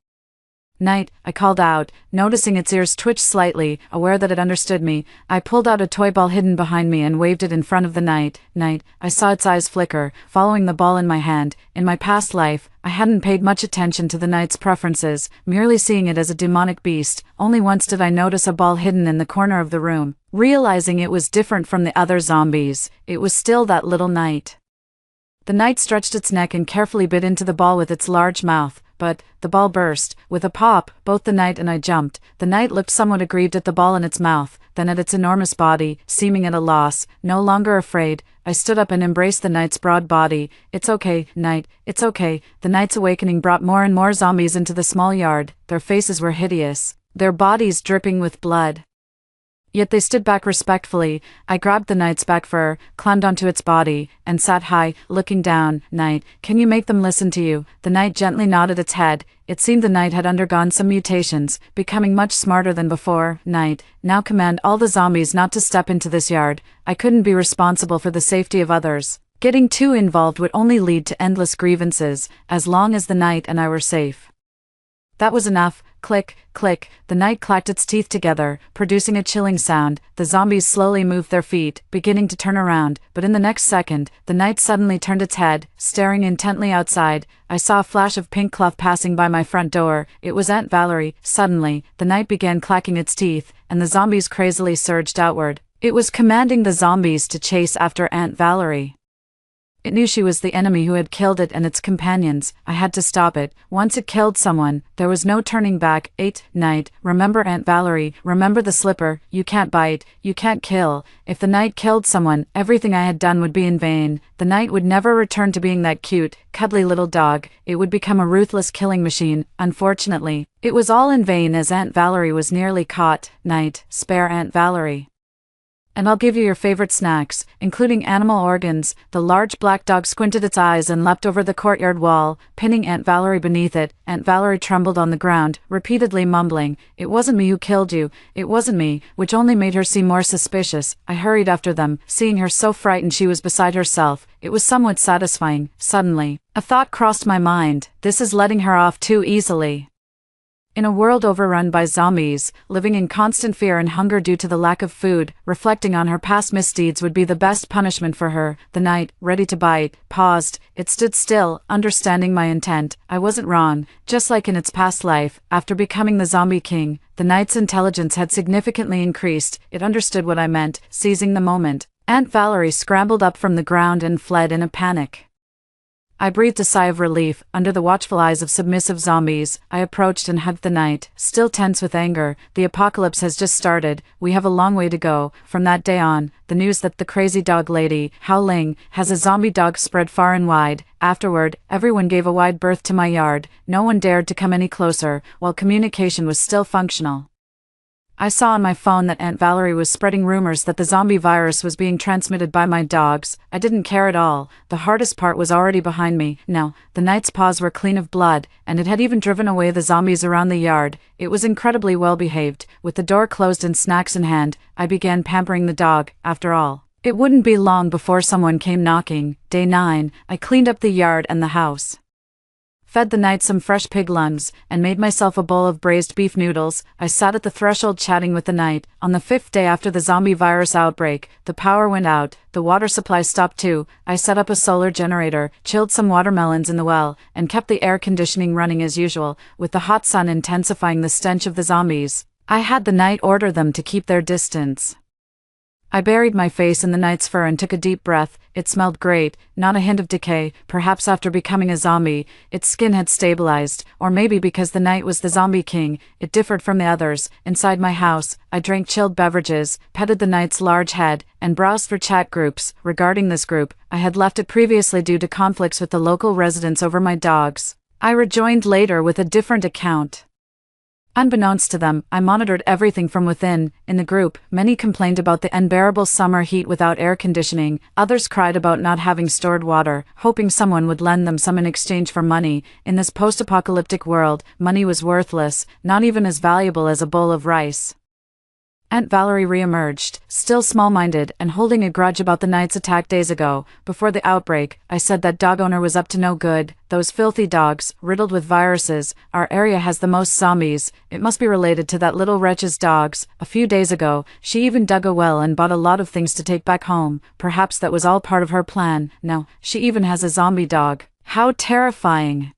Knight, I called out, noticing its ears twitch slightly, aware that it understood me. I pulled out a toy ball hidden behind me and waved it in front of the Knight. Knight, I saw its eyes flicker, following the ball in my hand. In my past life, I hadn't paid much attention to the Knight's preferences, merely seeing it as a demonic beast. Only once did I notice a ball hidden in the corner of the room. Realizing it was different from the other zombies, it was still that little Knight. The Knight stretched its neck and carefully bit into the ball with its large mouth, but the ball burst. With a pop, both the Knight and I jumped. The Knight looked somewhat aggrieved at the ball in its mouth, then at its enormous body, seeming at a loss. No longer afraid, I stood up and embraced the Knight's broad body. It's okay, Knight, it's okay. The Knight's awakening brought more and more zombies into the small yard. Their faces were hideous, their bodies dripping with blood. Yet they stood back respectfully. I grabbed the Knight's back fur, climbed onto its body, and sat high, looking down. Knight, can you make them listen to you? The Knight gently nodded its head. It seemed the Knight had undergone some mutations, becoming much smarter than before. Knight, now command all the zombies not to step into this yard. I couldn't be responsible for the safety of others. Getting too involved would only lead to endless grievances, as long as the Knight and I were safe. That was enough. Click, click, the Knight clacked its teeth together, producing a chilling sound. The zombies slowly moved their feet, beginning to turn around, but in the next second, the Knight suddenly turned its head, staring intently outside. I saw a flash of pink cloth passing by my front door. It was Aunt Valerie. Suddenly, the Knight began clacking its teeth, and the zombies crazily surged outward. It was commanding the zombies to chase after Aunt Valerie. It knew she was the enemy who had killed it and its companions. I had to stop it. Once it killed someone, there was no turning back. 8. Knight, remember Aunt Valerie, remember the slipper. You can't bite, you can't kill. If the Knight killed someone, everything I had done would be in vain. The Knight would never return to being that cute, cuddly little dog. It would become a ruthless killing machine. Unfortunately, it was all in vain as Aunt Valerie was nearly caught. Knight, spare Aunt Valerie. And I'll give you your favorite snacks, including animal organs." The large black dog squinted its eyes and leapt over the courtyard wall, pinning Aunt Valerie beneath it. Aunt Valerie trembled on the ground, repeatedly mumbling, "It wasn't me who killed you, it wasn't me," which only made her seem more suspicious. I hurried after them, seeing her so frightened she was beside herself. It was somewhat satisfying. Suddenly, a thought crossed my mind: this is letting her off too easily. In a world overrun by zombies, living in constant fear and hunger due to the lack of food, reflecting on her past misdeeds would be the best punishment for her. The night, ready to bite, paused. It stood still, understanding my intent. I wasn't wrong. Just like in its past life, after becoming the zombie king, the night's intelligence had significantly increased. It understood what I meant, seizing the moment. Aunt Valerie scrambled up from the ground and fled in a panic. I breathed a sigh of relief. Under the watchful eyes of submissive zombies, I approached and hugged the night, still tense with anger. The apocalypse has just started. We have a long way to go. From that day on, the news that the crazy dog lady, Howling, has a zombie dog spread far and wide. Afterward, everyone gave a wide berth to my yard. No one dared to come any closer, while communication was still functional. I saw on my phone that Aunt Valerie was spreading rumors that the zombie virus was being transmitted by my dogs. I didn't care at all. The hardest part was already behind me. Now, the night's paws were clean of blood, and it had even driven away the zombies around the yard. It was incredibly well behaved. With the door closed and snacks in hand, I began pampering the dog. After all, it wouldn't be long before someone came knocking. Day 9, I cleaned up the yard and the house, fed the night some fresh pig lungs, and made myself a bowl of braised beef noodles. I sat at the threshold chatting with the night. On the 5th day after the zombie virus outbreak, the power went out, the water supply stopped too. I set up a solar generator, chilled some watermelons in the well, and kept the air conditioning running as usual, with the hot sun intensifying the stench of the zombies. I had the night order them to keep their distance. I buried my face in the night's fur and took a deep breath. It smelled great, not a hint of decay. Perhaps after becoming a zombie, its skin had stabilized, or maybe because the night was the zombie king, it differed from the others. Inside my house, I drank chilled beverages, petted the night's large head, and browsed for chat groups. Regarding this group, I had left it previously due to conflicts with the local residents over my dogs. I rejoined later with a different account. Unbeknownst to them, I monitored everything from within. In the group, many complained about the unbearable summer heat without air conditioning. Others cried about not having stored water, hoping someone would lend them some in exchange for money. In this post-apocalyptic world, money was worthless, not even as valuable as a bowl of rice. Aunt Valerie re-emerged, still small-minded and holding a grudge about the night's attack days ago. Before the outbreak, I said that dog owner was up to no good. Those filthy dogs, riddled with viruses. Our area has the most zombies. It must be related to that little wretch's dogs. A few days ago, she even dug a well and bought a lot of things to take back home. Perhaps that was all part of her plan. Now, she even has a zombie dog. How terrifying.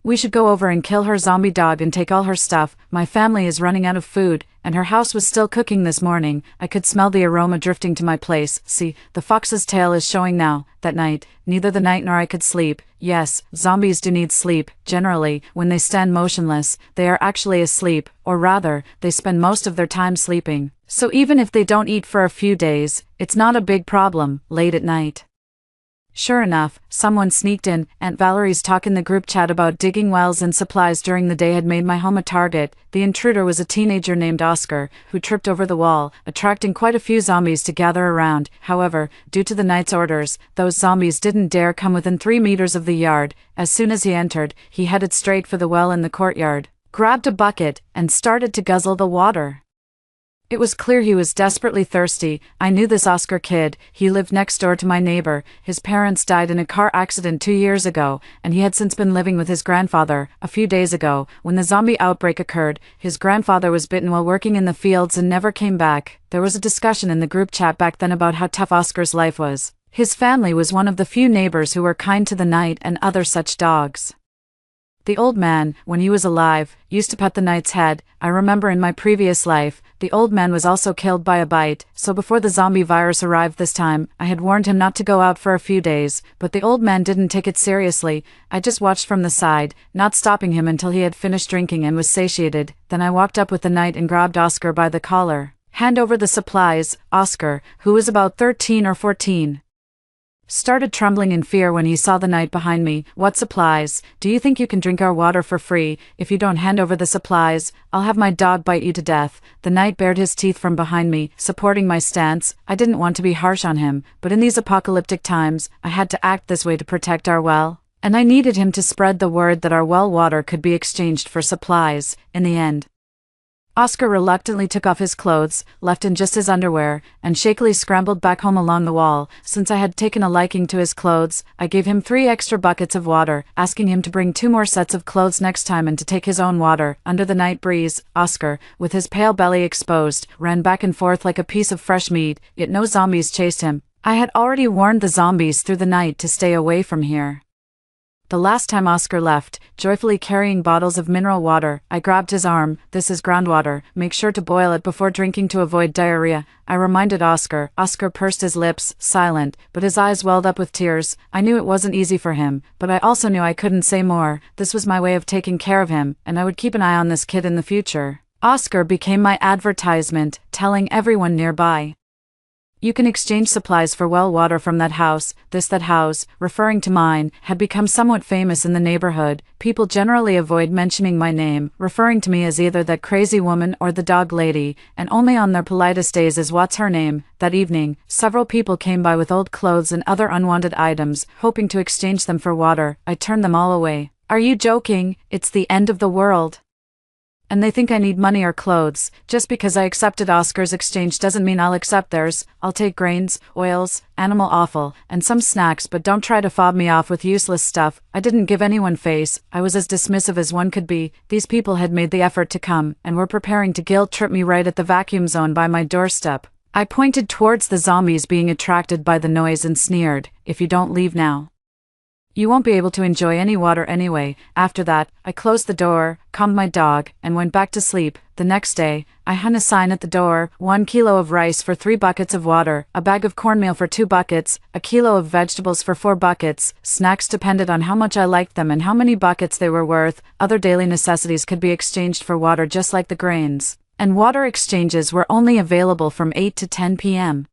We should go over and kill her zombie dog and take all her stuff. My family is running out of food, and her house was still cooking this morning. I could smell the aroma drifting to my place. See, the fox's tail is showing now. That night, neither the night nor I could sleep. Yes, zombies do need sleep. Generally, when they stand motionless, they are actually asleep, or rather, they spend most of their time sleeping. So even if they don't eat for a few days, it's not a big problem, late at night. Sure enough, someone sneaked in. Aunt Valerie's talk in the group chat about digging wells and supplies during the day had made my home a target. The intruder was a teenager named Oscar, who tripped over the wall, attracting quite a few zombies to gather around. However, due to the night's orders, those zombies didn't dare come within 3 meters of the yard. As soon as he entered, he headed straight for the well in the courtyard, grabbed a bucket, and started to guzzle the water. It was clear he was desperately thirsty. I knew this Oscar kid. He lived next door to my neighbor. His parents died in a car accident 2 years ago, and he had since been living with his grandfather. A few days ago, when the zombie outbreak occurred, his grandfather was bitten while working in the fields and never came back. There was a discussion in the group chat back then about how tough Oscar's life was. His family was one of the few neighbors who were kind to the night and other such dogs. The old man, when he was alive, used to pet the night's head. I remember in my previous life, the old man was also killed by a bite, so before the zombie virus arrived this time, I had warned him not to go out for a few days, but the old man didn't take it seriously. I just watched from the side, not stopping him until he had finished drinking and was satiated. Then I walked up with the night and grabbed Oscar by the collar. "Hand over the supplies, Oscar," who was about 13 or 14. Started trembling in fear when he saw the knight behind me. What supplies? Do you think you can drink our water for free? If you don't hand over the supplies, I'll have my dog bite you to death. The knight bared his teeth from behind me, supporting my stance. I didn't want to be harsh on him, but in these apocalyptic times, I had to act this way to protect our well. And I needed him to spread the word that our well water could be exchanged for supplies. In the end, Oscar reluctantly took off his clothes, left in just his underwear, and shakily scrambled back home along the wall. Since I had taken a liking to his clothes, I gave him 3 extra buckets of water, asking him to bring 2 more sets of clothes next time and to take his own water. Under the night breeze, Oscar, with his pale belly exposed, ran back and forth like a piece of fresh meat, yet no zombies chased him. I had already warned the zombies through the night to stay away from here. The last time Oscar left, joyfully carrying bottles of mineral water, I grabbed his arm. This is groundwater. Make sure to boil it before drinking to avoid diarrhea, I reminded Oscar. Oscar pursed his lips, silent, but his eyes welled up with tears. I knew it wasn't easy for him, but I also knew I couldn't say more. This was my way of taking care of him, and I would keep an eye on this kid in the future. Oscar became my advertisement, telling everyone nearby, "You can exchange supplies for well water from that house." That house, referring to mine, had become somewhat famous in the neighborhood. People generally avoid mentioning my name, referring to me as either that crazy woman or the dog lady, and only on their politest days is "What's her name?" That evening, several people came by with old clothes and other unwanted items, hoping to exchange them for water. I turned them all away. "Are you joking? It's the end of the world. And they think I need money or clothes. Just because I accepted Oscar's exchange doesn't mean I'll accept theirs. I'll take grains, oils, animal offal, and some snacks, but don't try to fob me off with useless stuff." I didn't give anyone face. I was as dismissive as one could be. These people had made the effort to come, and were preparing to guilt-trip me right at the vacuum zone by my doorstep. I pointed towards the zombies being attracted by the noise and sneered, "If you don't leave now, you won't be able to enjoy any water anyway." After that, I closed the door, calmed my dog, and went back to sleep. The next day, I hung a sign at the door: 1 kilo of rice for 3 buckets of water, a bag of cornmeal for 2 buckets, a kilo of vegetables for 4 buckets. Snacks depended on how much I liked them and how many buckets they were worth. Other daily necessities could be exchanged for water just like the grains. And water exchanges were only available from 8 to 10 p.m.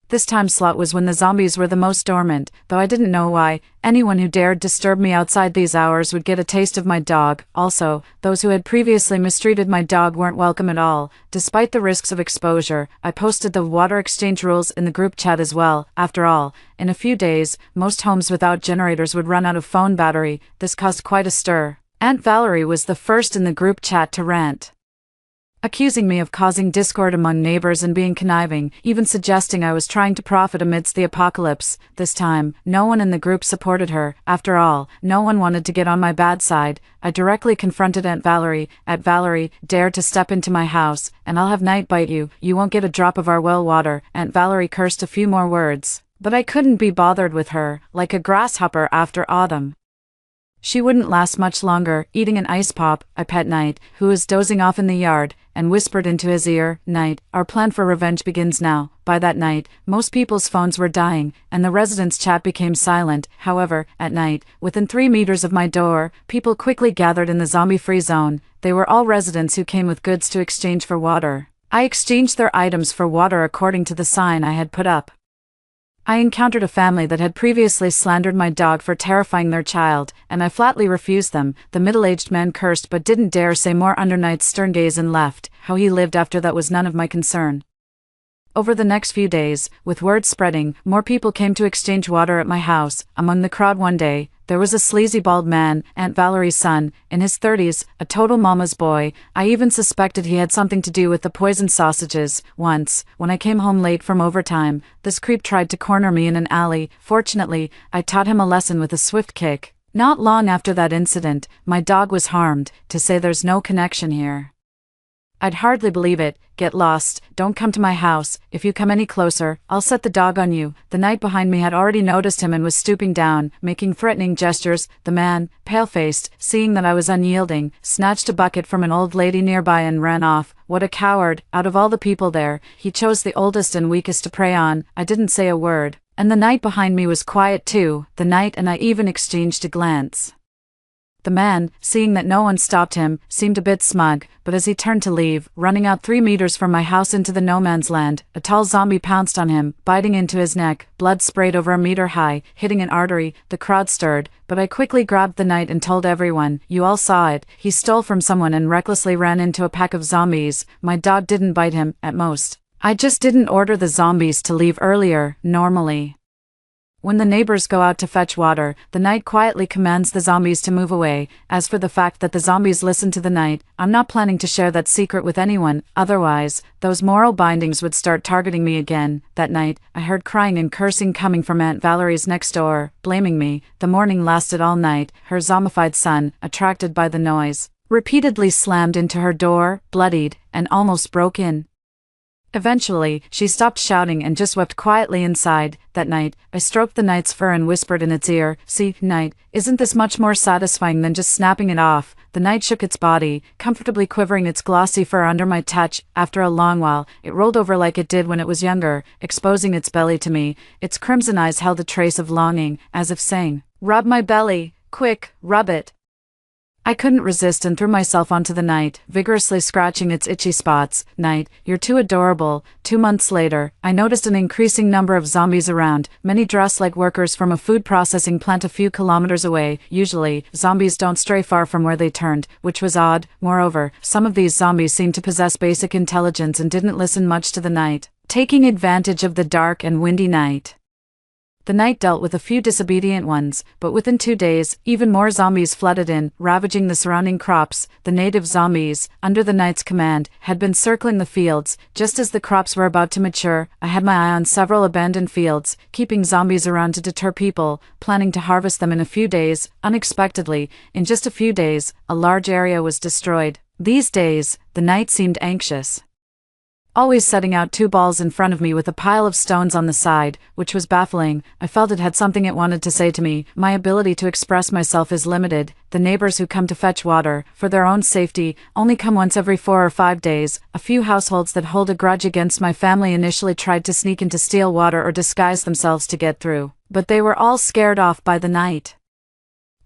This time slot was when the zombies were the most dormant, though I didn't know why. Anyone who dared disturb me outside these hours would get a taste of my dog. Also, those who had previously mistreated my dog weren't welcome at all. Despite the risks of exposure, I posted the water exchange rules in the group chat as well. After all, in a few days, most homes without generators would run out of phone battery. This caused quite a stir. Aunt Valerie was the first in the group chat to rant, accusing me of causing discord among neighbors and being conniving, even suggesting I was trying to profit amidst the apocalypse. This time, no one in the group supported her. After all, no one wanted to get on my bad side. I directly confronted Aunt Valerie. "Aunt Valerie, dare to step into my house, and I'll have Night bite you. You won't get a drop of our well water." Aunt Valerie cursed a few more words, but I couldn't be bothered with her, like a grasshopper after autumn. She wouldn't last much longer. Eating an ice pop, I pet Night, who was dozing off in the yard, and whispered into his ear, "Night, our plan for revenge begins now." By that night, most people's phones were dying, and the residents' chat became silent. However, at night, within 3 meters of my door, people quickly gathered in the zombie-free zone. They were all residents who came with goods to exchange for water. I exchanged their items for water according to the sign I had put up. I encountered a family that had previously slandered my dog for terrifying their child, and I flatly refused them. The middle-aged man cursed but didn't dare say more under Knight's stern gaze and left. How he lived after that was none of my concern. Over the next few days, with word spreading, more people came to exchange water at my house. Among the crowd one day, there was a sleazy bald man, Aunt Valerie's son, in his 30s, a total mama's boy. I even suspected he had something to do with the poisoned sausages. Once, when I came home late from overtime, this creep tried to corner me in an alley. Fortunately, I taught him a lesson with a swift kick. Not long after that incident, my dog was harmed. To say there's no connection here, I'd hardly believe it. "Get lost, don't come to my house. If you come any closer, I'll set the dog on you." The knight behind me had already noticed him and was stooping down, making threatening gestures. The man, pale-faced, seeing that I was unyielding, snatched a bucket from an old lady nearby and ran off. What a coward! Out of all the people there, he chose the oldest and weakest to prey on. I didn't say a word, and the knight behind me was quiet too. The knight and I even exchanged a glance. The man, seeing that no one stopped him, seemed a bit smug, but as he turned to leave, running out 3 meters from my house into the no man's land, a tall zombie pounced on him, biting into his neck. Blood sprayed over a meter high, hitting an artery. The crowd stirred, but I quickly grabbed the knight and told everyone. You all saw it. He stole from someone and recklessly ran into a pack of zombies. My dog didn't bite him, at most. I just didn't order the zombies to leave earlier, normally. When the neighbors go out to fetch water, the knight quietly commands the zombies to move away. As for the fact that the zombies listen to the knight, I'm not planning to share that secret with anyone, otherwise, those moral bindings would start targeting me again. That night, I heard crying and cursing coming from Aunt Valerie's next door, blaming me. The mourning lasted all night. Her zombified son, attracted by the noise, repeatedly slammed into her door, bloodied, and almost broke in. Eventually, she stopped shouting and just wept quietly inside. That night, I stroked the knight's fur and whispered in its ear, "See, knight, isn't this much more satisfying than just snapping it off?" The knight shook its body, comfortably quivering its glossy fur under my touch. After a long while, it rolled over like it did when it was younger, exposing its belly to me. Its crimson eyes held a trace of longing, as if saying, "Rub my belly, quick, rub it." I couldn't resist and threw myself onto the knight, vigorously scratching its itchy spots. "Knight, you're too adorable." 2 months later, I noticed an increasing number of zombies around, many dressed like workers from a food processing plant a few kilometers away. Usually, zombies don't stray far from where they turned, which was odd. Moreover, some of these zombies seemed to possess basic intelligence and didn't listen much to the knight, taking advantage of the dark and windy night. The knight dealt with a few disobedient ones, but within 2 days, even more zombies flooded in, ravaging the surrounding crops. The native zombies, under the knight's command, had been circling the fields. Just as the crops were about to mature, I had my eye on several abandoned fields, keeping zombies around to deter people, planning to harvest them in a few days. Unexpectedly, in just a few days, a large area was destroyed. These days, the knight seemed anxious, always setting out 2 balls in front of me with a pile of stones on the side, which was baffling. I felt it had something it wanted to say to me. My ability to express myself is limited. The neighbors who come to fetch water, for their own safety, only come once every 4 or 5 days. A few households that hold a grudge against my family initially tried to sneak in to steal water or disguise themselves to get through, but they were all scared off by the night.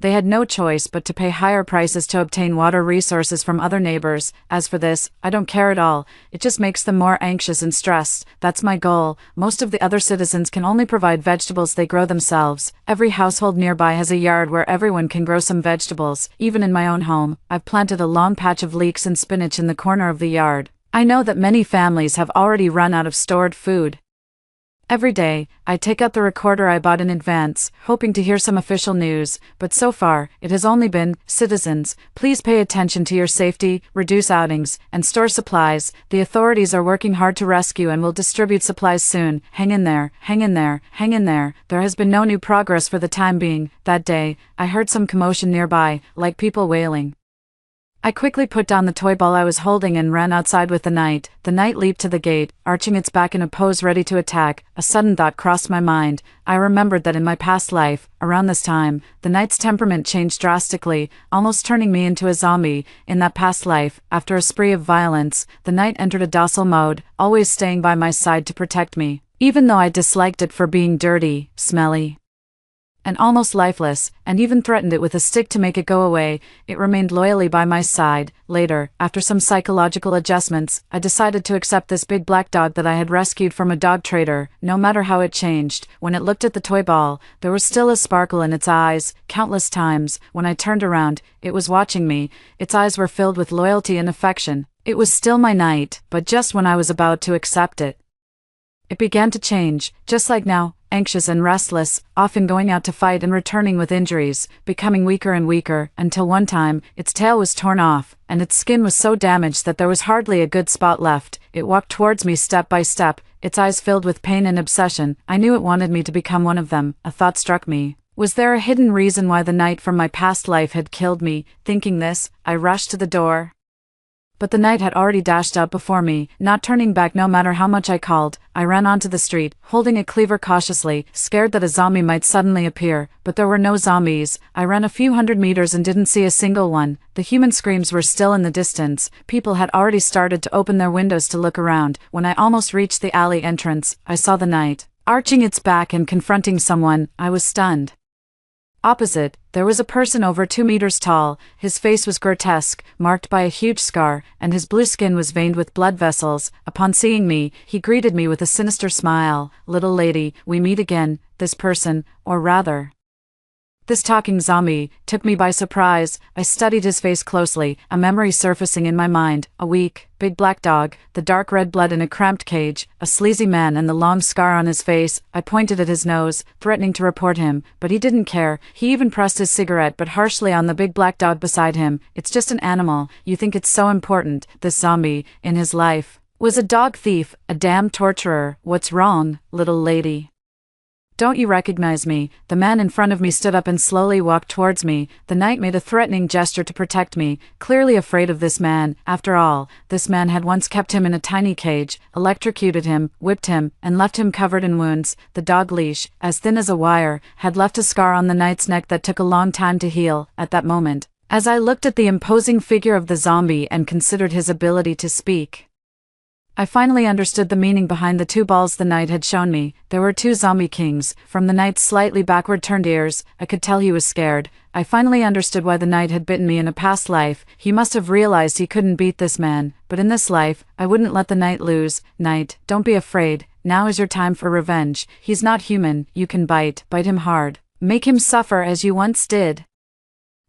They had no choice but to pay higher prices to obtain water resources from other neighbors. As for this, I don't care at all. It just makes them more anxious and stressed. That's my goal. Most of the other citizens can only provide vegetables they grow themselves. Every household nearby has a yard where everyone can grow some vegetables. Even in my own home, I've planted a long patch of leeks and spinach in the corner of the yard. I know that many families have already run out of stored food. Every day, I take out the recorder I bought in advance, hoping to hear some official news, but so far, it has only been, "Citizens, please pay attention to your safety, reduce outings, and store supplies. The authorities are working hard to rescue and will distribute supplies soon. Hang in there, hang in there, hang in there." There has been no new progress for the time being. That day, I heard some commotion nearby, like people wailing. I quickly put down the toy ball I was holding and ran outside with the knight. The knight leaped to the gate, arching its back in a pose ready to attack. A sudden thought crossed my mind. I remembered that in my past life, around this time, the knight's temperament changed drastically, almost turning me into a zombie. In that past life, after a spree of violence, the knight entered a docile mode, always staying by my side to protect me. Even though I disliked it for being dirty, smelly, and almost lifeless, and even threatened it with a stick to make it go away, it remained loyally by my side. Later, after some psychological adjustments, I decided to accept this big black dog that I had rescued from a dog trader. No matter how it changed, when it looked at the toy ball, there was still a sparkle in its eyes. Countless times, when I turned around, it was watching me. Its eyes were filled with loyalty and affection. It was still my knight, but just when I was about to accept it, it began to change, just like now, anxious and restless, often going out to fight and returning with injuries, becoming weaker and weaker, until one time, its tail was torn off, and its skin was so damaged that there was hardly a good spot left. It walked towards me step by step, its eyes filled with pain and obsession. I knew it wanted me to become one of them. A thought struck me. Was there a hidden reason why the knight from my past life had killed me? Thinking this, I rushed to the door. But the knight had already dashed out before me, not turning back no matter how much I called. I ran onto the street, holding a cleaver cautiously, scared that a zombie might suddenly appear, but there were no zombies. I ran a few hundred meters and didn't see a single one. The human screams were still in the distance. People had already started to open their windows to look around. When I almost reached the alley entrance, I saw the knight, arching its back and confronting someone. I was stunned. Opposite, there was a person over 2 meters tall. His face was grotesque, marked by a huge scar, and his blue skin was veined with blood vessels. Upon seeing me, he greeted me with a sinister smile. "Little lady, we meet again." This person, or rather, this talking zombie, took me by surprise. I studied his face closely, a memory surfacing in my mind. A weak, big black dog, the dark red blood in a cramped cage, a sleazy man and the long scar on his face. I pointed at his nose, threatening to report him, but he didn't care. He even pressed his cigarette but harshly on the big black dog beside him. "It's just an animal. You think it's so important." This zombie, in his life, was a dog thief, a damn torturer. "What's wrong, little lady? Don't you recognize me?" The man in front of me stood up and slowly walked towards me. The knight made a threatening gesture to protect me, clearly afraid of this man. After all, this man had once kept him in a tiny cage, electrocuted him, whipped him, and left him covered in wounds. The dog leash, as thin as a wire, had left a scar on the knight's neck that took a long time to heal. At that moment, as I looked at the imposing figure of the zombie and considered his ability to speak, I finally understood the meaning behind the 2 balls the knight had shown me. There were 2 zombie kings. From the knight's slightly backward-turned ears, I could tell he was scared. I finally understood why the knight had bitten me in a past life. He must have realized he couldn't beat this man, but in this life, I wouldn't let the knight lose. "Knight, don't be afraid. Now is your time for revenge. He's not human. You can bite him hard. Make him suffer as you once did."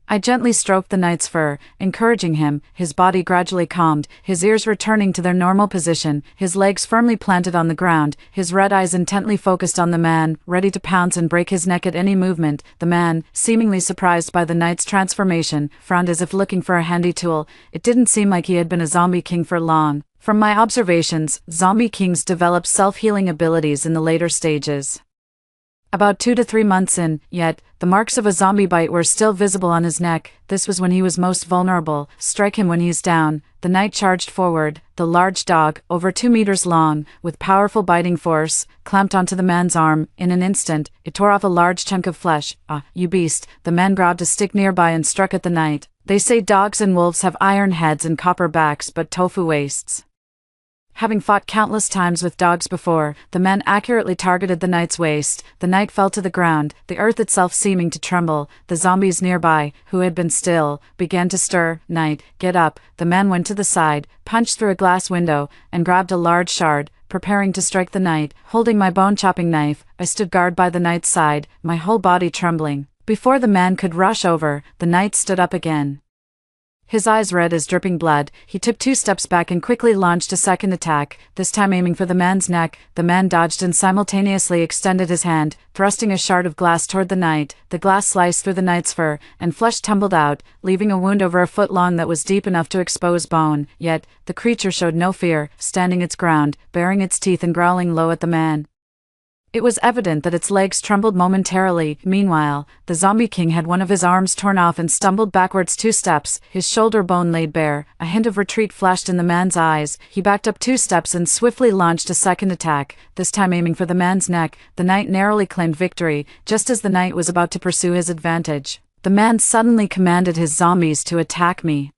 I gently stroked the knight's fur, encouraging him. His body gradually calmed, his ears returning to their normal position, his legs firmly planted on the ground, his red eyes intently focused on the man, ready to pounce and break his neck at any movement. The man, seemingly surprised by the knight's transformation, frowned as if looking for a handy tool. It didn't seem like he had been a zombie king for long. From my observations, zombie kings develop self-healing abilities in the later stages. About 2 to 3 months in, yet, the marks of a zombie bite were still visible on his neck. This was when he was most vulnerable. "Strike him when he's down." The knight charged forward. The large dog, over 2 meters long, with powerful biting force, clamped onto the man's arm. In an instant, it tore off a large chunk of flesh. "Ah, you beast." The man grabbed a stick nearby and struck at the knight. They say dogs and wolves have iron heads and copper backs, but tofu waists. Having fought countless times with dogs before, the man accurately targeted the knight's waist. The knight fell to the ground, the earth itself seeming to tremble. The zombies nearby, who had been still, began to stir. "Knight, get up." The man went to the side, punched through a glass window, and grabbed a large shard, preparing to strike the knight. Holding my bone-chopping knife, I stood guard by the knight's side, my whole body trembling. Before the man could rush over, the knight stood up again. His eyes red as dripping blood, he took 2 steps back and quickly launched a second attack, this time aiming for the man's neck. The man dodged and simultaneously extended his hand, thrusting a shard of glass toward the knight. The glass sliced through the knight's fur, and flesh tumbled out, leaving a wound over a foot long that was deep enough to expose bone. Yet, the creature showed no fear, standing its ground, baring its teeth and growling low at the man. It was evident that its legs trembled momentarily. Meanwhile, the zombie king had one of his arms torn off and stumbled backwards 2 steps, his shoulder bone laid bare. A hint of retreat flashed in the man's eyes. He backed up 2 steps and swiftly launched a second attack, this time aiming for the man's neck. The knight narrowly claimed victory. Just as the knight was about to pursue his advantage, the man suddenly commanded his zombies to attack me.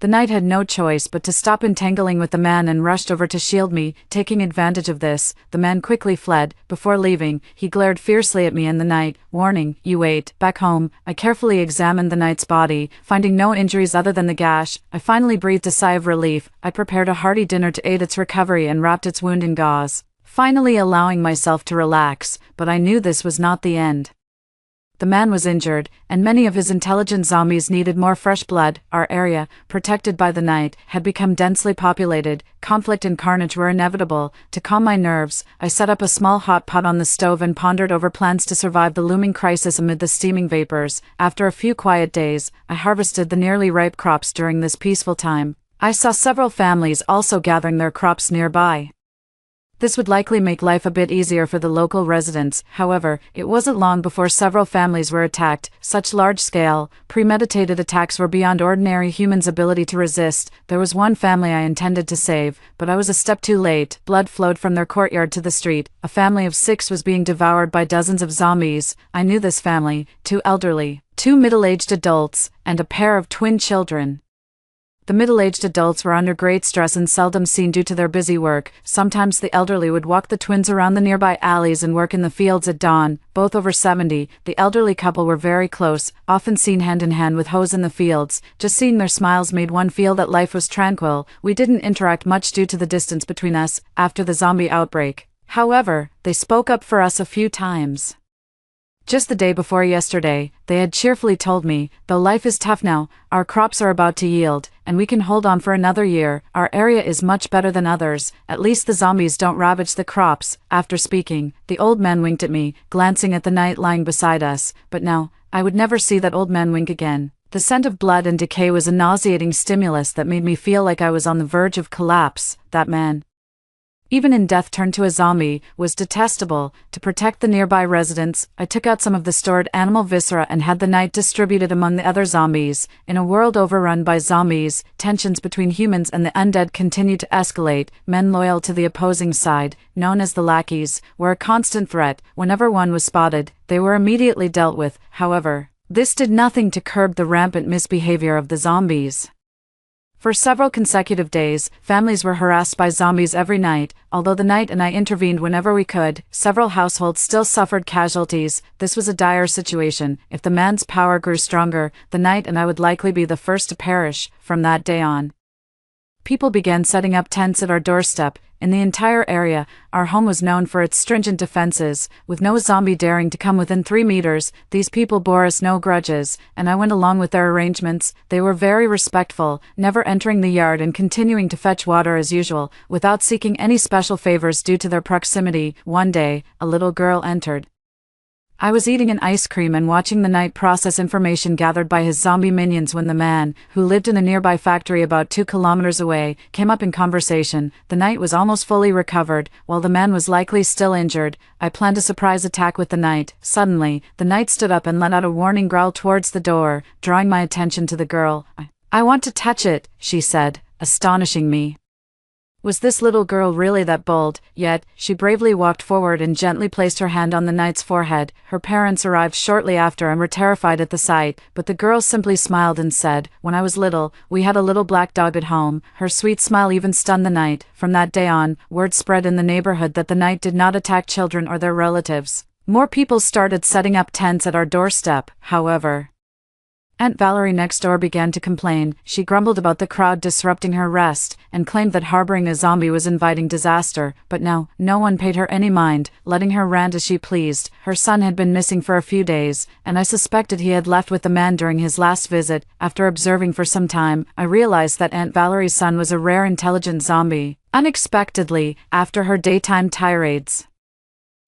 The knight had no choice but to stop entangling with the man and rushed over to shield me. Taking advantage of this, the man quickly fled. Before leaving, he glared fiercely at me and the knight, warning, "You wait." Back home, I carefully examined the knight's body, finding no injuries other than the gash. I finally breathed a sigh of relief. I prepared a hearty dinner to aid its recovery and wrapped its wound in gauze, finally allowing myself to relax, but I knew this was not the end. The man was injured, and many of his intelligent zombies needed more fresh blood. Our area, protected by the knight, had become densely populated. Conflict and carnage were inevitable. To calm my nerves, I set up a small hot pot on the stove and pondered over plans to survive the looming crisis amid the steaming vapors. After a few quiet days, I harvested the nearly ripe crops. During this peaceful time, I saw several families also gathering their crops nearby. This would likely make life a bit easier for the local residents. However, it wasn't long before several families were attacked. Such large-scale, premeditated attacks were beyond ordinary humans' ability to resist. There was one family I intended to save, but I was a step too late. Blood flowed from their courtyard to the street. A family of 6 was being devoured by dozens of zombies. I knew this family, 2 elderly, 2 middle-aged adults, and a pair of twin children. The middle-aged adults were under great stress and seldom seen due to their busy work. Sometimes the elderly would walk the twins around the nearby alleys and work in the fields at dawn. Both over 70, the elderly couple were very close, often seen hand in hand with hoes in the fields. Just seeing their smiles made one feel that life was tranquil. We didn't interact much due to the distance between us after the zombie outbreak. However, they spoke up for us a few times. Just the day before yesterday, they had cheerfully told me, though life is tough now, our crops are about to yield, and we can hold on for another year. Our area is much better than others, at least the zombies don't ravage the crops. After speaking, the old man winked at me, glancing at the knight lying beside us, but now, I would never see that old man wink again. The scent of blood and decay was a nauseating stimulus that made me feel like I was on the verge of collapse. That man, even in death turned to a zombie, was detestable. To protect the nearby residents, I took out some of the stored animal viscera and had the knight distributed among the other zombies. In a world overrun by zombies, tensions between humans and the undead continued to escalate. Men loyal to the opposing side, known as the lackeys, were a constant threat. Whenever one was spotted, they were immediately dealt with. However, this did nothing to curb the rampant misbehavior of the zombies. For several consecutive days, families were harassed by zombies every night. Although the knight and I intervened whenever we could, several households still suffered casualties. This was a dire situation. If the man's power grew stronger, the knight and I would likely be the first to perish. From that day on, people began setting up tents at our doorstep. In the entire area, our home was known for its stringent defenses. With no zombie daring to come within 3 meters, these people bore us no grudges, and I went along with their arrangements. They were very respectful, never entering the yard and continuing to fetch water as usual, without seeking any special favors due to their proximity. One day, a little girl entered. I was eating an ice cream and watching the knight process information gathered by his zombie minions when the man, who lived in a nearby factory about 2 kilometers away, came up in conversation. The knight was almost fully recovered, while the man was likely still injured. I planned a surprise attack with the knight. Suddenly, the knight stood up and let out a warning growl towards the door, drawing my attention to the girl. I want to touch it, she said, astonishing me. Was this little girl really that bold? Yet, she bravely walked forward and gently placed her hand on the knight's forehead. Her parents arrived shortly after and were terrified at the sight, but the girl simply smiled and said, "When I was little, we had a little black dog at home." Her sweet smile even stunned the knight. From that day on, word spread in the neighborhood that the knight did not attack children or their relatives. More people started setting up tents at our doorstep. However, Aunt Valerie next door began to complain. She grumbled about the crowd disrupting her rest, and claimed that harboring a zombie was inviting disaster. But now, no one paid her any mind, letting her rant as she pleased. Her son had been missing for a few days, and I suspected he had left with the man during his last visit. After observing for some time, I realized that Aunt Valerie's son was a rare intelligent zombie. Unexpectedly, after her daytime tirades,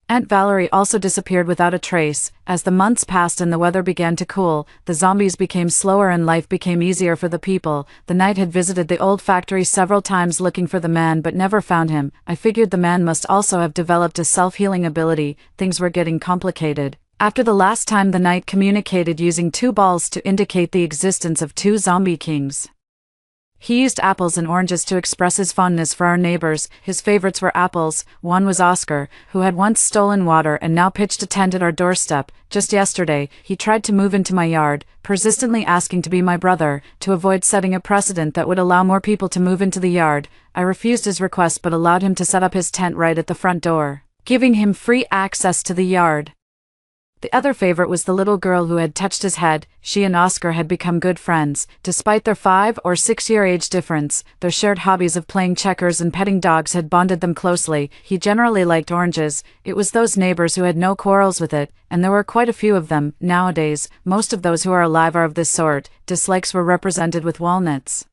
Aunt Valerie also disappeared without a trace. As the months passed and the weather began to cool, the zombies became slower and life became easier for the people. The knight had visited the old factory several times looking for the man but never found him. I figured the man must also have developed a self-healing ability. Things were getting complicated. After the last time the knight communicated using 2 balls to indicate the existence of 2 zombie kings. He used apples and oranges to express his fondness for our neighbors. His favorites were apples. One was Oscar, who had once stolen water and now pitched a tent at our doorstep. Just yesterday, he tried to move into my yard, persistently asking to be my brother. To avoid setting a precedent that would allow more people to move into the yard, I refused his request but allowed him to set up his tent right at the front door, giving him free access to the yard. The other favorite was the little girl who had touched his head. She and Oscar had become good friends. Despite their 5 or 6 year age difference, their shared hobbies of playing checkers and petting dogs had bonded them closely. He generally liked oranges. It was those neighbors who had no quarrels with it, and there were quite a few of them. Nowadays, most of those who are alive are of this sort. Dislikes were represented with walnuts,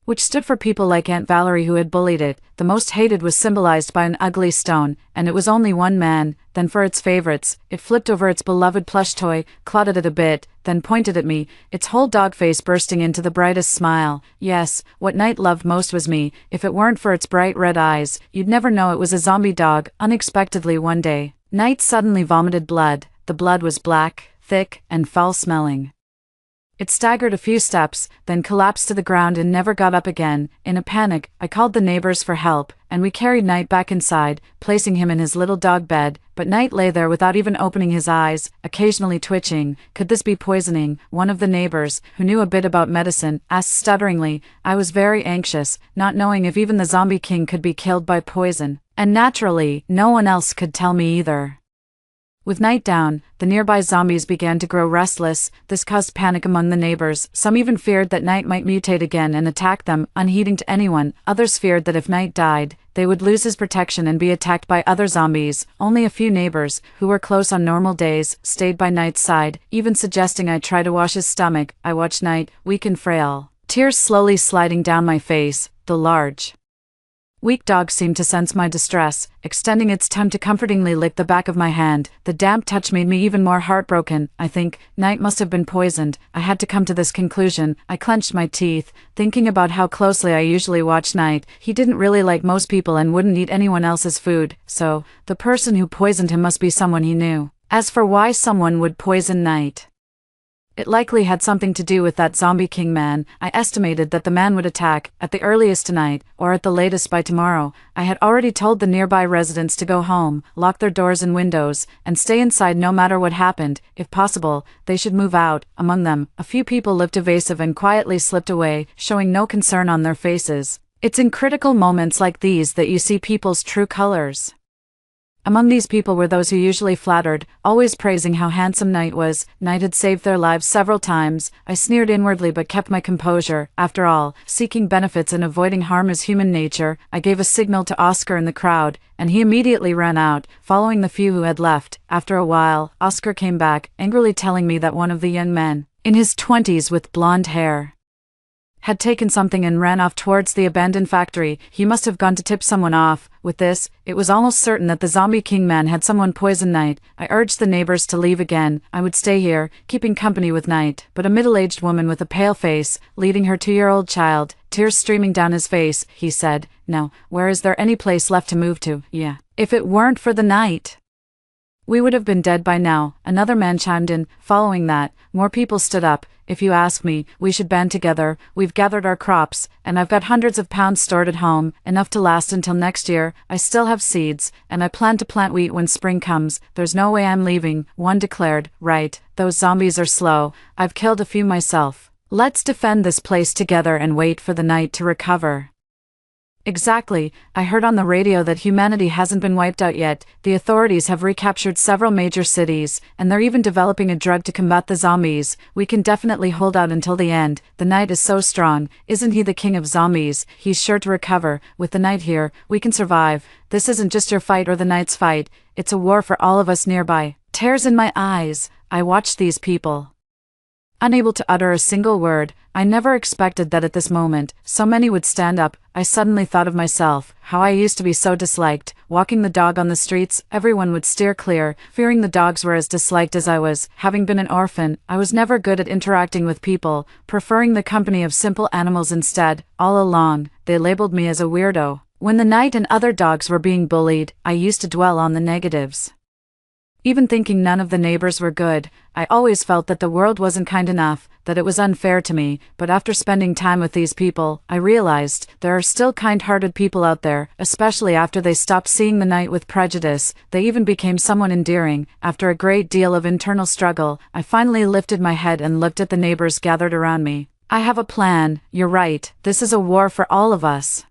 which stood for people like Aunt Valerie who had bullied it. The most hated was symbolized by an ugly stone, and it was only one man. Then for its favorites, it flipped over its beloved plush toy, clawed at it a bit, then pointed at me, its whole dog face bursting into the brightest smile. Yes, what Knight loved most was me. If it weren't for its bright red eyes, you'd never know it was a zombie dog. Unexpectedly one day, Knight suddenly vomited blood. The blood was black, thick, and foul-smelling. It staggered a few steps, then collapsed to the ground and never got up again. In a panic, I called the neighbors for help, and we carried Knight back inside, placing him in his little dog bed. But Knight lay there without even opening his eyes, occasionally twitching. Could this be poisoning? One of the neighbors, who knew a bit about medicine, asked stutteringly. I was very anxious, not knowing if even the zombie king could be killed by poison. And naturally, no one else could tell me either. With night down, the nearby zombies began to grow restless. This caused panic among the neighbors. Some even feared that Knight might mutate again and attack them, unheeding to anyone. Others feared that if Knight died, they would lose his protection and be attacked by other zombies. Only a few neighbors, who were close on normal days, stayed by Knight's side, even suggesting I try to wash his stomach. I watched Knight, weak and frail, tears slowly sliding down my face. The large, weak dog seemed to sense my distress, extending its tongue to comfortingly lick the back of my hand. The damp touch made me even more heartbroken. I think Knight must have been poisoned. I had to come to this conclusion. I clenched my teeth, thinking about how closely I usually watch Knight. He didn't really like most people and wouldn't eat anyone else's food, so the person who poisoned him must be someone he knew. As for why someone would poison Knight, it likely had something to do with that zombie king man. I estimated that the man would attack, at the earliest tonight, or at the latest by tomorrow. I had already told the nearby residents to go home, lock their doors and windows, and stay inside no matter what happened. If possible, they should move out. Among them, a few people looked evasive and quietly slipped away, showing no concern on their faces. It's in critical moments like these that you see people's true colors. Among these people were those who usually flattered, always praising how handsome Knight was. Knight had saved their lives several times. I sneered inwardly but kept my composure. After all, seeking benefits and avoiding harm is human nature. I gave a signal to Oscar in the crowd, and he immediately ran out, following the few who had left. After a while, Oscar came back, angrily telling me that one of the young men, in his 20s with blonde hair, had taken something and ran off towards the abandoned factory. He must have gone to tip someone off. With this, it was almost certain that the zombie king man had someone poison Knight. I urged the neighbors to leave again. I would stay here, keeping company with Knight. But a middle-aged woman with a pale face, leading her 2-year-old child, tears streaming down his face, he said, "Now, where is there any place left to move to? Yeah. If it weren't for the Knight, we would have been dead by now." Another man chimed in. Following that, more people stood up. "If you ask me, we should band together. We've gathered our crops, and I've got hundreds of pounds stored at home, enough to last until next year. I still have seeds, and I plan to plant wheat when spring comes. There's no way I'm leaving," one declared. "Right, those zombies are slow. I've killed a few myself. Let's defend this place together and wait for the Knight to recover." Exactly. I heard on the radio that humanity hasn't been wiped out yet. The authorities have recaptured several major cities, and they're even developing a drug to combat the zombies. We can definitely hold out until the end. The Knight is so strong. Isn't he the king of zombies? He's sure to recover. With the Knight here, we can survive. This isn't just your fight or the Knight's fight. It's a war for all of us nearby. Tears in my eyes, I watched these people, unable to utter a single word. I never expected that at this moment, so many would stand up. I suddenly thought of myself, how I used to be so disliked. Walking the dog on the streets, everyone would steer clear, fearing the dogs were as disliked as I was. Having been an orphan, I was never good at interacting with people, preferring the company of simple animals instead. All along, they labeled me as a weirdo. When the Knight and other dogs were being bullied, I used to dwell on the negatives, even thinking none of the neighbors were good. I always felt that the world wasn't kind enough, that it was unfair to me. But after spending time with these people, I realized there are still kind-hearted people out there, especially after they stopped seeing the Knight with prejudice. They even became someone endearing. After a great deal of internal struggle, I finally lifted my head and looked at the neighbors gathered around me. "I have a plan. You're right. This is a war for all of us.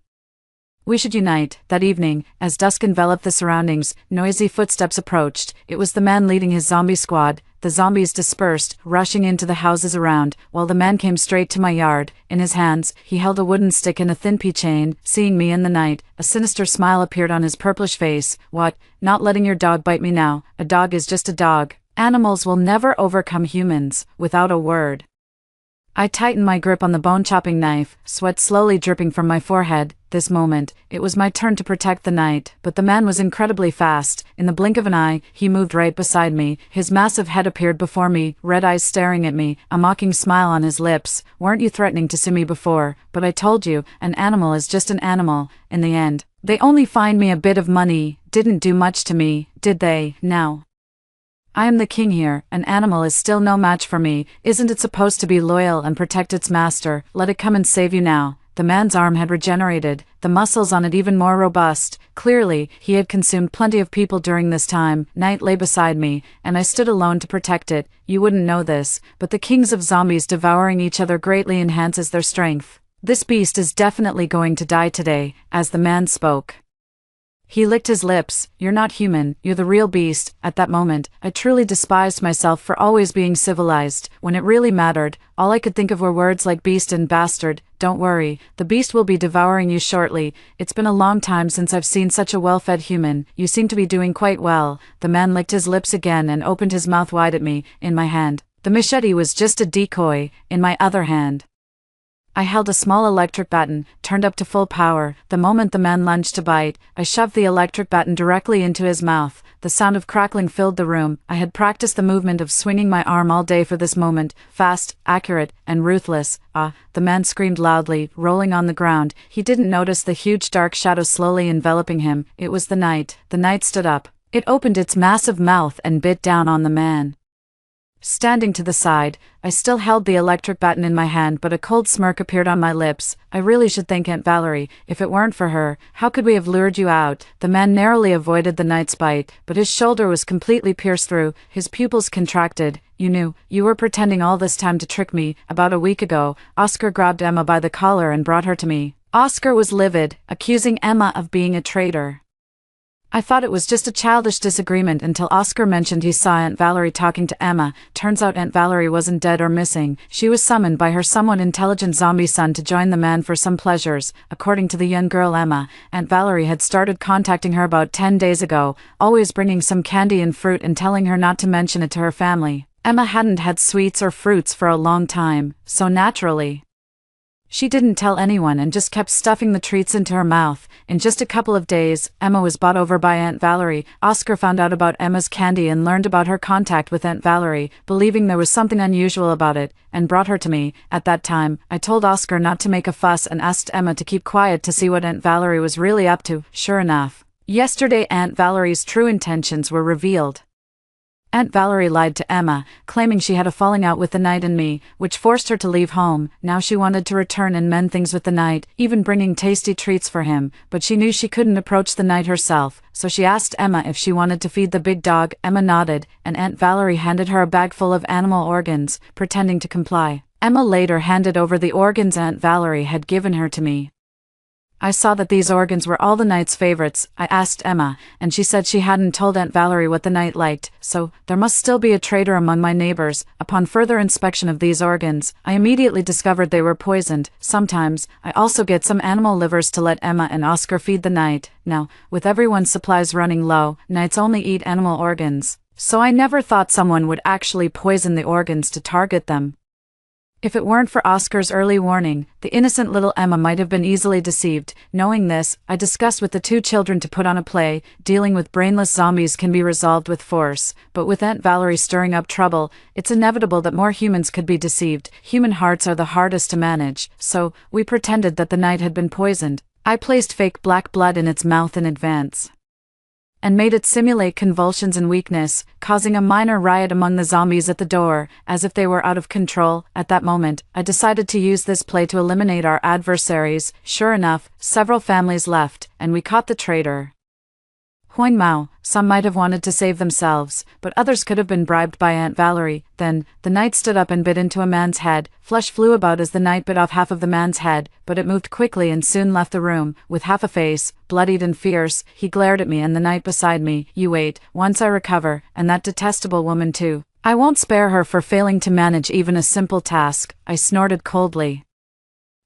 We should unite." That evening, as dusk enveloped the surroundings, noisy footsteps approached. It was the man leading his zombie squad. The zombies dispersed, rushing into the houses around, while the man came straight to my yard. In his hands, he held a wooden stick and a thin pea chain. Seeing me and the Knight, a sinister smile appeared on his purplish face. "What? Not letting your dog bite me now? A dog is just a dog. Animals will never overcome humans." Without a word, I tightened my grip on the bone-chopping knife, sweat slowly dripping from my forehead. This moment, it was my turn to protect the Knight, but the man was incredibly fast. In the blink of an eye, he moved right beside me. His massive head appeared before me, red eyes staring at me, a mocking smile on his lips. "Weren't you threatening to sue me before? But I told you, an animal is just an animal. In the end, they only fined me a bit of money. Didn't do much to me, did they? Now I am the king here. An animal is still no match for me. Isn't it supposed to be loyal and protect its master? Let it come and save you now. The man's arm had regenerated, the muscles on it even more robust. Clearly, he had consumed plenty of people during this time. Night lay beside me, and I stood alone to protect it. You wouldn't know this, but the kings of zombies devouring each other greatly enhances their strength. This beast is definitely going to die today, as the man spoke. He licked his lips. You're not human, you're the real beast. At that moment, I truly despised myself for always being civilized. When it really mattered, all I could think of were words like beast and bastard. Don't worry, the beast will be devouring you shortly. It's been a long time since I've seen such a well-fed human. You seem to be doing quite well. The man licked his lips again and opened his mouth wide at me, in my hand. The machete was just a decoy, in my other hand. I held a small electric baton, turned up to full power. The moment the man lunged to bite, I shoved the electric baton directly into his mouth. The sound of crackling filled the room. I had practiced the movement of swinging my arm all day for this moment. Fast, accurate, and ruthless. Ah, the man screamed loudly, rolling on the ground. He didn't notice the huge dark shadow slowly enveloping him. It was the night. The night stood up. It opened its massive mouth and bit down on the man. Standing to the side, I still held the electric baton in my hand, but a cold smirk appeared on my lips. I really should thank Aunt Valerie. If it weren't for her, how could we have lured you out? The man narrowly avoided the knight's bite, but his shoulder was completely pierced through. His pupils contracted. You knew. You were pretending all this time to trick me. About a week ago, Oscar grabbed Emma by the collar and brought her to me. Oscar was livid, accusing Emma of being a traitor. I thought it was just a childish disagreement until Oscar mentioned he saw Aunt Valerie talking to Emma. Turns out Aunt Valerie wasn't dead or missing. She was summoned by her somewhat intelligent zombie son to join the man for some pleasures. According to the young girl Emma, Aunt Valerie had started contacting her about 10 days ago, always bringing some candy and fruit and telling her not to mention it to her family. Emma hadn't had sweets or fruits for a long time, so naturally, she didn't tell anyone and just kept stuffing the treats into her mouth. In just a couple of days, Emma was bought over by Aunt Valerie. Oscar found out about Emma's candy and learned about her contact with Aunt Valerie, believing there was something unusual about it, and brought her to me. At that time, I told Oscar not to make a fuss and asked Emma to keep quiet to see what Aunt Valerie was really up to. Sure enough, yesterday Aunt Valerie's true intentions were revealed. Aunt Valerie lied to Emma, claiming she had a falling out with the knight and me, which forced her to leave home. Now she wanted to return and mend things with the knight, even bringing tasty treats for him, but she knew she couldn't approach the knight herself, so she asked Emma if she wanted to feed the big dog. Emma nodded, and Aunt Valerie handed her a bag full of animal organs, pretending to comply. Emma later handed over the organs Aunt Valerie had given her to me. I saw that these organs were all the knight's favorites. I asked Emma, and she said she hadn't told Aunt Valerie what the knight liked, so there must still be a traitor among my neighbors. Upon further inspection of these organs, I immediately discovered they were poisoned. Sometimes, I also get some animal livers to let Emma and Oscar feed the knight. Now, with everyone's supplies running low, knights only eat animal organs, so I never thought someone would actually poison the organs to target them. If it weren't for Oscar's early warning, the innocent little Emma might have been easily deceived. Knowing this, I discussed with the two children to put on a play. Dealing with brainless zombies can be resolved with force, but with Aunt Valerie stirring up trouble, it's inevitable that more humans could be deceived. Human hearts are the hardest to manage, so we pretended that the knight had been poisoned. I placed fake black blood in its mouth in advance and made it simulate convulsions and weakness, causing a minor riot among the zombies at the door, as if they were out of control. At that moment, I decided to use this play to eliminate our adversaries. Sure enough, several families left, and we caught the traitor. Huang Mao. Some might have wanted to save themselves, but others could have been bribed by Aunt Valerie. Then, the knight stood up and bit into a man's head. Flesh flew about as the knight bit off half of the man's head, but it moved quickly and soon left the room. With half a face, bloodied and fierce, he glared at me and the knight beside me. You wait, once I recover, and that detestable woman too. I won't spare her for failing to manage even a simple task, I snorted coldly.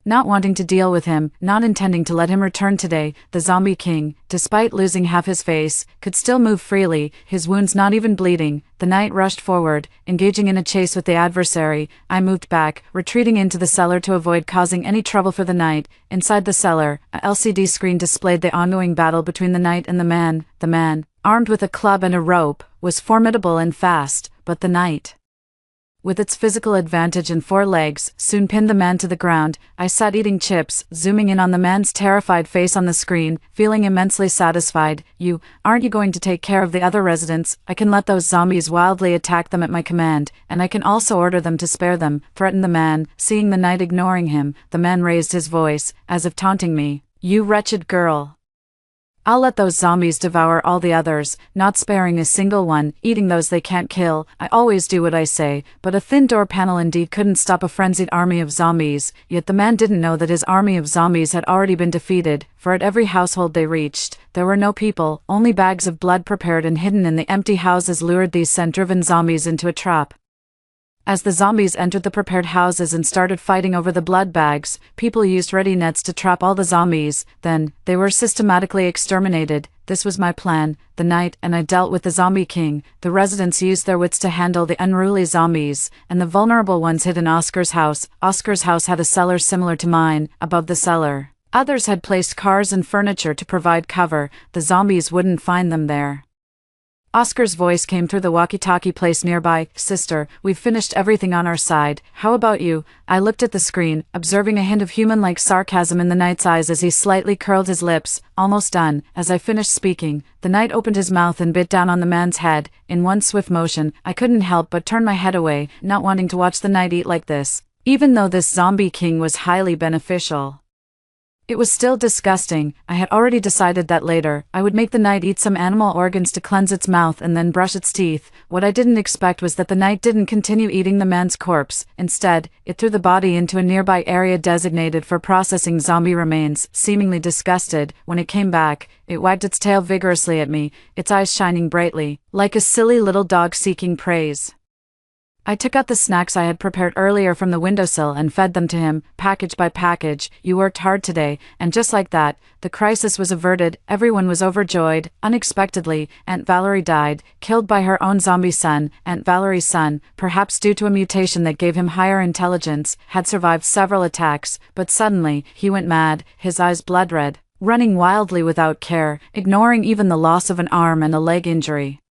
Not wanting to deal with him, not intending to let him return today, the zombie king, despite losing half his face, could still move freely, his wounds not even bleeding. The knight rushed forward, engaging in a chase with the adversary. I moved back, retreating into the cellar to avoid causing any trouble for the knight. Inside the cellar, a LCD screen displayed the ongoing battle between the knight and the man. The man, armed with a club and a rope, was formidable and fast, but the knight with its physical advantage and 4 legs, soon pinned the man to the ground. I sat eating chips, zooming in on the man's terrified face on the screen, feeling immensely satisfied. Aren't you going to take care of the other residents? I can let those zombies wildly attack them at my command, and I can also order them to spare them, threatened the man. Seeing the knight ignoring him, the man raised his voice, as if taunting me. You wretched girl. I'll let those zombies devour all the others, not sparing a single one, eating those they can't kill. I always do what I say, but a thin door panel indeed couldn't stop a frenzied army of zombies, yet the man didn't know that his army of zombies had already been defeated, for at every household they reached, there were no people, only bags of blood prepared and hidden in the empty houses lured these scent-driven zombies into a trap. As the zombies entered the prepared houses and started fighting over the blood bags, people used ready nets to trap all the zombies. Then, they were systematically exterminated. This was my plan. The knight and I dealt with the zombie king. The residents used their wits to handle the unruly zombies, and the vulnerable ones hid in Oscar's house. Oscar's house had a cellar similar to mine. Above the cellar, others had placed cars and furniture to provide cover. The zombies wouldn't find them there. Oscar's voice came through the walkie-talkie placed nearby. Sister, we've finished everything on our side. How about you? I looked at the screen, observing a hint of human-like sarcasm in the knight's eyes as he slightly curled his lips. Almost done. As I finished speaking, the knight opened his mouth and bit down on the man's head. In one swift motion, I couldn't help but turn my head away, not wanting to watch the knight eat like this. Even though this zombie king was highly beneficial, it was still disgusting. I had already decided that later, I would make the knight eat some animal organs to cleanse its mouth and then brush its teeth. What I didn't expect was that the knight didn't continue eating the man's corpse. Instead, it threw the body into a nearby area designated for processing zombie remains. Seemingly disgusted, when it came back, it wagged its tail vigorously at me, its eyes shining brightly, like a silly little dog seeking praise. I took out the snacks I had prepared earlier from the windowsill and fed them to him, package by package. You worked hard today, and just like that, the crisis was averted. Everyone was overjoyed. Unexpectedly, Aunt Valerie died, killed by her own zombie son. Aunt Valerie's son, perhaps due to a mutation that gave him higher intelligence, had survived several attacks, but suddenly, he went mad, his eyes blood red, running wildly without care, ignoring even the loss of an arm and a leg injury.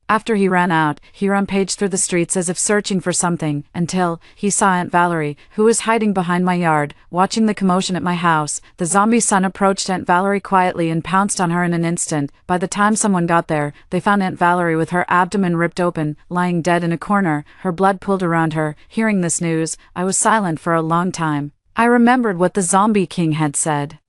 After he ran out, he rampaged through the streets as if searching for something, until he saw Aunt Valerie, who was hiding behind my yard, watching the commotion at my house. The zombie son approached Aunt Valerie quietly and pounced on her in an instant. By the time someone got there, they found Aunt Valerie with her abdomen ripped open, lying dead in a corner, her blood pooled around her. Hearing this news, I was silent for a long time. I remembered what the zombie king had said,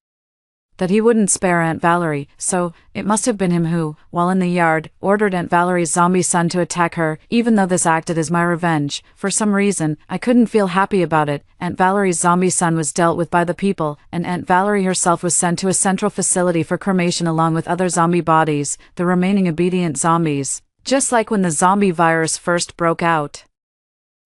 that he wouldn't spare Aunt Valerie, so it must have been him who, while in the yard, ordered Aunt Valerie's zombie son to attack her. Even though this acted as my revenge, for some reason, I couldn't feel happy about it. Aunt Valerie's zombie son was dealt with by the people, and Aunt Valerie herself was sent to a central facility for cremation along with other zombie bodies, the remaining obedient zombies, just like when the zombie virus first broke out,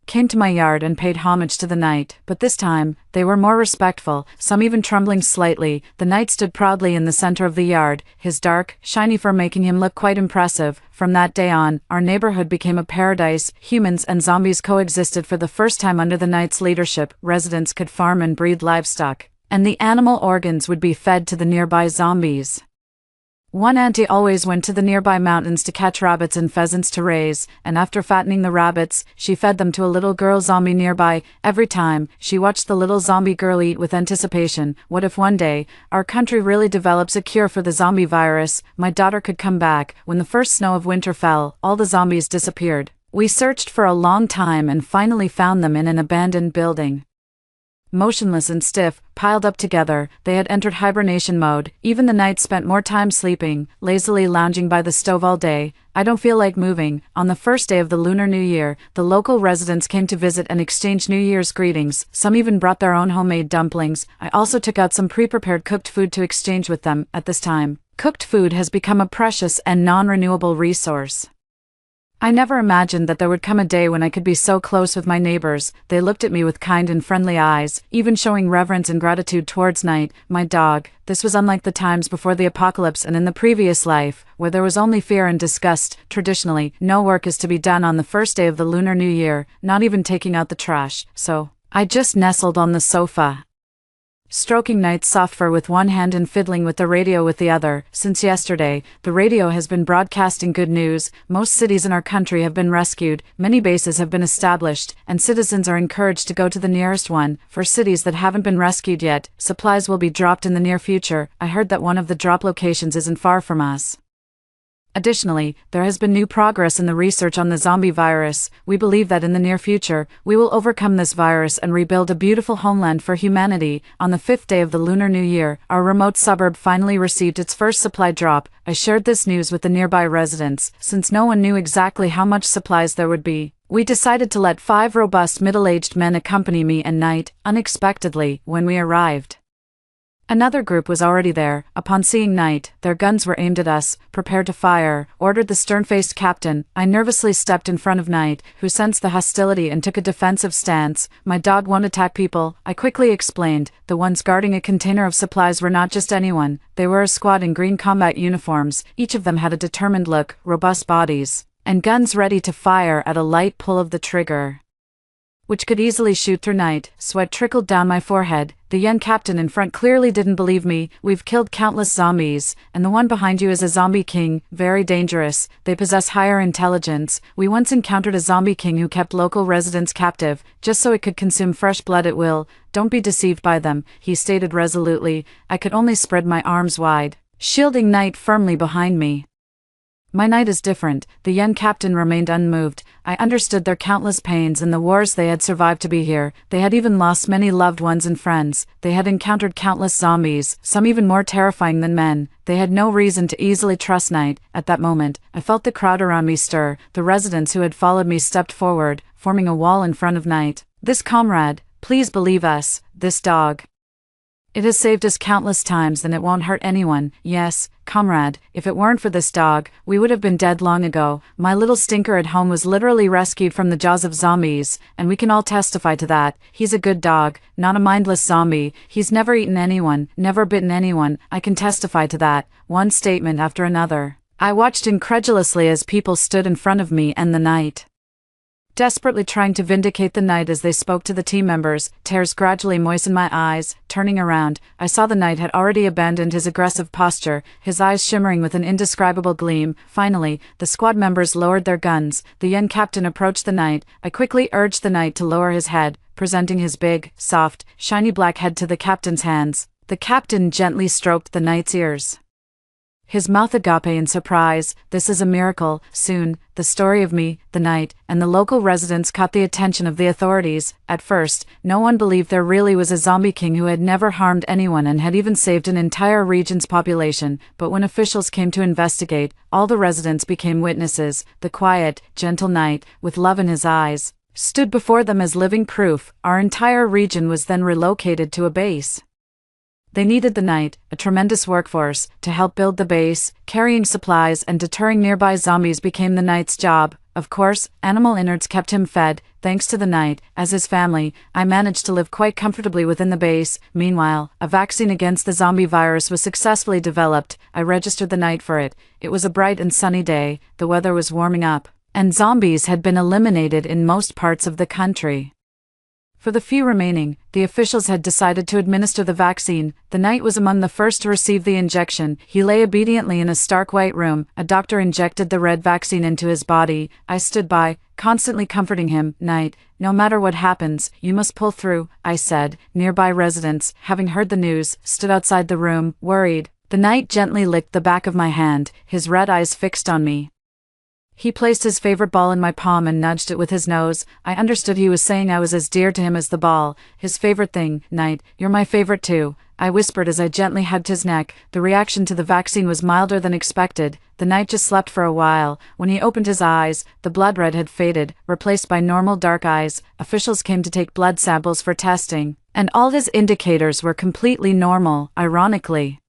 came to my yard and paid homage to the knight, but this time, they were more respectful, some even trembling slightly. The knight stood proudly in the center of the yard, his dark, shiny fur making him look quite impressive. From that day on, our neighborhood became a paradise. Humans and zombies coexisted for the first time under the knight's leadership. Residents could farm and breed livestock, and the animal organs would be fed to the nearby zombies. One auntie always went to the nearby mountains to catch rabbits and pheasants to raise, and after fattening the rabbits, she fed them to a little girl zombie nearby. Every time, she watched the little zombie girl eat with anticipation. What if one day, our country really develops a cure for the zombie virus? My daughter could come back. When the first snow of winter fell, all the zombies disappeared. We searched for a long time and finally found them in an abandoned building. Motionless and stiff, piled up together, they had entered hibernation mode. Even the knight spent more time sleeping, lazily lounging by the stove all day. I don't feel like moving. On the first day of the Lunar New Year, the local residents came to visit and exchange New Year's greetings. Some even brought their own homemade dumplings. I also took out some pre-prepared cooked food to exchange with them. At this time, cooked food has become a precious and non-renewable resource. I never imagined that there would come a day when I could be so close with my neighbors. They looked at me with kind and friendly eyes, even showing reverence and gratitude towards Night, my dog. This was unlike the times before the apocalypse and in the previous life, where there was only fear and disgust. Traditionally, no work is to be done on the first day of the Lunar New Year, not even taking out the trash, so I just nestled on the sofa, stroking Knight's soft fur with one hand and fiddling with the radio with the other. Since yesterday, the radio has been broadcasting good news. Most cities in our country have been rescued, many bases have been established, and citizens are encouraged to go to the nearest one. For cities that haven't been rescued yet, supplies will be dropped in the near future. I heard that one of the drop locations isn't far from us. Additionally, there has been new progress in the research on the zombie virus. We believe that in the near future, we will overcome this virus and rebuild a beautiful homeland for humanity. On the 5th day of the Lunar New Year, our remote suburb finally received its first supply drop. I shared this news with the nearby residents. Since no one knew exactly how much supplies there would be, we decided to let 5 robust middle-aged men accompany me and Knight. Unexpectedly, when we arrived, another group was already there. Upon seeing Knight, their guns were aimed at us. "Prepare to fire," ordered the stern-faced captain. I nervously stepped in front of Knight, who sensed the hostility and took a defensive stance. "My dog won't attack people," I quickly explained. The ones guarding a container of supplies were not just anyone. They were a squad in green combat uniforms. Each of them had a determined look, robust bodies, and guns ready to fire at a light pull of the trigger, which could easily shoot through Knight. Sweat trickled down my forehead. The young captain in front clearly didn't believe me. "We've killed countless zombies, and the one behind you is a zombie king. Very dangerous. They possess higher intelligence. We once encountered a zombie king who kept local residents captive, just so it could consume fresh blood at will. Don't be deceived by them," he stated resolutely. I could only spread my arms wide, shielding Knight firmly behind me. "My Knight is different." The young captain remained unmoved. I understood their countless pains and the wars they had survived to be here. They had even lost many loved ones and friends. They had encountered countless zombies, some even more terrifying than men. They had no reason to easily trust Knight. At that moment, I felt the crowd around me stir. The residents who had followed me stepped forward, forming a wall in front of Knight. "This comrade, please believe us. This dog, it has saved us countless times and it won't hurt anyone." "Yes, comrade, if it weren't for this dog, we would have been dead long ago. My little stinker at home was literally rescued from the jaws of zombies, and we can all testify to that. He's a good dog, not a mindless zombie. He's never eaten anyone, never bitten anyone. I can testify to that." One statement after another. I watched incredulously as people stood in front of me and the Knight, desperately trying to vindicate the Knight as they spoke to the team members. Tears gradually moistened my eyes. Turning around, I saw the Knight had already abandoned his aggressive posture, his eyes shimmering with an indescribable gleam. Finally, the squad members lowered their guns. The young captain approached the Knight. I quickly urged the Knight to lower his head, presenting his big, soft, shiny black head to the captain's hands. The captain gently stroked the Knight's ears, his mouth agape in surprise. "This is a miracle." Soon, the story of me, the Knight, and the local residents caught the attention of the authorities. At first, no one believed there really was a zombie king who had never harmed anyone and had even saved an entire region's population. But when officials came to investigate, all the residents became witnesses. The quiet, gentle Knight, with love in his eyes, stood before them as living proof. Our entire region was then relocated to a base. They needed the Knight, a tremendous workforce, to help build the base. Carrying supplies and deterring nearby zombies became the Knight's job. Of course, animal innards kept him fed. Thanks to the Knight, as his family, I managed to live quite comfortably within the base. Meanwhile, a vaccine against the zombie virus was successfully developed. I registered the Knight for it. It was a bright and sunny day, the weather was warming up, and zombies had been eliminated in most parts of the country. For the few remaining, the officials had decided to administer the vaccine. The Knight was among the first to receive the injection. He lay obediently in a stark white room. A doctor injected the red vaccine into his body. I stood by, constantly comforting him. "Knight, no matter what happens, you must pull through," I said. Nearby residents, having heard the news, stood outside the room, worried. The Knight gently licked the back of my hand, his red eyes fixed on me. He placed his favorite ball in my palm and nudged it with his nose. I understood he was saying I was as dear to him as the ball. "His favorite thing. Knight, you're my favorite too," I whispered as I gently hugged his neck. The reaction to the vaccine was milder than expected. The Knight just slept for a while. When he opened his eyes, the blood red had faded, replaced by normal dark eyes. Officials came to take blood samples for testing, and all his indicators were completely normal. Ironically,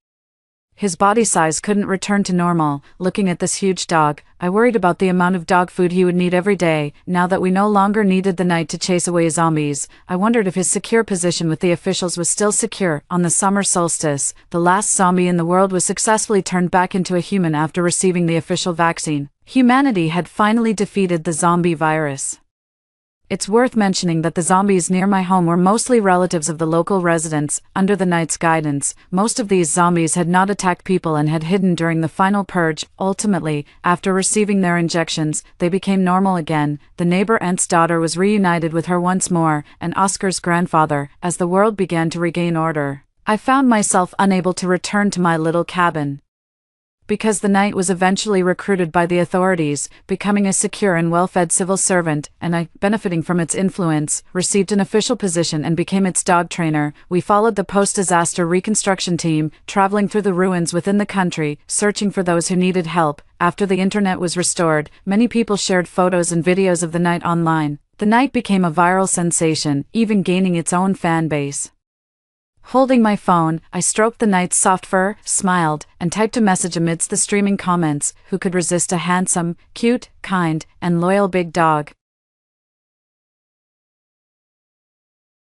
his body size couldn't return to normal. Looking at this huge dog, I worried about the amount of dog food he would need every day. Now that we no longer needed the Knight to chase away zombies, I wondered if his secure position with the officials was still secure. On the summer solstice, the last zombie in the world was successfully turned back into a human after receiving the official vaccine. Humanity had finally defeated the zombie virus. It's worth mentioning that the zombies near my home were mostly relatives of the local residents. Under the Knight's guidance, most of these zombies had not attacked people and had hidden during the final purge. Ultimately, after receiving their injections, they became normal again. The neighbor aunt's daughter was reunited with her once more, and Oscar's grandfather, as the world began to regain order. I found myself unable to return to my little cabin. Because the Knight was eventually recruited by the authorities, becoming a secure and well-fed civil servant, and I, benefiting from its influence, received an official position and became its dog trainer. We followed the post-disaster reconstruction team, traveling through the ruins within the country, searching for those who needed help. After the internet was restored, many people shared photos and videos of the Knight online. The Knight became a viral sensation, even gaining its own fan base. Holding my phone, I stroked the Knight's soft fur, smiled, and typed a message amidst the streaming comments. Who could resist a handsome, cute, kind, and loyal big dog?